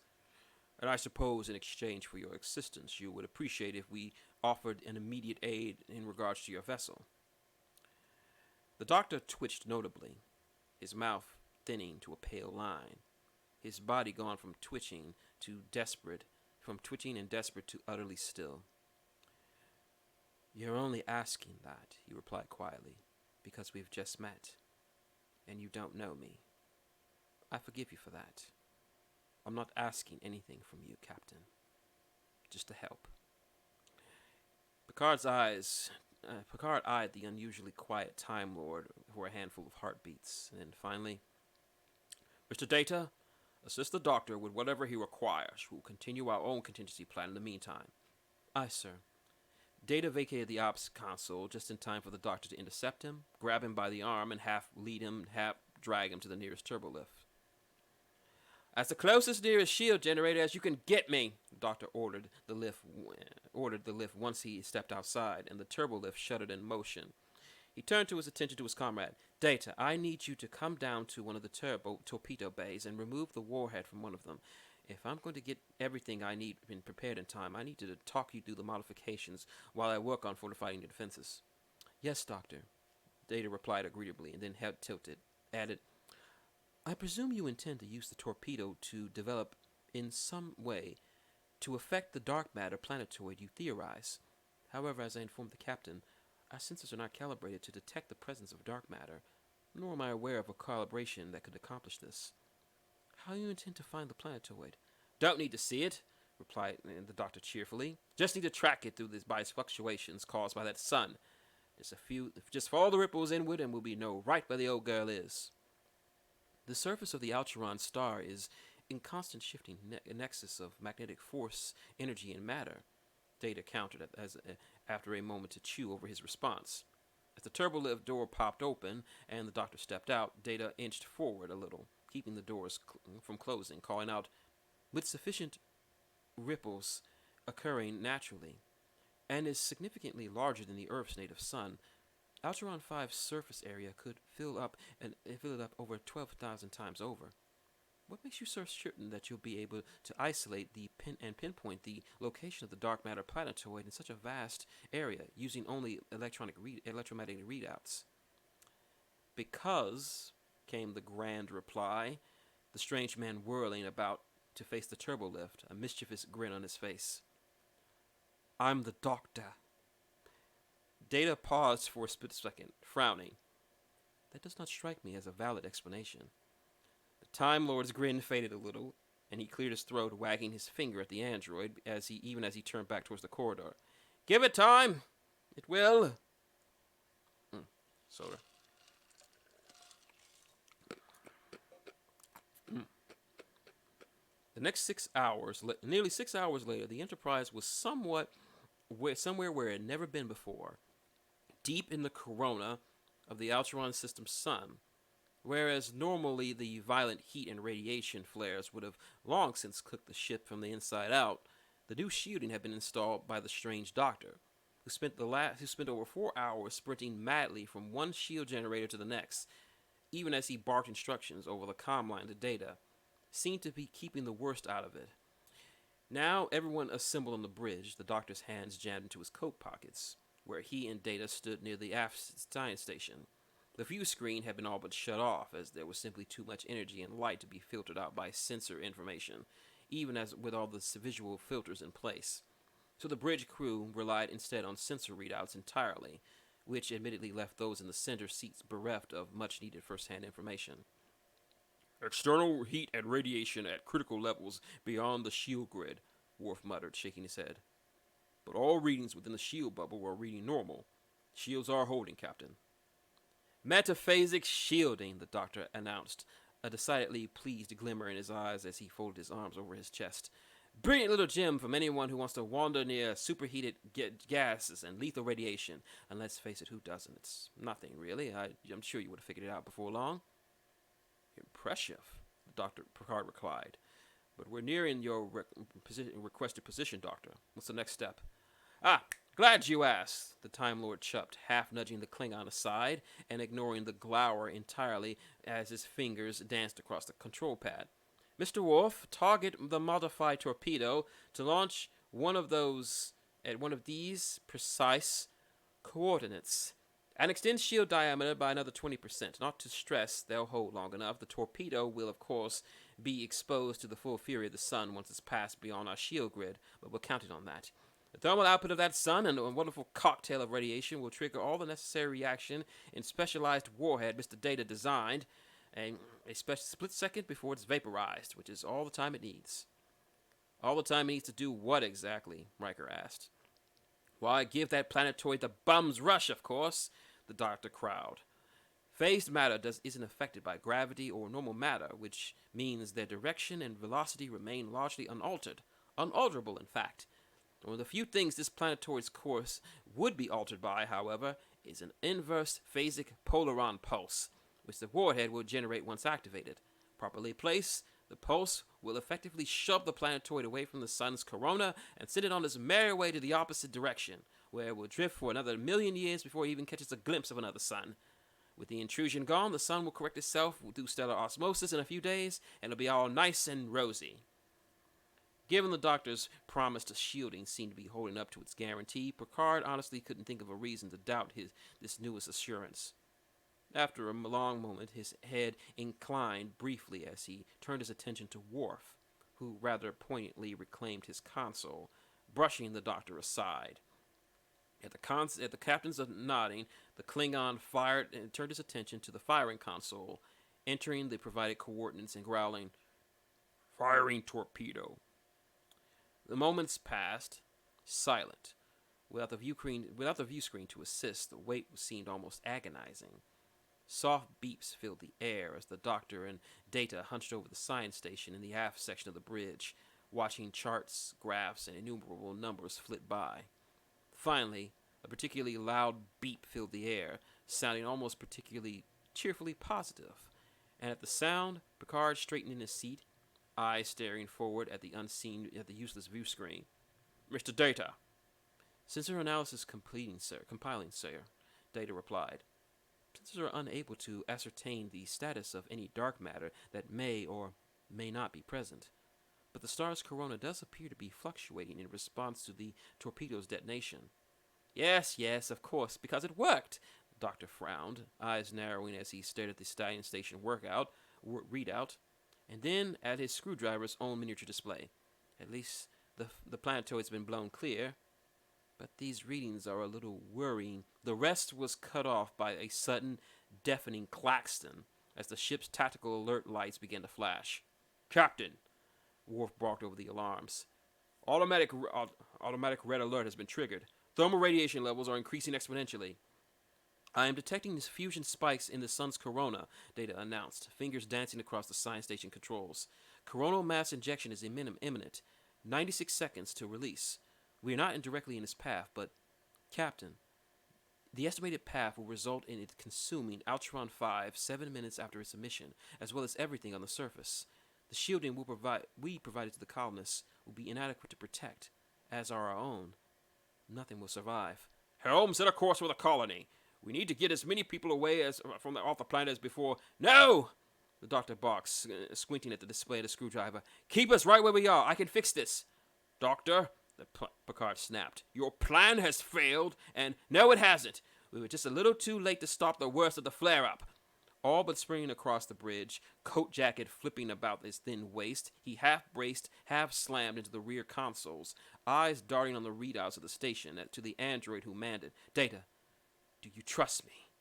And I suppose in exchange for your assistance, you would appreciate if we offered an immediate aid in regards to your vessel. The doctor twitched notably, his mouth thinning to a pale line, his body gone from twitching and desperate to utterly still. You're only asking that, he replied quietly, because we've just met, and you don't know me. I forgive you for that. I'm not asking anything from you, Captain. Just to help. Picard's eyes Picard eyed the unusually quiet Time Lord for a handful of heartbeats, and finally, Mr. Data, assist the Doctor with whatever he requires. We'll continue our own contingency plan in the meantime. Aye, sir. Data vacated the ops console just in time for the Doctor to intercept him, grab him by the arm, and half lead him, half drag him to the nearest turbolift. That's the closest nearest shield generator as you can get me, the Doctor ordered the lift once he stepped outside, and the turbolift shuddered in motion. He turned his attention to his comrade. Data, I need you to come down to one of the torpedo bays and remove the warhead from one of them. If I'm going to get everything I need prepared in time, I need to talk you through the modifications while I work on fortifying your defenses. Yes, Doctor, Data replied agreeably, and then head tilted, added, I presume you intend to use the torpedo to develop, in some way, to affect the dark matter planetoid you theorize. However, as I informed the captain, our sensors are not calibrated to detect the presence of dark matter, nor am I aware of a calibration that could accomplish this. How do you intend to find the planetoid? Don't need to see it, replied the Doctor cheerfully. Just need to track it by its fluctuations caused by that sun. Just follow the ripples inward and we'll know right where the old girl is. The surface of the Algeron star is in constant shifting nexus of magnetic force, energy, and matter, Data countered after a moment to chew over his response. As the turbolift door popped open and the Doctor stepped out, Data inched forward a little, keeping the doors from closing, calling out, with sufficient ripples occurring naturally, and is significantly larger than the Earth's native sun, Algeron 5's surface area could fill it up over 12,000 times over. What makes you so certain that you'll be able to isolate and pinpoint the location of the dark matter planetoid in such a vast area using only electromagnetic readouts? Because, came the grand reply, the strange man whirling about to face the turbolift, a mischievous grin on his face. I'm the Doctor. Data paused for a split second, frowning. That does not strike me as a valid explanation. The Time Lord's grin faded a little, and he cleared his throat, wagging his finger at the android as he turned back towards the corridor. Give it time. It will. Soda. The next 6 hours, nearly 6 hours later, the Enterprise was somewhere where it had never been before, deep in the corona of the Algeron system's sun, whereas normally the violent heat and radiation flares would have long since cooked the ship from the inside out. The new shielding had been installed by the strange Doctor, who spent over 4 hours sprinting madly from one shield generator to the next, even as he barked instructions over the comm line to Data, seemed to be keeping the worst out of it. Now everyone assembled on the bridge, the Doctor's hands jammed into his coat pockets, where he and Data stood near the aft science station. The view screen had been all but shut off, as there was simply too much energy and light to be filtered out by sensor information, even as with all the visual filters in place. So the bridge crew relied instead on sensor readouts entirely, which admittedly left those in the center seats bereft of much-needed first-hand information. External heat and radiation at critical levels beyond the shield grid, Worf muttered, shaking his head. But all readings within the shield bubble were reading normal. Shields are holding, Captain. Metaphasic shielding, the Doctor announced, a decidedly pleased glimmer in his eyes as he folded his arms over his chest. Brilliant little gem from anyone who wants to wander near superheated gases and lethal radiation. And let's face it, who doesn't? It's nothing, really. I'm sure you would have figured it out before long. Impressive, Dr. Picard replied. But we're nearing your requested position, Doctor. What's the next step? Glad you asked, the Time Lord chupped, half nudging the Klingon aside and ignoring the glower entirely as his fingers danced across the control pad. Mr. Worf, target the modified torpedo to launch one of these precise coordinates, and extend shield diameter by another 20%. Not to stress they'll hold long enough. The torpedo will, of course, be exposed to the full fury of the sun once it's passed beyond our shield grid, but we're counting on that. The thermal output of that sun and a wonderful cocktail of radiation will trigger all the necessary reaction in specialized warhead Mr. Data designed, a split second before it's vaporized, which is all the time it needs. All the time it needs to do what exactly? Riker asked. Why, give that planetoid the bum's rush, of course, the doctor crowed. Phased matter isn't affected by gravity or normal matter, which means their direction and velocity remain largely unaltered. Unalterable, in fact. One of the few things this planetoid's course would be altered by, however, is an inverse phasic polaron pulse, which the warhead will generate once activated. Properly placed, the pulse will effectively shove the planetoid away from the sun's corona and send it on its merry way to the opposite direction, where it will drift for another million years before it even catches a glimpse of another sun. With the intrusion gone, the sun will correct itself through stellar osmosis in a few days, and it'll be all nice and rosy. Given the doctor's promise to shielding seemed to be holding up to its guarantee, Picard honestly couldn't think of a reason to doubt this newest assurance. After a long moment, his head inclined briefly as he turned his attention to Worf, who rather poignantly reclaimed his console, brushing the doctor aside. At the captain's nodding, the Klingon fired and turned his attention to the firing console, entering the provided coordinates and growling, "Firing torpedo." The moments passed, silent. Without the view screen to assist, the wait seemed almost agonizing. Soft beeps filled the air as the doctor and Data hunched over the science station in the aft section of the bridge, watching charts, graphs, and innumerable numbers flit by. Finally, a particularly loud beep filled the air, sounding almost particularly cheerfully positive. And at the sound, Picard straightened in his seat, eyes staring forward at the useless view screen. "Mr. Data." "Sensor analysis compiling, sir," Data replied. "Sensors are unable to ascertain the status of any dark matter that may or may not be present. But the star's corona does appear to be fluctuating in response to the torpedo's detonation." Yes, of course, because it worked." The doctor frowned, eyes narrowing as he stared at the science station readout, and then at his screwdriver's own miniature display. "At least the planetoid's been blown clear. But these readings are a little worrying." The rest was cut off by a sudden, deafening klaxon as the ship's tactical alert lights began to flash. "Captain," Worf barked over the alarms. Automatic red alert has been triggered. Thermal radiation levels are increasing exponentially." "I am detecting fusion spikes in the sun's corona," Data announced, fingers dancing across the science station controls. "Coronal mass injection is imminent. 96 seconds to release. We are not directly in its path, but, Captain, the estimated path will result in it consuming Altron 5 7 minutes after its emission, as well as everything on the surface. The shielding we provided to the colonists will be inadequate to protect, as are our own. Nothing will survive." "Helm, set a course for the colony. We need to get as many people away off the planet as before." "No!" The doctor barked, squinting at the display of the screwdriver. "Keep us right where we are. I can fix this." "Doctor," Picard snapped, "your plan has failed, and—" "No, it hasn't. We were just a little too late to stop the worst of the flare-up." All but springing across the bridge, coat jacket flipping about his thin waist, he half braced, half slammed into the rear consoles, eyes darting on the readouts of the station to the android who manned it. "Data, do you trust me?"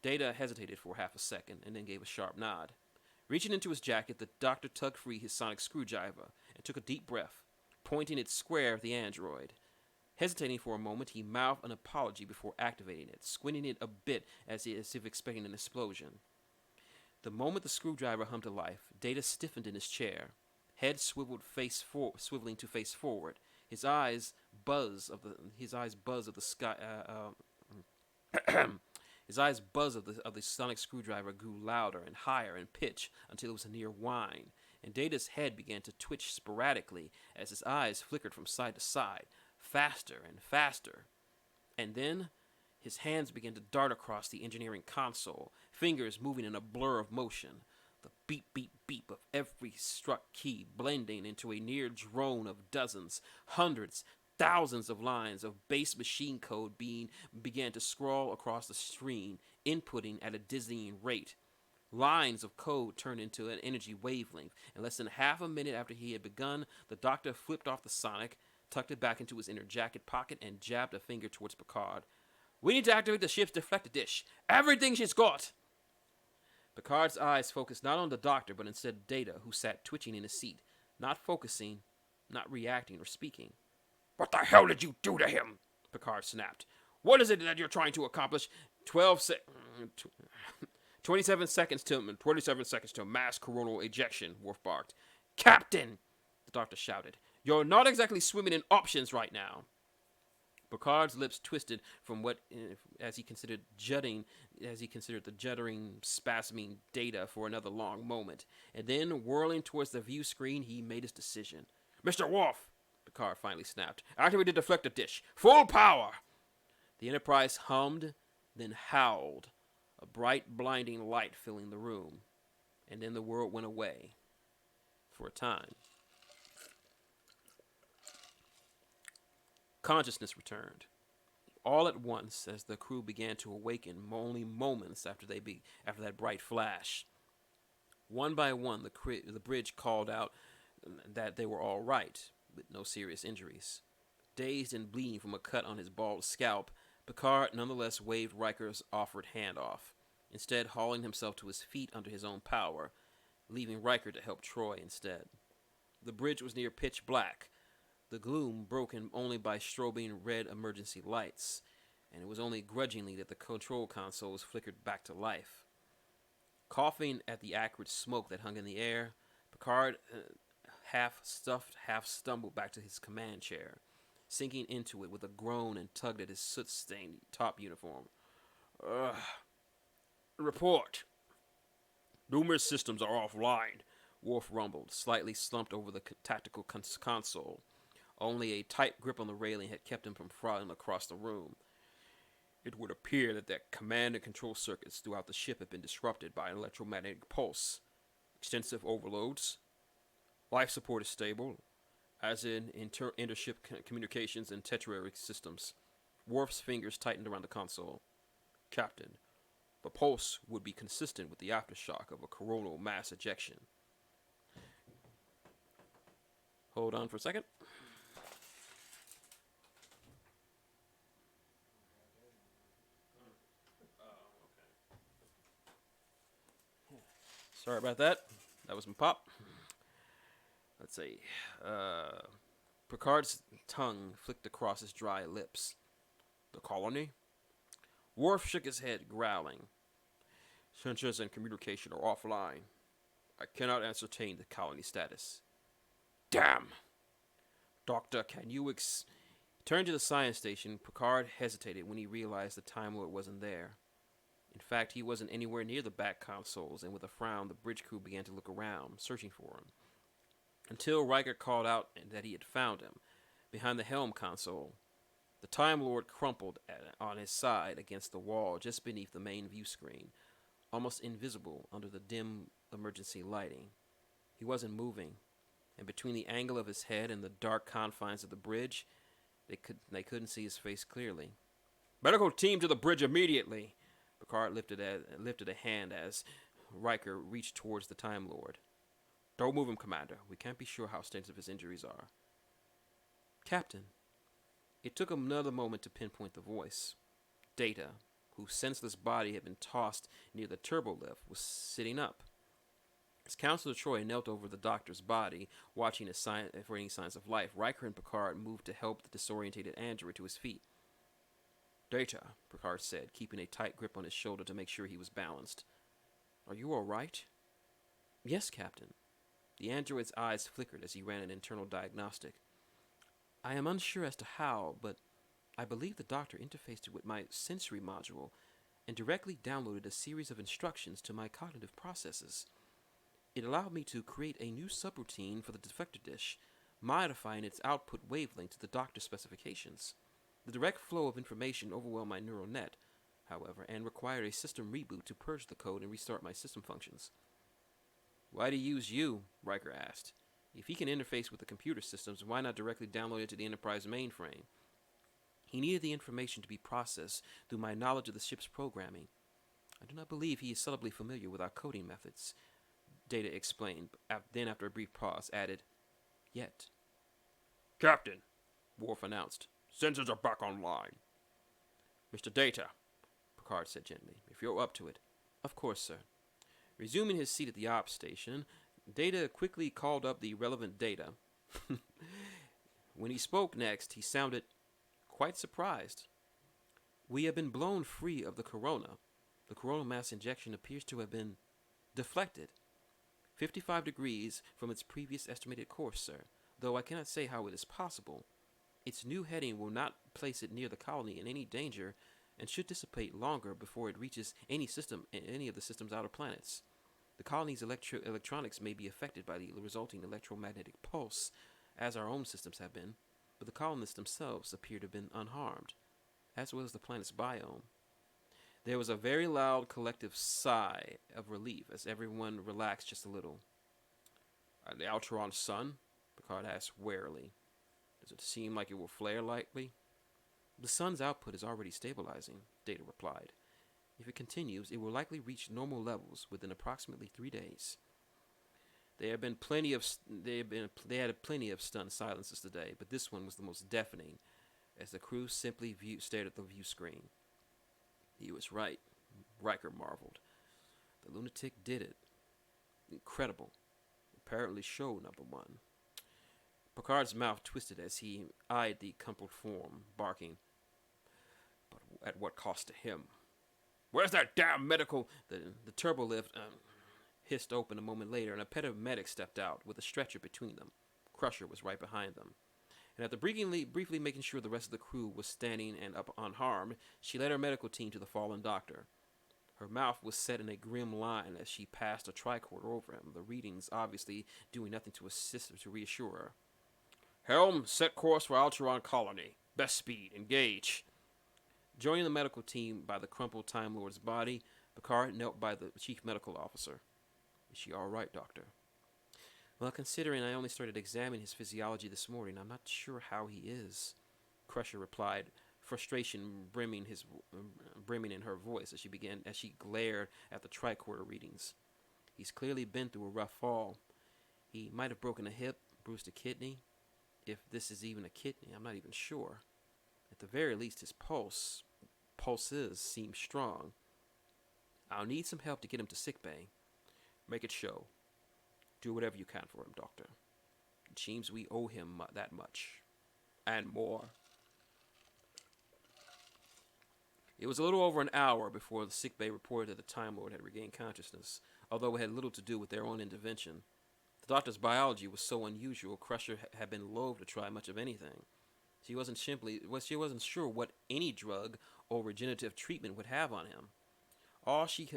Data hesitated for half a second and then gave a sharp nod. Reaching into his jacket, the doctor tugged free his sonic screwdriver and took a deep breath, pointing it square at the android. Hesitating for a moment, he mouthed an apology before activating it, squinting it a bit as if expecting an explosion. The moment the screwdriver hummed to life, Data stiffened in his chair, head swiveling to face forward. His eyes buzz of the sky. His eyes buzz of the sonic screwdriver grew louder and higher in pitch until it was a near whine, and Data's head began to twitch sporadically as his eyes flickered from side to side, faster and faster. And then his hands began to dart across the engineering console, fingers moving in a blur of motion, the beep, beep, beep of every struck key blending into a near drone of dozens, hundreds, thousands of lines of base machine code began to scroll across the screen, inputting at a dizzying rate. Lines of code turned into an energy wavelength, and less than half a minute after he had begun, the doctor flipped off the sonic, tucked it back into his inner jacket pocket, and jabbed a finger towards Picard. "We need to activate the ship's deflector dish. Everything she's got!" Picard's eyes focused not on the doctor, but instead Data, who sat twitching in his seat, not focusing, not reacting or speaking. What the hell did you do to him? Picard snapped. What is it that you're trying to accomplish? 27 seconds to mass coronal ejection, Worf barked. Captain, the doctor shouted. You're not exactly swimming in options right now. Picard's lips twisted from what, as he considered the juddering, spasming Data for another long moment, and then, whirling towards the view screen, he made his decision. Mr. Worf, Picard finally snapped, activate the deflector dish. Full power! The Enterprise hummed, then howled, a bright, blinding light filling the room, and then the world went away. For a time. Consciousness returned, all at once as the crew began to awaken only moments after that bright flash. One by one, the bridge called out that they were all right, with no serious injuries. Dazed and bleeding from a cut on his bald scalp, Picard nonetheless waved Riker's offered hand off, instead hauling himself to his feet under his own power, leaving Riker to help Troy instead. The bridge was near pitch black, the gloom broken only by strobing red emergency lights, and it was only grudgingly that the control consoles flickered back to life. Coughing at the acrid smoke that hung in the air, Picard half stumbled back to his command chair, sinking into it with a groan and tugged at his soot-stained top uniform. Report. Numerous systems are offline, Worf rumbled, slightly slumped over the tactical console. Only a tight grip on the railing had kept him from falling across the room. It would appear that the command and control circuits throughout the ship had been disrupted by an electromagnetic pulse. Extensive overloads. Life support is stable, as in intership communications and tetrary systems. Worf's fingers tightened around the console. Captain, the pulse would be consistent with the aftershock of a coronal mass ejection. Hold on for a second. Sorry about that. That was my pop. Let's see. Picard's tongue flicked across his dry lips. The colony? Worf shook his head, growling. Sensors and communication are offline. I cannot ascertain the colony status. Damn! Doctor, can you Turned to the science station, Picard hesitated when he realized the Time Lord wasn't there. In fact, he wasn't anywhere near the back consoles, and with a frown, the bridge crew began to look around, searching for him. Until Riker called out that he had found him, behind the helm console. The Time Lord crumpled on his side against the wall just beneath the main view screen, almost invisible under the dim emergency lighting. He wasn't moving, and between the angle of his head and the dark confines of the bridge, they couldn't see his face clearly. Medical team to the bridge immediately! Picard lifted a hand as Riker reached towards the Time Lord. Don't move him, Commander. We can't be sure how extensive his injuries are. Captain. It took him another moment to pinpoint the voice. Data, whose senseless body had been tossed near the turbolift, was sitting up. As Counselor Troy knelt over the doctor's body, watching for any signs of life, Riker and Picard moved to help the disorientated android to his feet. Data, Picard said, keeping a tight grip on his shoulder to make sure he was balanced. Are you all right? Yes, Captain. The android's eyes flickered as he ran an internal diagnostic. I am unsure as to how, but I believe the doctor interfaced with my sensory module and directly downloaded a series of instructions to my cognitive processes. It allowed me to create a new subroutine for the deflector dish, modifying its output wavelength to the doctor's specifications. The direct flow of information overwhelmed my neural net, however, and required a system reboot to purge the code and restart my system functions. Why do he use you? Riker asked. If he can interface with the computer systems, why not directly download it to the Enterprise mainframe? He needed the information to be processed through my knowledge of the ship's programming. I do not believe he is subtly familiar with our coding methods, Data explained, then after a brief pause added, Yet. Captain, Worf announced. Sensors are back online. Mr. Data, Picard said gently, if you're up to it. Of course, sir. Resuming his seat at the ops station, Data quickly called up the relevant data. When he spoke next, he sounded quite surprised. We have been blown free of the corona. The coronal mass injection appears to have been deflected 55 degrees from its previous estimated course, sir, though I cannot say how it is possible. Its new heading will not place it near the colony in any danger and should dissipate longer before it reaches any of the system's outer planets. The colony's electronics may be affected by the resulting electromagnetic pulse, as our own systems have been, but the colonists themselves appear to have been unharmed, as well as the planet's biome. There was a very loud collective sigh of relief as everyone relaxed just a little. The Alteron sun? Picard asked warily. Does it seem like it will flare lightly? The sun's output is already stabilizing, Data replied. If it continues, it will likely reach normal levels within approximately 3 days. They had plenty of stunned silences today, but this one was the most deafening, as the crew simply stared at the view screen. He was right, Riker marveled. The lunatic did it. Incredible. Apparently show number one. Picard's mouth twisted as he eyed the crumpled form, barking. But at what cost to him? Where's that damn medical? The turbo lift hissed open a moment later, and a paramedic stepped out with a stretcher between them. Crusher was right behind them. And after briefly making sure the rest of the crew was standing and up unharmed, she led her medical team to the fallen doctor. Her mouth was set in a grim line as she passed a tricorder over him, the readings obviously doing nothing to assist her to reassure her. Helm, set course for Alteron colony. Best speed, engage. Joining the medical team by the crumpled Time Lord's body, Picard knelt by the chief medical officer. Is she all right, Doctor? Well, considering I only started examining his physiology this morning, I'm not sure how he is, Crusher replied, frustration brimming in her voice as she glared at the tricorder readings. He's clearly been through a rough fall. He might have broken a hip, bruised a kidney. If this is even a kidney, I'm not even sure. At the very least, his pulses seem strong. I'll need some help to get him to sickbay. Make it show. Do whatever you can for him, Doctor. It seems we owe him that much. And more. It was a little over an hour before the sickbay reported that the Time Lord had regained consciousness, although it had little to do with their own intervention. The doctor's biology was so unusual, Crusher had been loath to try much of anything. She wasn't sure what any drug or regenerative treatment would have on him. All she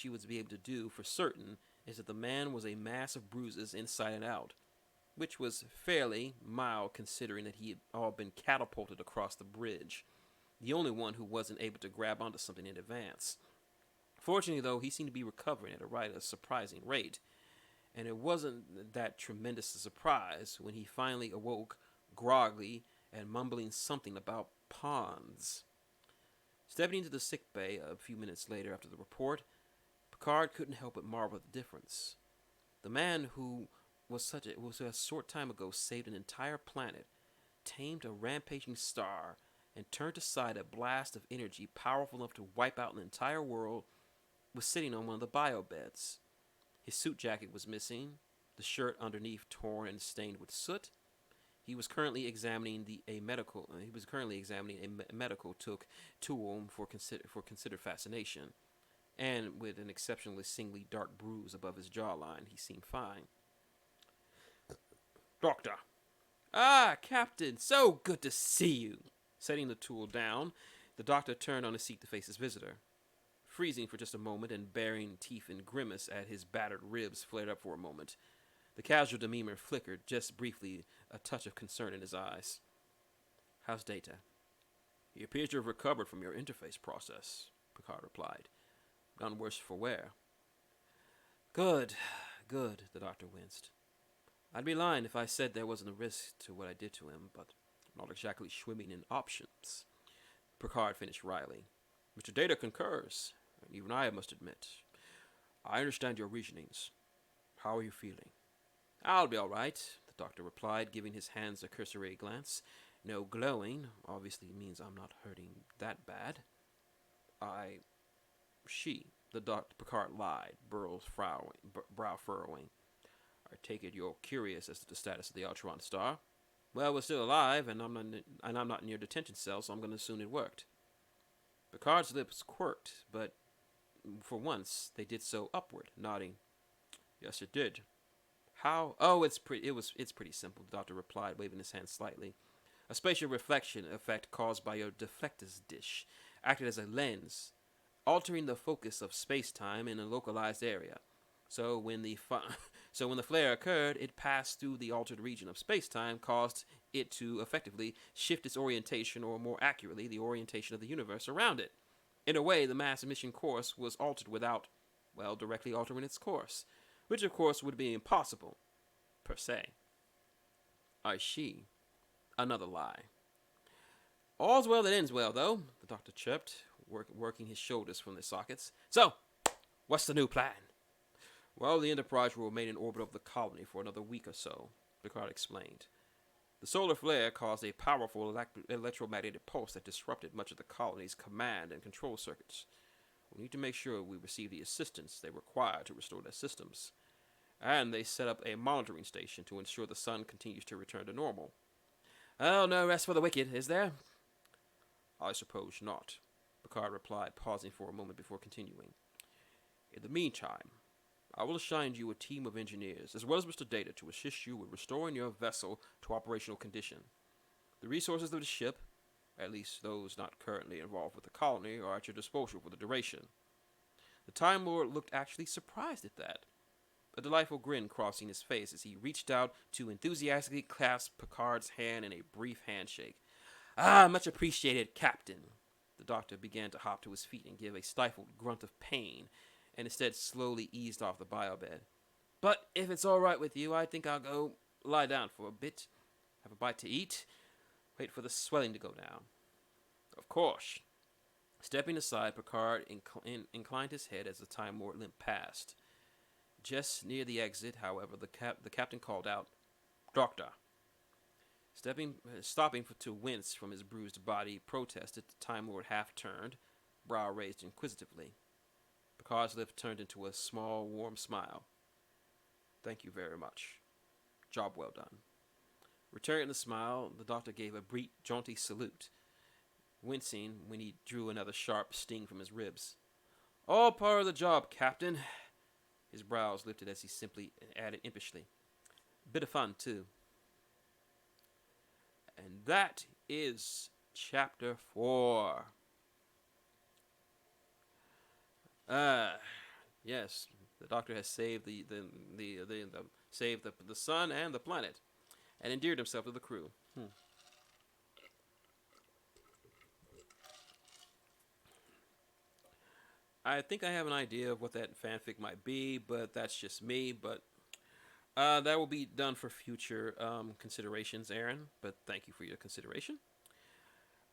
would be able to do for certain is that the man was a mass of bruises inside and out, which was fairly mild considering that he had all been catapulted across the bridge, the only one who wasn't able to grab onto something in advance. Fortunately, though, he seemed to be recovering at a surprising rate, and it wasn't that tremendous a surprise when he finally awoke, groggy and mumbling something about ponds. Stepping into the sick bay a few minutes later after the report, Picard couldn't help but marvel at the difference. The man who was a short time ago saved an entire planet, tamed a rampaging star, and turned aside a blast of energy powerful enough to wipe out an entire world, was sitting on one of the biobeds. His suit jacket was missing, the shirt underneath torn and stained with soot. He was currently examining a medical tool for considered fascination, and with an exceptionally singly dark bruise above his jawline, he seemed fine. Doctor. Ah, Captain, so good to see you. Setting the tool down, the doctor turned on his seat to face his visitor. Freezing for just a moment and baring teeth in grimace at his battered ribs flared up for a moment. The casual demeanor flickered just briefly, a touch of concern in his eyes. How's Data? He appears to have recovered from your interface process, Picard replied. Gone worse for wear. Good, the doctor winced. I'd be lying if I said there wasn't a risk to what I did to him, but I'm not exactly swimming in options. Picard finished wryly. Mr. Data concurs, and even I must admit. I understand your reasonings. How are you feeling? I'll be all right, the doctor replied, giving his hands a cursory glance. No glowing obviously means I'm not hurting that bad. The Dr. Picard lied, Burroughs brow furrowing. I take it you're curious as to the status of the Alteron star. Well, we're still alive, and I'm not near detention cell, so I'm going to assume it worked. Picard's lips quirked, but for once they did so upward, nodding. Yes, it did. How? Oh, it's pretty simple. The doctor replied, waving his hand slightly. A spatial reflection effect caused by your deflector's dish acted as a lens, altering the focus of space-time in a localized area. So when the so when the flare occurred, it passed through the altered region of space-time, caused it to effectively shift its orientation, or more accurately, the orientation of the universe around it. In a way, the mass emission course was altered without, well, directly altering its course, which of course would be impossible, per se. I see. Another lie. All's well that ends well, though, the doctor chirped, working his shoulders from their sockets. So, what's the new plan? Well, the Enterprise will remain in orbit of the colony for another week or so, Picard explained. The solar flare caused a powerful electromagnetic pulse that disrupted much of the colony's command and control circuits. We need to make sure we receive the assistance they require to restore their systems. And they set up a monitoring station to ensure the sun continues to return to normal. Oh, no rest for the wicked, is there? I suppose not, Picard replied, pausing for a moment before continuing. In the meantime, I will assign you a team of engineers, as well as Mr. Data, to assist you with restoring your vessel to operational condition. The resources of the ship, at least those not currently involved with the colony, are at your disposal for the duration. The Time Lord looked actually surprised at that, a delightful grin crossing his face as he reached out to enthusiastically clasp Picard's hand in a brief handshake. Ah, much appreciated, Captain. The doctor began to hop to his feet and give a stifled grunt of pain, and instead slowly eased off the biobed. But if it's all right with you, I think I'll go lie down for a bit, have a bite to eat, wait for the swelling to go down. Of course. Stepping aside, Picard inclined his head as the Time Lord limped past. Just near the exit, however, the captain called out, Doctor. Stopping to wince from his bruised body, protested, the Time Lord half turned, brow raised inquisitively. Picard's lips turned into a small, warm smile. Thank you very much. Job well done. Returning the smile, the doctor gave a brief, jaunty salute, wincing when he drew another sharp sting from his ribs. All part of the job, Captain. His brows lifted as he simply added impishly. Bit of fun, too. And that is Chapter 4. Yes, the Doctor has saved saved the sun and the planet, and endeared himself to the crew. I think I have an idea of what that fanfic might be, but that's just me. But that will be done for future considerations, Aaron. But thank you for your consideration.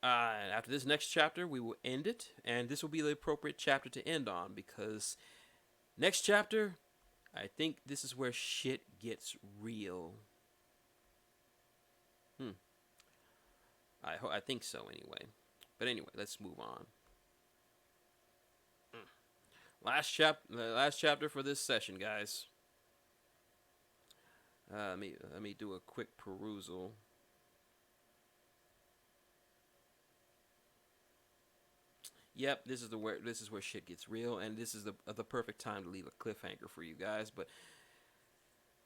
After this next chapter, we will end it, and this will be the appropriate chapter to end on, because next chapter, I think this is where shit gets real. I think so anyway. But anyway, let's move on. Last chapter for this session, guys. Let me do a quick perusal. Yep, this is where shit gets real, and this is the perfect time to leave a cliffhanger for you guys. But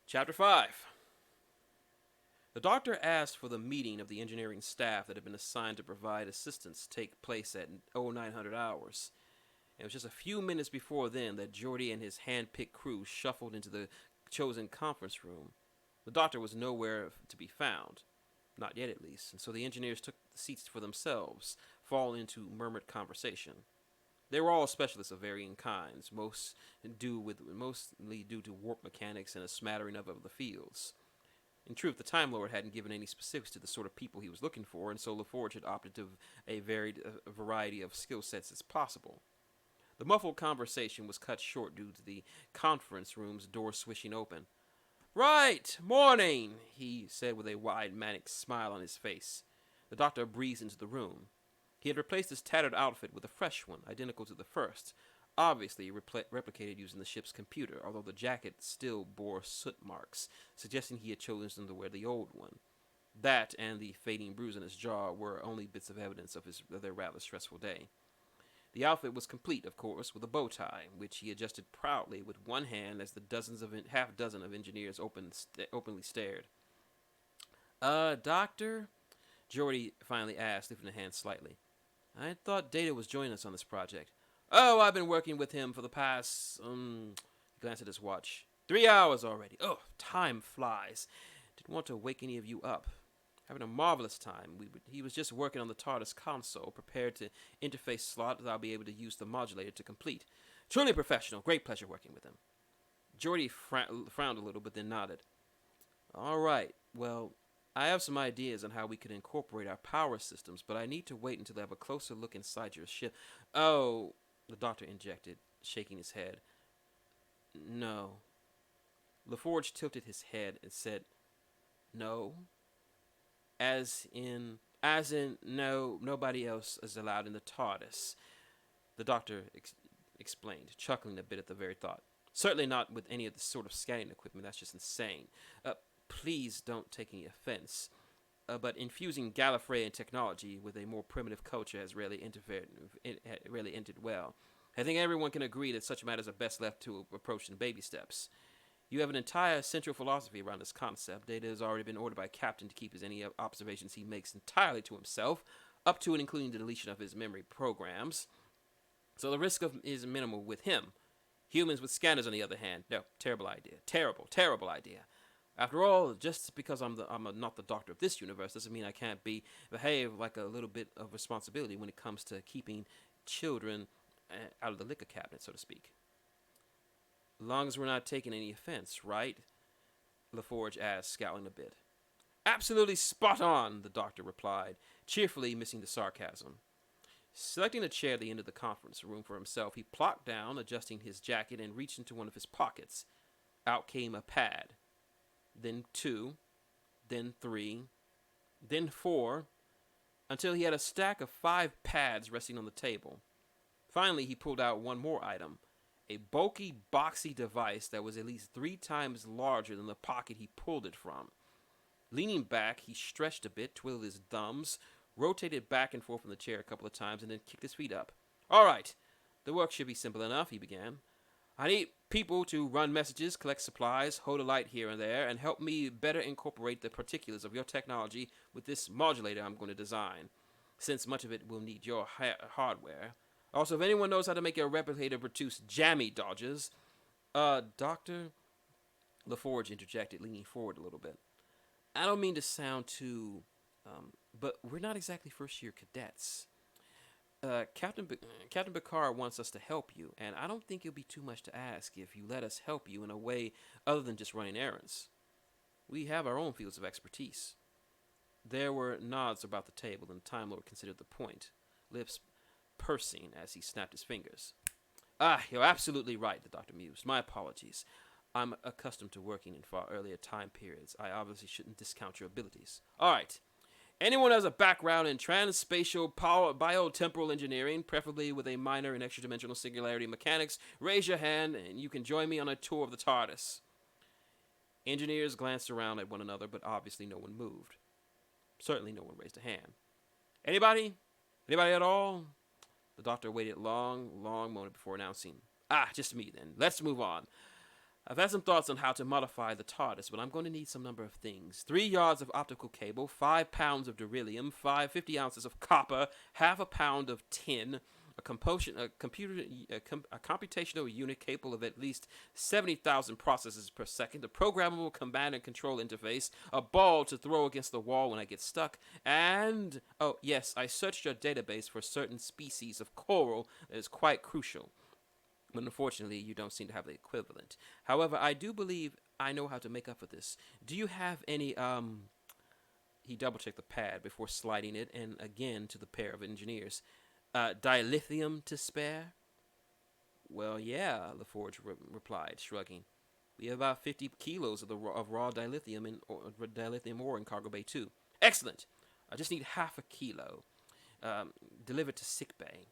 Chapter 5. The Doctor asked for the meeting of the engineering staff that had been assigned to provide assistance take place at 0900 hours. It was just a few minutes before then that Geordi and his hand-picked crew shuffled into the chosen conference room. The Doctor was nowhere to be found. Not yet, at least, and so the engineers took the seats for themselves, falling into murmured conversation. They were all specialists of varying kinds, mostly due to warp mechanics and a smattering of other fields. In truth, the Time Lord hadn't given any specifics to the sort of people he was looking for, and so LaForge had opted to a variety of skill sets as possible. The muffled conversation was cut short due to the conference room's door swishing open. Right, morning, he said with a wide, manic smile on his face. The Doctor breezed into the room. He had replaced his tattered outfit with a fresh one, identical to the first, obviously replicated using the ship's computer, although the jacket still bore soot marks, suggesting he had chosen to wear the old one. That and the fading bruise on his jaw were only bits of evidence of their rather stressful day. The outfit was complete, of course, with a bow tie, which he adjusted proudly with one hand as the half dozen of engineers openly stared. Doctor? Jordy finally asked, lifting a hand slightly. I thought Data was joining us on this project. Oh, I've been working with him for the past, he glanced at his watch. 3 hours already. Oh, time flies. Didn't want to wake any of you up. Having a marvelous time. He was just working on the TARDIS console, prepared to interface slot that I'll be able to use the modulator to complete. Truly professional. Great pleasure working with him. Geordie frowned a little, but then nodded. All right. Well, I have some ideas on how we could incorporate our power systems, but I need to wait until I have a closer look inside your ship. Oh, the doctor injected, shaking his head. No. LaForge tilted his head and said, no. As in, no, nobody else is allowed in the TARDIS. The doctor explained, chuckling a bit at the very thought. Certainly not with any of the sort of scanning equipment. That's just insane. Please don't take any offense. But infusing Gallifreyan technology with a more primitive culture has rarely entered well. I think everyone can agree that such matters are best left to approach in baby steps. You have an entire central philosophy around this concept. Data has already been ordered by Captain to keep any observations he makes entirely to himself, up to and including the deletion of his memory programs. So the risk is minimal with him. Humans with scanners, on the other hand, no, terrible idea. Terrible idea. After all, just because I'm not the doctor of this universe doesn't mean I can't behave like a little bit of responsibility when it comes to keeping children out of the liquor cabinet, so to speak. As long as we're not taking any offense, right? LaForge asked, scowling a bit. Absolutely spot on, the doctor replied, cheerfully missing the sarcasm. Selecting a chair at the end of the conference room for himself, he plopped down, adjusting his jacket, and reached into one of his pockets. Out came a pad. Then 2, then 3, then 4, until he had a stack of 5 pads resting on the table. Finally, he pulled out one more item. A bulky, boxy device that was at least 3 times larger than the pocket he pulled it from. Leaning back, he stretched a bit, twiddled his thumbs, rotated back and forth in the chair a couple of times, and then kicked his feet up. All right, the work should be simple enough, he began. I need people to run messages, collect supplies, hold a light here and there, and help me better incorporate the particulars of your technology with this modulator I'm going to design, since much of it will need your hardware. Also, if anyone knows how to make a replicator produce jammy dodges... Doctor? LaForge interjected, leaning forward a little bit. I don't mean to sound too... but we're not exactly first-year cadets. Captain Picard wants us to help you, and I don't think it'll be too much to ask if you let us help you in a way other than just running errands. We have our own fields of expertise. There were nods about the table, and the Time Lord considered the point, lips pursing as he snapped his fingers. You're absolutely right, the doctor mused. My apologies. I'm accustomed to working in far earlier time periods. I obviously shouldn't discount your abilities. All right. Anyone who has a background in transspatial biotemporal engineering, preferably with a minor in extra-dimensional singularity mechanics, raise your hand and you can join me on a tour of the TARDIS. Engineers glanced around at one another, but obviously no one moved. Certainly no one raised a hand. Anybody? Anybody at all? The doctor waited a long moment before announcing, just me then. Let's move on. I've had some thoughts on how to modify the TARDIS, but I'm going to need some number of things. 3 yards of optical cable, 5 pounds of beryllium, 50 ounces of copper, half a pound of tin, a computational unit capable of at least 70,000 processes per second, a programmable command and control interface, a ball to throw against the wall when I get stuck, and, oh yes, I searched your database for certain species of coral that is quite crucial. But unfortunately, you don't seem to have the equivalent. However, I do believe I know how to make up for this. Do you have any, He double-checked the pad before sliding it, and again to the pair of engineers. Dilithium to spare? Well, yeah, LaForge replied, shrugging. We have about 50 kilos of raw dilithium dilithium ore in Cargo Bay 2. Excellent! I just need half a kilo. Delivered to sickbay.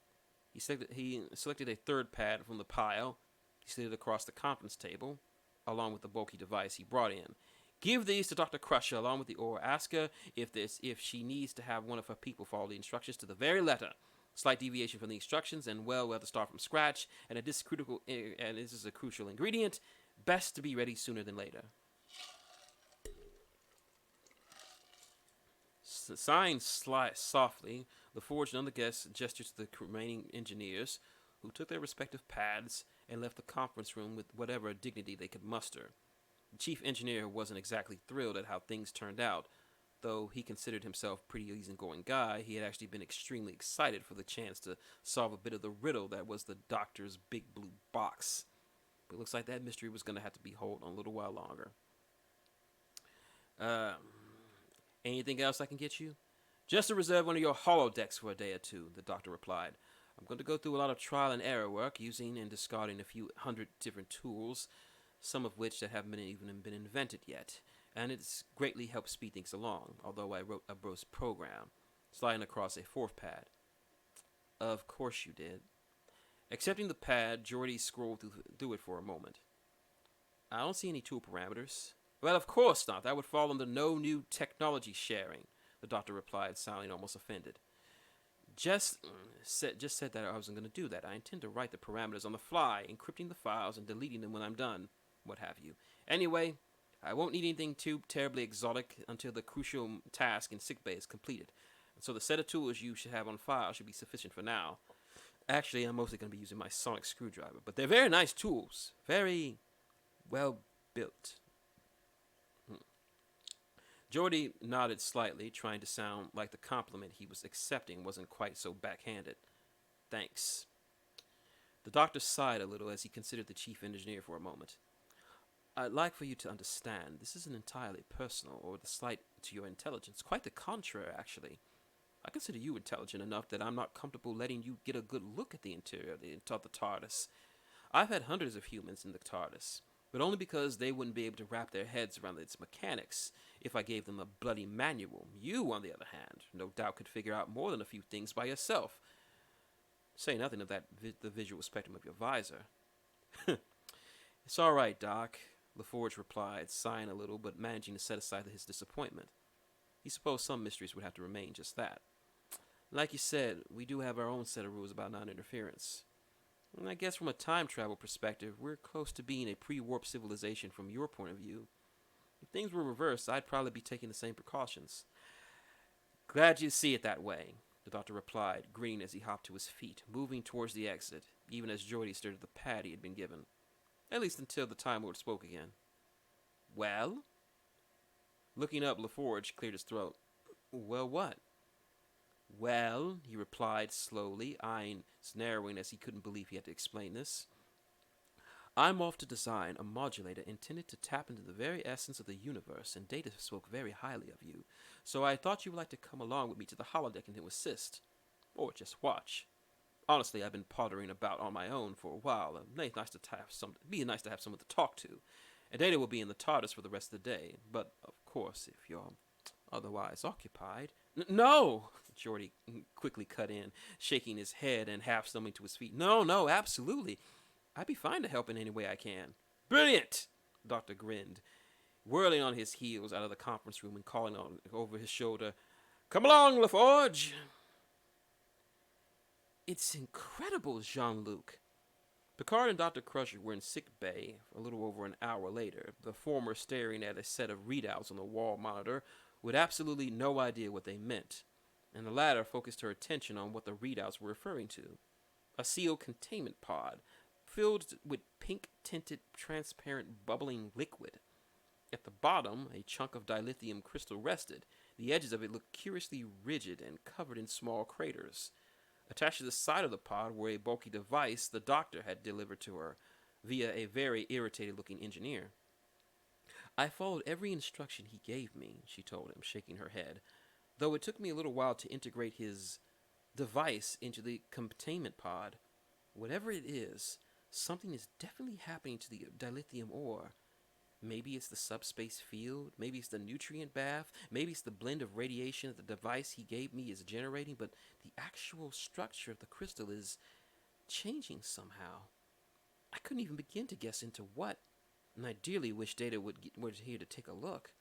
He selected a third pad from the pile. He slid it across the conference table, along with the bulky device he brought in. Give these to Dr. Crusher along with the ore. Ask her if she needs to have one of her people follow the instructions to the very letter. Slight deviation from the instructions, and well, we'll have to start from scratch. And this is a crucial ingredient. Best to be ready sooner than later. Signed softly, LaForge and other guests gestured to the remaining engineers, who took their respective paths and left the conference room with whatever dignity they could muster. The chief engineer wasn't exactly thrilled at how things turned out. Though he considered himself a pretty easygoing guy, he had actually been extremely excited for the chance to solve a bit of the riddle that was the doctor's big blue box. But it looks like that mystery was going to have to be held on a little while longer. Anything else I can get you? Just to reserve one of your holodecks for a day or two, the doctor replied. I'm going to go through a lot of trial and error work, using and discarding a few hundred different tools, some of which that haven't even been invented yet, and it's greatly helped speed things along, although I wrote a verbose program, sliding across a fourth pad. Of course you did. Accepting the pad, Jordy scrolled through it for a moment. I don't see any tool parameters. Well, of course not. That would fall under no new technology sharing, the doctor replied, sounding almost offended. Just said that I wasn't going to do that. I intend to write the parameters on the fly, encrypting the files and deleting them when I'm done, what have you. Anyway, I won't need anything too terribly exotic until the crucial task in sickbay is completed. So the set of tools you should have on file should be sufficient for now. Actually, I'm mostly going to be using my sonic screwdriver, but they're very nice tools. Very well built. Jordy nodded slightly, trying to sound like the compliment he was accepting wasn't quite so backhanded. Thanks. The doctor sighed a little as he considered the chief engineer for a moment. I'd like for you to understand, this isn't entirely personal or the slight to your intelligence. Quite the contrary, actually. I consider you intelligent enough that I'm not comfortable letting you get a good look at the interior of the TARDIS. I've had hundreds of humans in the TARDIS, but only because they wouldn't be able to wrap their heads around its mechanics if I gave them a bloody manual. You, on the other hand, no doubt could figure out more than a few things by yourself. Say nothing of the visual spectrum of your visor. It's all right, Doc, LaForge replied, sighing a little but managing to set aside his disappointment. He supposed some mysteries would have to remain just that. Like you said, we do have our own set of rules about non-interference. And I guess from a time travel perspective, we're close to being a pre-warp civilization from your point of view. If things were reversed, I'd probably be taking the same precautions. Glad you see it that way, the doctor replied, grinning as he hopped to his feet, moving towards the exit, even as Jordy stared at the pad he had been given. At least until the Time Lord spoke again. Well? Looking up, LaForge cleared his throat. Well, what? Well, he replied slowly, eyes narrowing as he couldn't believe he had to explain this. I'm off to design a modulator intended to tap into the very essence of the universe, and Data spoke very highly of you, so I thought you would like to come along with me to the holodeck and to assist. Or just watch. Honestly, I've been pottering about on my own for a while. It'd be nice to have someone to talk to. And Data will be in the TARDIS for the rest of the day, but of course, if you're otherwise occupied... No! Jordy quickly cut in, shaking his head and half stumbling to his feet. No, absolutely. I'd be fine to help in any way I can. Brilliant! The doctor grinned, whirling on his heels out of the conference room and calling over his shoulder, Come along, LaForge! It's incredible, Jean-Luc. Picard and Dr. Crusher were in sick bay a little over an hour later, the former staring at a set of readouts on the wall monitor with absolutely no idea what they meant, and the latter focused her attention on what the readouts were referring to. A sealed containment pod, filled with pink-tinted, transparent, bubbling liquid. At the bottom, a chunk of dilithium crystal rested. The edges of it looked curiously rigid and covered in small craters. Attached to the side of the pod were a bulky device the doctor had delivered to her via a very irritated-looking engineer. I followed every instruction he gave me, she told him, shaking her head, though it took me a little while to integrate his device into the containment pod. Whatever it is, something is definitely happening to the dilithium ore. Maybe it's the subspace field, maybe it's the nutrient bath, maybe it's the blend of radiation that the device he gave me is generating, but the actual structure of the crystal is changing somehow. I couldn't even begin to guess into what. And ideally wish Data were here to take a look.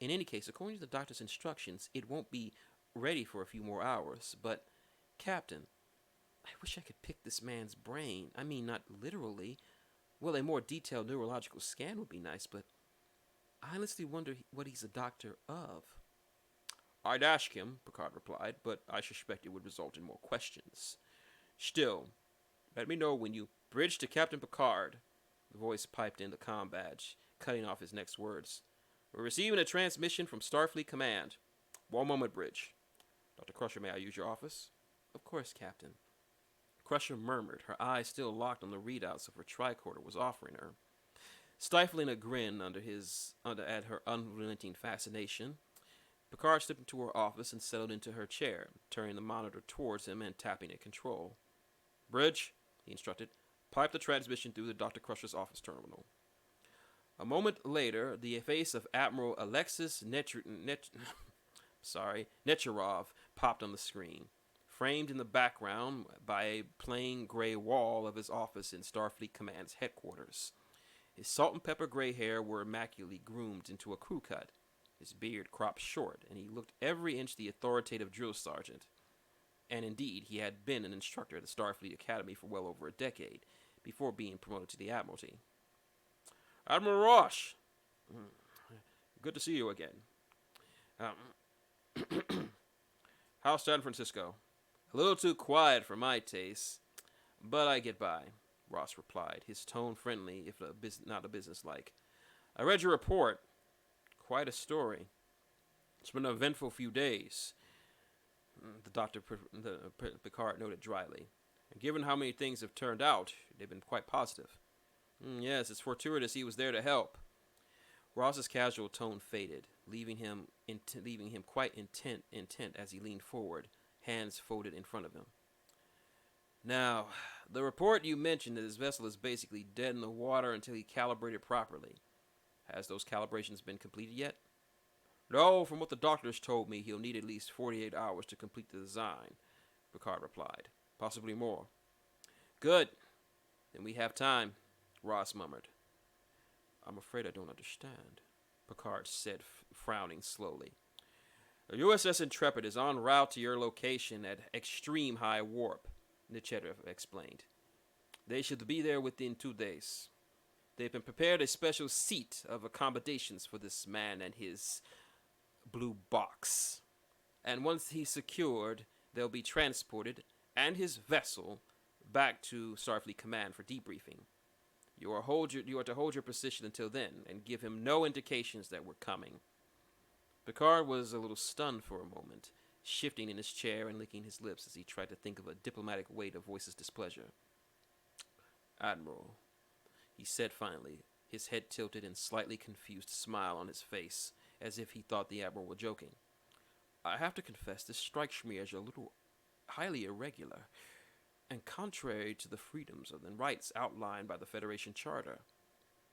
In any case, according to the doctor's instructions, it won't be ready for a few more hours. But, Captain, I wish I could pick this man's brain. I mean, not literally. Well, a more detailed neurological scan would be nice, but I honestly wonder what he's a doctor of. I'd ask him, Picard replied, but I suspect it would result in more questions. Still, let me know when you bridge to Captain Picard. The voice piped in the comm badge, cutting off his next words. We're receiving a transmission from Starfleet Command. One moment, Bridge. Dr. Crusher, may I use your office? Of course, Captain. Crusher murmured, her eyes still locked on the readouts of her tricorder was offering her. Stifling a grin at her unrelenting fascination, Picard stepped into her office and settled into her chair, turning the monitor towards him and tapping a control. Bridge, he instructed, pipe the transmission through the Dr. Crusher's office terminal. A moment later, the face of Admiral Alexis Necharov popped on the screen, framed in the background by a plain gray wall of his office in Starfleet Command's headquarters. His salt and pepper gray hair were immaculately groomed into a crew cut. His beard cropped short, and he looked every inch the authoritative drill sergeant. And indeed, he had been an instructor at the Starfleet Academy for well over a decade, before being promoted to the Admiralty. Admiral Ross! Good to see you again. How's San Francisco? A little too quiet for my taste, but I get by, Ross replied, his tone friendly, if not a businesslike. I read your report. Quite a story. It's been an eventful few days, Picard noted dryly. And given how many things have turned out, they've been quite positive. Yes, it's fortuitous he was there to help. Ross's casual tone faded, leaving him quite intent as he leaned forward, hands folded in front of him. Now, the report you mentioned that his vessel is basically dead in the water until he calibrated properly. Has those calibrations been completed yet? No, from what the doctors told me, he'll need at least 48 hours to complete the design, Picard replied. Possibly more. Good. Then we have time, Ross murmured. I'm afraid I don't understand, Picard said, frowning slowly. The USS Intrepid is en route to your location at extreme high warp, Necherev explained. They should be there within 2 days. They've been prepared a special seat of accommodations for this man and his blue box. And once he's secured, they'll be transported, and his vessel, back to Starfleet Command for debriefing. You are to hold your position until then, and give him no indications that we're coming. Picard was a little stunned for a moment, shifting in his chair and licking his lips as he tried to think of a diplomatic way to voice his displeasure. Admiral, he said finally, his head tilted and slightly confused smile on his face, as if he thought the Admiral were joking. I have to confess, this strikes me as a little highly irregular, and contrary to the freedoms and rights outlined by the Federation Charter.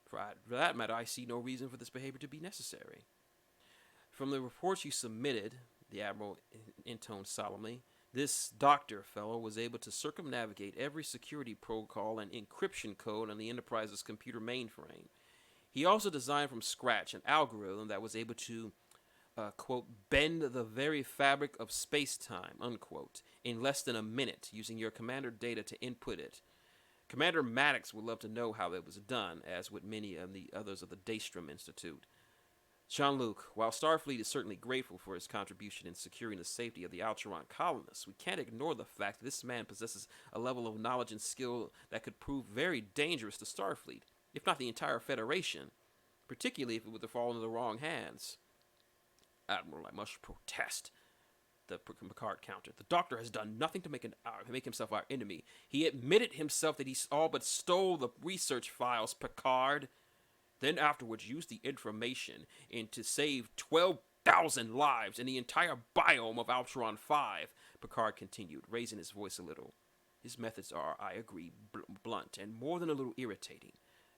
For that matter, I see no reason for this behavior to be necessary. From the reports you submitted, the Admiral intoned solemnly, this doctor fellow was able to circumnavigate every security protocol and encryption code on the Enterprise's computer mainframe. He also designed from scratch an algorithm that was able to, quote, bend the very fabric of space-time, unquote, in less than a minute, using your commander data to input it. Commander Maddox would love to know how it was done, as would many of the others of the Daystrom Institute. Jean-Luc, while Starfleet is certainly grateful for his contribution in securing the safety of the Algeron colonists, we can't ignore the fact that this man possesses a level of knowledge and skill that could prove very dangerous to Starfleet, if not the entire Federation, particularly if it were to fall into the wrong hands. Admiral, I must protest, the Picard countered. The Doctor has done nothing to make himself our enemy. He admitted himself that he all but stole the research files, Picard. Then afterwards used the information to save 12,000 lives in the entire biome of Algeron 5, Picard continued, raising his voice a little. His methods are, I agree, blunt and more than a little irritating,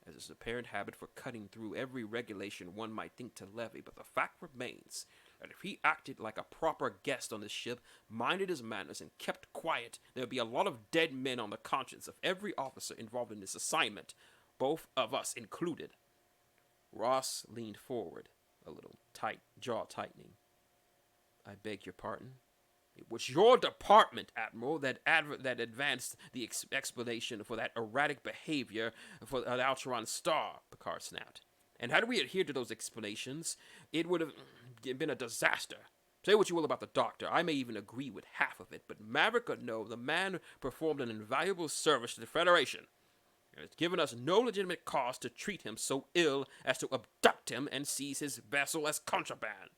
as his apparent habit for cutting through every regulation one might think to levy, but the fact remains that if he acted like a proper guest on this ship, minded his manners, and kept quiet, there would be a lot of dead men on the conscience of every officer involved in this assignment, both of us included. Ross leaned forward, a little tight, jaw tightening. I beg your pardon? It was your department, Admiral, that advanced the explanation for that erratic behavior for the Alteron star, Picard snapped. And had we adhered to those explanations, it would have been a disaster. Say what you will about the doctor, I may even agree with half of it, but Maverick or no, the man performed an invaluable service to the Federation. It has given us no legitimate cause to treat him so ill as to abduct him and seize his vessel as contraband.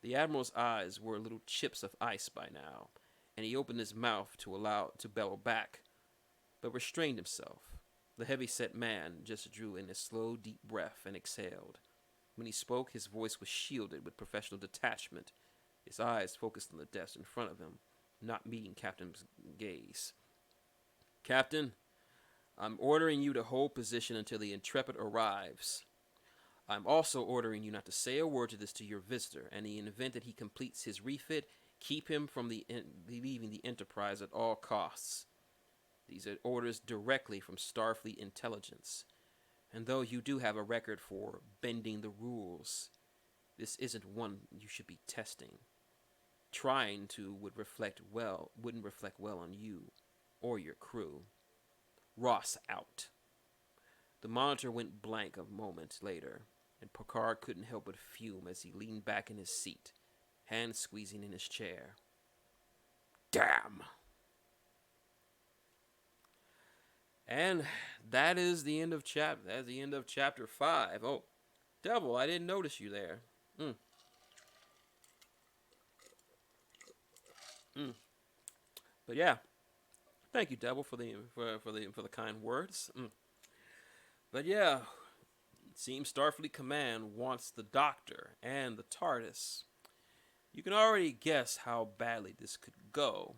The Admiral's eyes were little chips of ice by now, and he opened his mouth to bellow back, but restrained himself. The heavy-set man just drew in a slow, deep breath and exhaled. When he spoke, his voice was shielded with professional detachment. His eyes focused on the desk in front of him, not meeting Captain's gaze. Captain, I'm ordering you to hold position until the Intrepid arrives. I'm also ordering you not to say a word to your visitor, and in the event that he completes his refit, keep him from leaving the Enterprise at all costs. These are orders directly from Starfleet intelligence. And though you do have a record for bending the rules, this isn't one you should be testing. Trying to wouldn't reflect well on you or your crew. Ross out. The monitor went blank a moment later, and Picard couldn't help but fume as he leaned back in his seat, hands squeezing in his chair. Damn! And that is the end of chapter 5. Oh, Devil, I didn't notice you there. But yeah, thank you, Devil, for the kind words. But yeah, it seems Starfleet Command wants the Doctor and the TARDIS. You can already guess how badly this could go.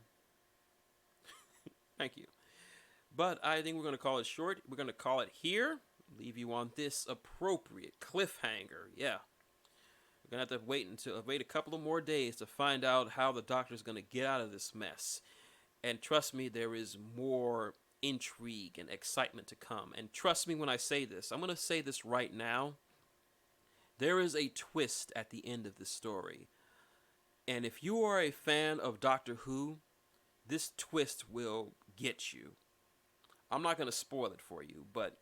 Thank you. But I think we're going to call it short. We're going to call it here. Leave you on this appropriate cliffhanger. Yeah. We're going to have to wait a couple of more days to find out how the Doctor's going to get out of this mess. And trust me, there is more intrigue and excitement to come. And trust me when I say this. I'm going to say this right now. There is a twist at the end of this story. And if you are a fan of Doctor Who, this twist will get you. I'm not going to spoil it for you, but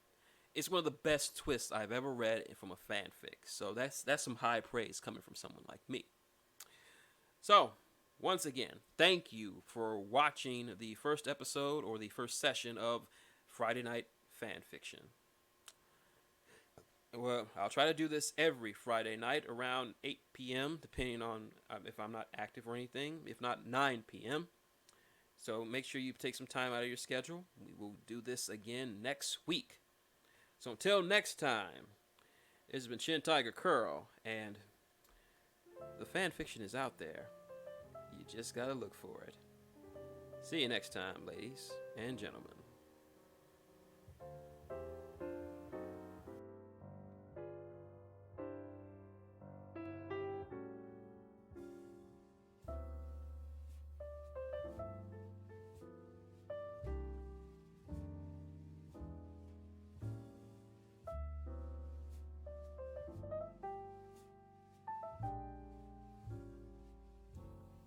it's one of the best twists I've ever read from a fanfic. So that's some high praise coming from someone like me. So, once again, thank you for watching the first episode or the first session of Friday Night Fanfiction. Well, I'll try to do this every Friday night around 8 p.m., depending on if I'm not active or anything. If not, 9 p.m. So make sure you take some time out of your schedule. We will do this again next week. So until next time, this has been Chin Tiger Curl, and the fanfiction is out there. You just gotta look for it. See you next time, ladies and gentlemen.